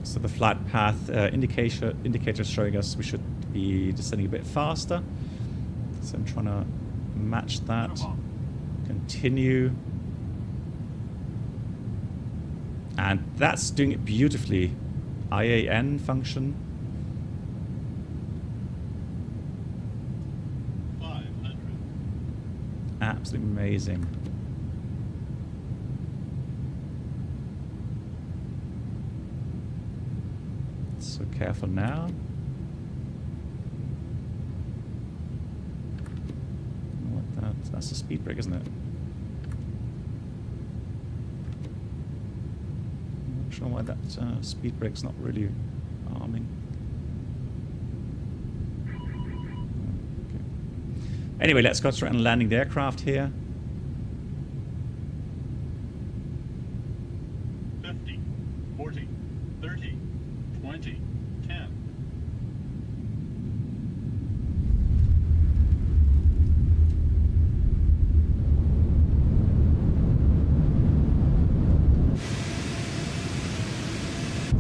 So the flight path indicator is showing us we should be descending a bit faster. So I'm trying to match that. Continue. And that's doing it beautifully. IAN function. 500. Absolutely amazing. So careful now. Let that So that's the speed brake, isn't it? I'm not sure why that speed brake's not really arming. Okay. Anyway, let's go straight and landing the aircraft here. 50, 40, 30, 20, 10.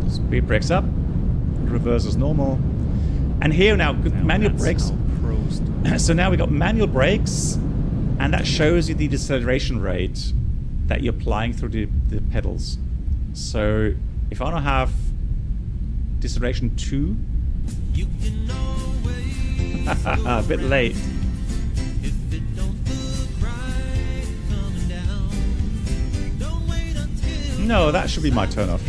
Speed brakes up, reverse as normal. And here now, manual brakes. So now we got manual brakes, and that shows you the deceleration rate that you're applying through the pedals. So if I want to have deceleration 2, a bit late. No, that should be my turn off.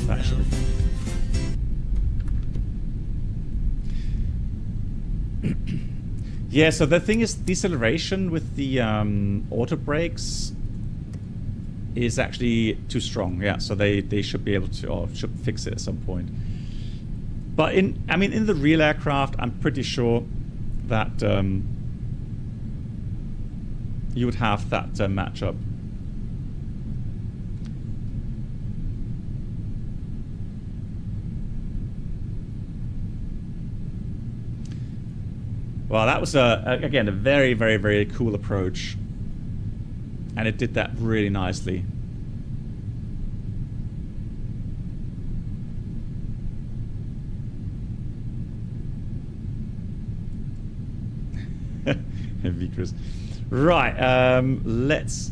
That should be fine. Yeah, so the thing is, deceleration with the auto brakes is actually too strong. Yeah, so they should be able to, or should fix it at some point. But in the real aircraft, I'm pretty sure that you would have that matchup. Well, that was, again, a very, very, very cool approach. And it did that really nicely. Chris. Right, let's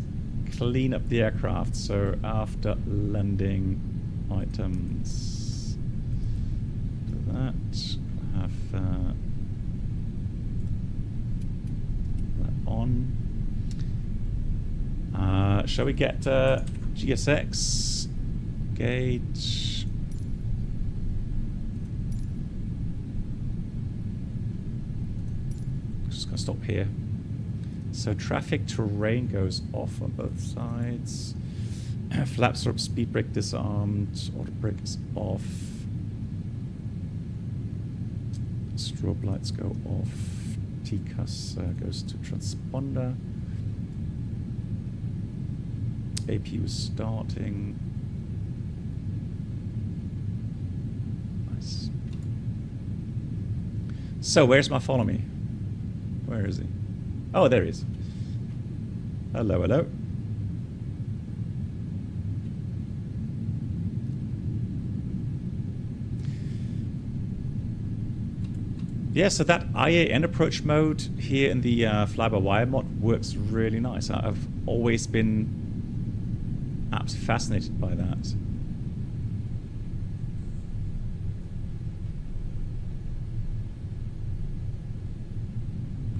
clean up the aircraft. So after landing items, do that, have that on. Shall we get GSX gauge? Just gonna stop here. So traffic terrain goes off on both sides. Flaps are speed brake disarmed. Auto brake is off. Strobe lights go off. TCAS goes to transponder. APU is starting. Nice. So where's my follow me? Where is he? Oh, there he is. Hello, hello. Yeah, so that IAN approach mode here in the fly-by-wire mod works really nice. I've always been absolutely fascinated by that.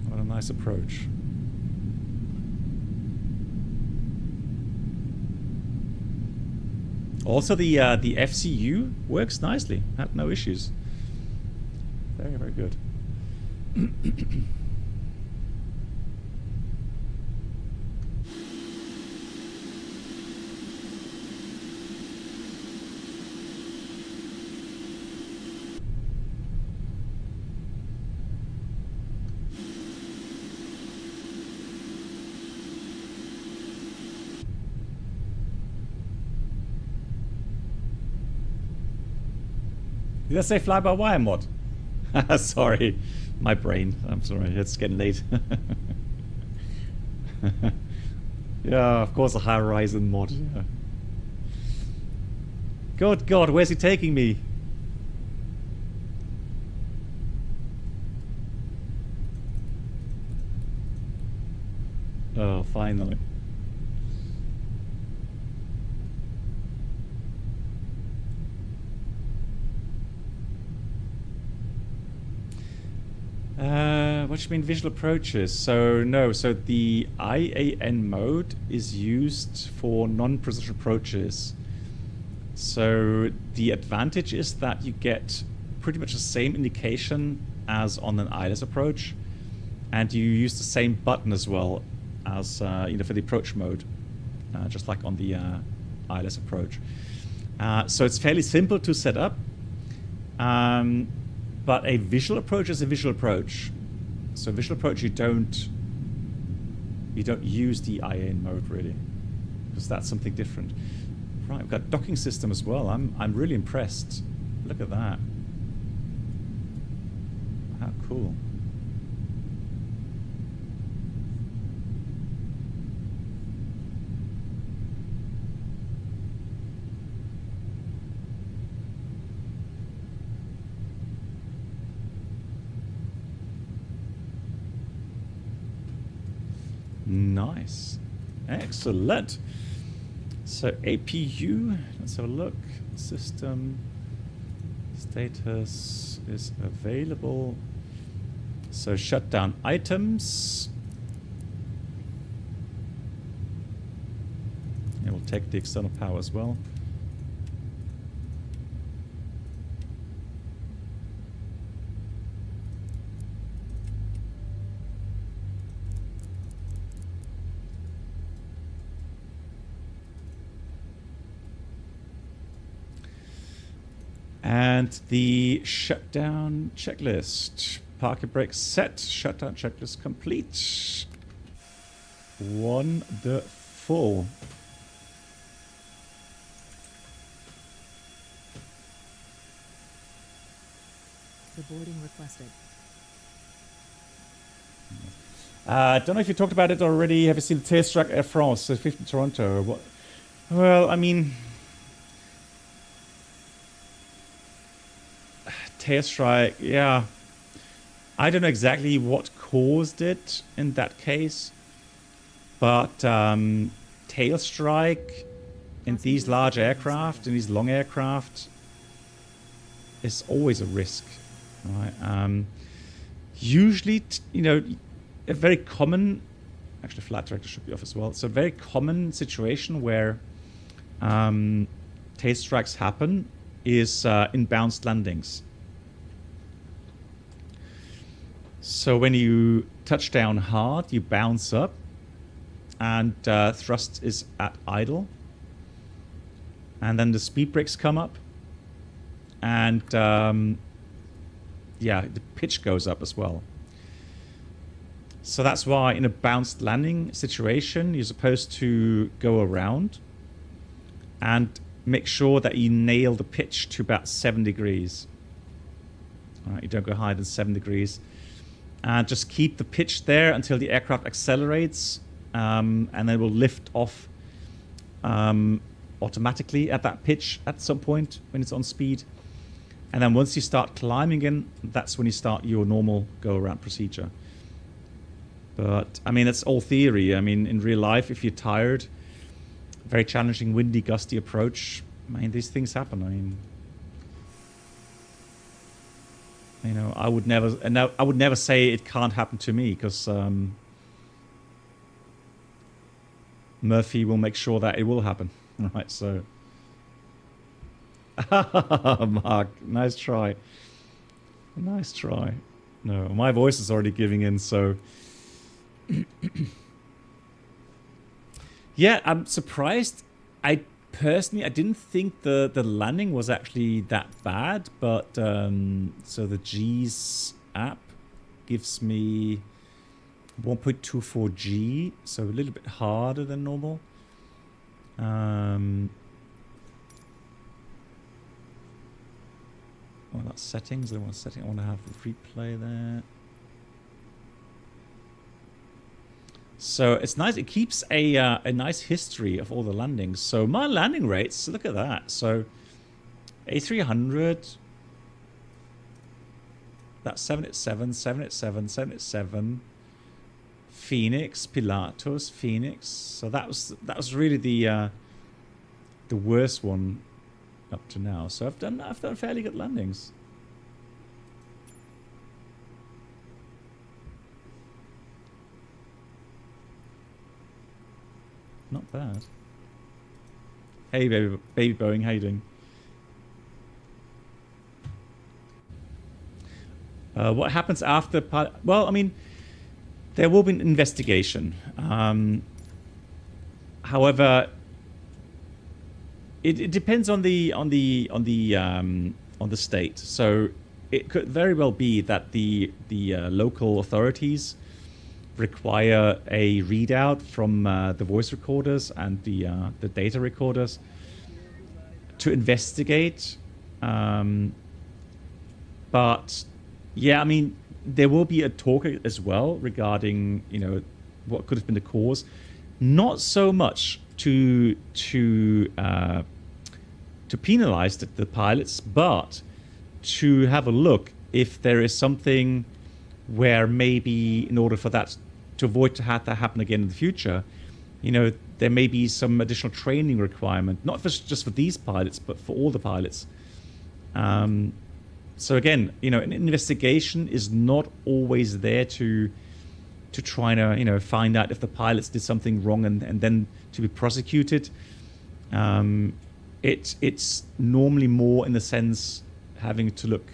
What a nice approach. Also, the FCU works nicely. Had no issues. Very, very good. Did I say fly-by-wire mod? Sorry, my brain. I'm sorry, it's getting late. Yeah, of course, a Horizon mod. Yeah. Good God, where's he taking me? Oh, finally. What do you mean visual approaches? So no, so the IAN mode is used for non-precision approaches. So the advantage is that you get pretty much the same indication as on an ILS approach, and you use the same button as well as you know, for the approach mode, just like on the ILS approach. So it's fairly simple to set up, but a visual approach is a visual approach. So visual approach, you don't use the IA mode really, because that's something different. Right, we've got docking system as well. I'm really impressed. Look at that. How cool. Nice. Excellent. So APU, let's have a look. System status is available. So shutdown items. And we'll take the external power as well. And the shutdown checklist. Parking brakes set. Shutdown checklist complete. Wonderful. Boarding requested. I don't know if you talked about it already. Have you seen the Tailstruck Air France, 50 Toronto? What? Well, I mean, Tailstrike, yeah. I don't know exactly what caused it in that case, but Tailstrike in these large aircraft, in these long aircraft, is always a risk, right? Usually, you know, a very common, actually flight director should be off as well. It's a very common situation where Tailstrikes happen is in bounced landings. So when you touch down hard, you bounce up, and thrust is at idle, and then the speed brakes come up, and yeah, the pitch goes up as well. So that's why in a bounced landing situation, you're supposed to go around and make sure that you nail the pitch to about 7 degrees. All right, you don't go higher than 7 degrees. And just keep the pitch there until the aircraft accelerates, and then will lift off automatically at that pitch at some point when it's on speed. And then once you start climbing in, that's when you start your normal go-around procedure. But, I mean, it's all theory. I mean, in real life, if you're tired, very challenging, windy, gusty approach, I mean, these things happen. I mean, you know, I would never say it can't happen to me, because Murphy will make sure that it will happen. Right, so. Mark, nice try. Nice try. No, my voice is already giving in, so. Yeah, I'm surprised. I didn't think the landing was actually that bad, but so the G's app gives me 1.24 G, so a little bit harder than normal. Well, that's settings. I want to have a replay there. So it's nice. It keeps a nice history of all the landings. So my landing rates, look at that. So A300, that's 787, 787, 787, Phoenix, Pilatus, Phoenix. So that was really the worst one up to now. So I've done fairly good landings. Not bad. Hey, baby Boeing, how you doing? What happens after pilot? Well, I mean, there will be an investigation. However, it depends on the state. So it could very well be that the local authorities require a readout from the voice recorders and the data recorders to investigate. But yeah, I mean, there will be a talk as well regarding, you know, what could have been the cause. Not so much to penalize the pilots, but to have a look if there is something where maybe in order for that to avoid to have that happen again in the future, you know, there may be some additional training requirement, not just for these pilots, but for all the pilots. So again, you know, an investigation is not always there to try to, you know, find out if the pilots did something wrong and then to be prosecuted. It's normally more in the sense having to look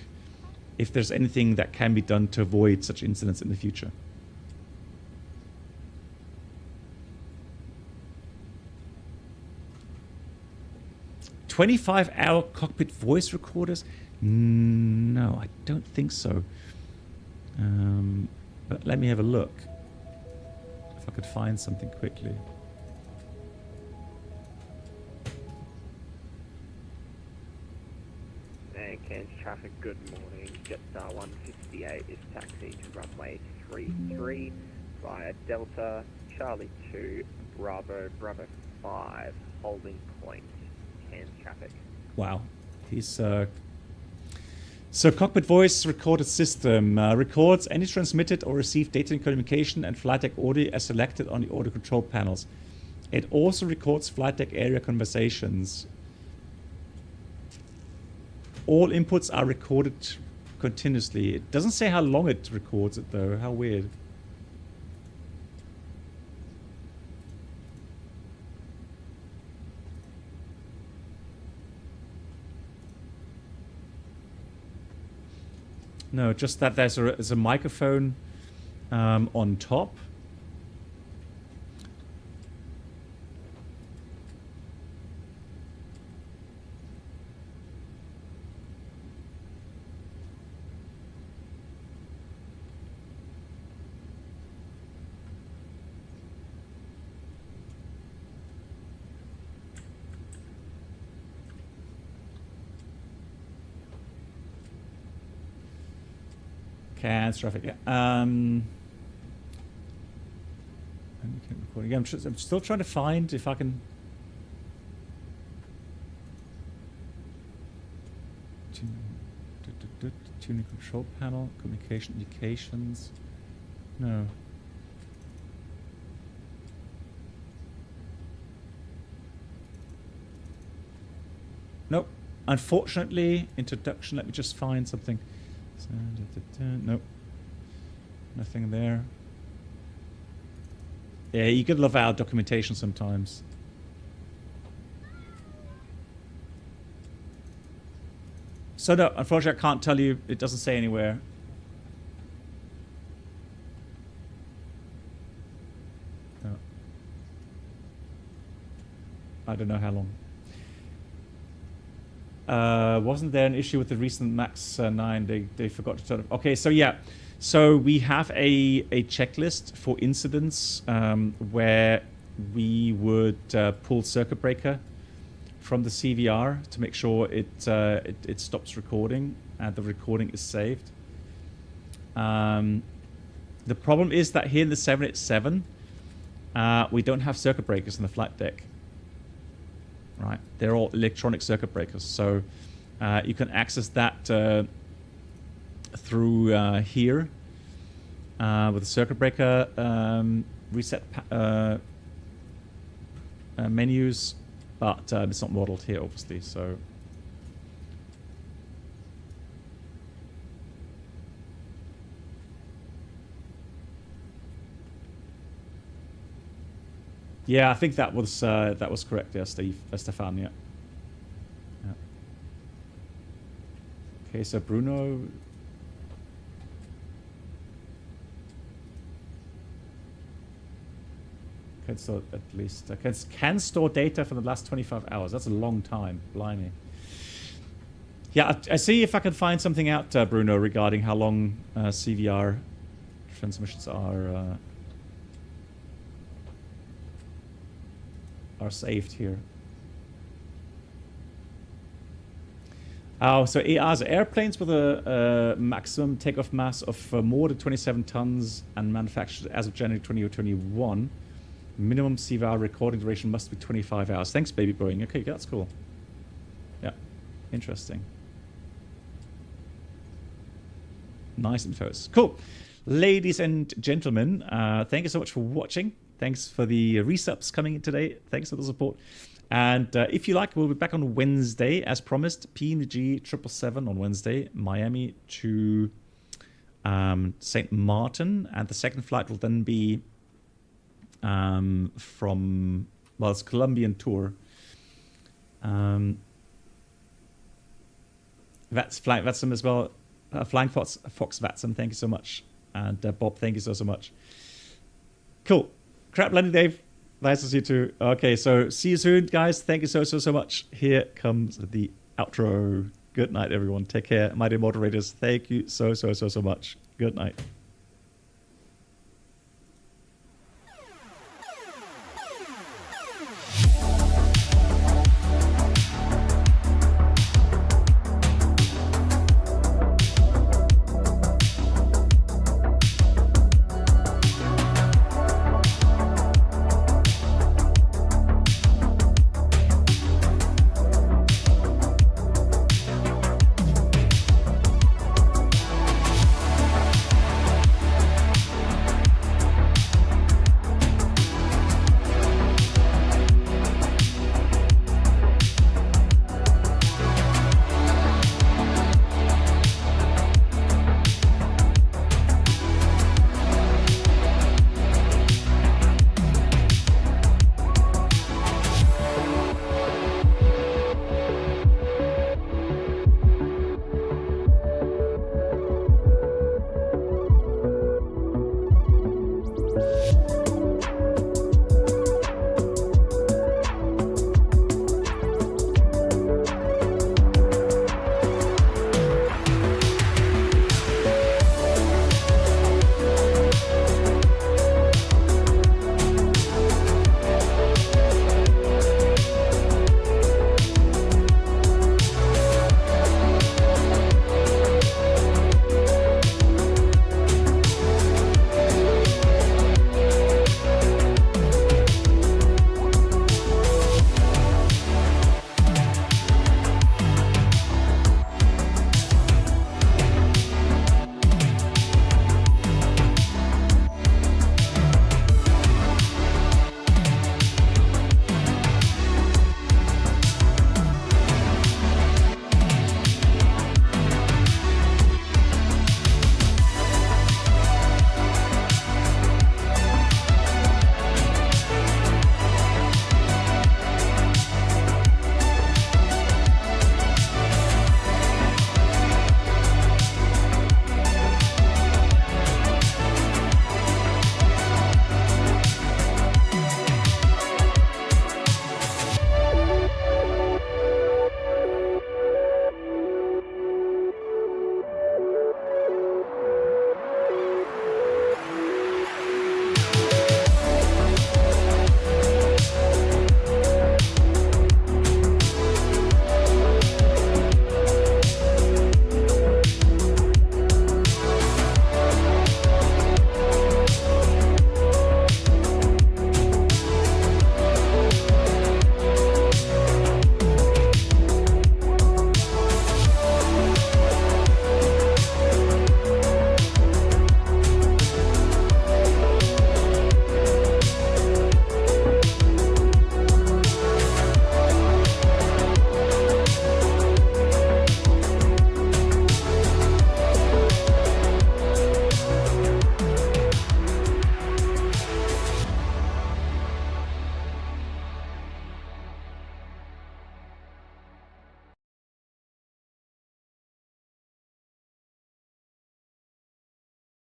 if there's anything that can be done to avoid such incidents in the future. "25-hour cockpit voice recorders?" No, I don't think so. But let me have a look. If I could find something quickly. Cairns traffic, good morning. Jetstar 158 is taxiing to runway 33 via Delta, Charlie 2, Bravo 5, holding point, Cairns traffic. Wow. He's So cockpit voice recorded system records any transmitted or received data in communication and flight deck audio as selected on the audio control panels. It also records flight deck area conversations. All inputs are recorded continuously. It doesn't say how long it records it though. How weird. No, just that there's a microphone on top. Cairns traffic. Yeah. I'm still trying to find if I can. Tuning control panel, communication indications. No. Nope. Unfortunately, introduction. Let me just find something. Nope. Nothing there. Yeah, you could love our documentation sometimes. So no, unfortunately I can't tell you. It doesn't say anywhere. No. I don't know how long. Wasn't there an issue with the recent MAX 9? They forgot to turn. Okay, so yeah, so we have a checklist for incidents where we would pull circuit breaker from the CVR to make sure it stops recording and the recording is saved. The problem is that here in the 787 we don't have circuit breakers in the flight deck. Right, they're all electronic circuit breakers, so you can access that through here with the circuit breaker reset menus, but it's not modeled here, obviously. So yeah, I think that was correct. Yeah, Stefan. Yeah. Okay, so Bruno. Can store at least can store data for the last 25 hours. That's a long time. Blimey. Yeah, I see if I can find something out, Bruno, regarding how long CVR transmissions are saved here. Oh, so EASA airplanes with a maximum takeoff mass of more than 27 tons and manufactured as of January 2021. Minimum CVR recording duration must be 25 hours. Thanks, baby Boeing. Okay, that's cool. Yeah, interesting. Nice infos. Cool. Ladies and gentlemen, thank you so much for watching. Thanks for the resubs coming in today. Thanks for the support. And if you like, we'll be back on Wednesday, as promised. PNG 777 on Wednesday, Miami to St. Martin. And the second flight will then be from, well, it's Colombian tour. VATSIM as well. Flying Fox VATSIM, thank you so much. And Bob, thank you so much. Cool. Crap landing, Dave. Nice to see you too. Okay, so see you soon, guys. Thank you so much. Here comes the outro. Good night, everyone. Take care. My dear moderators, thank you so much. Good night.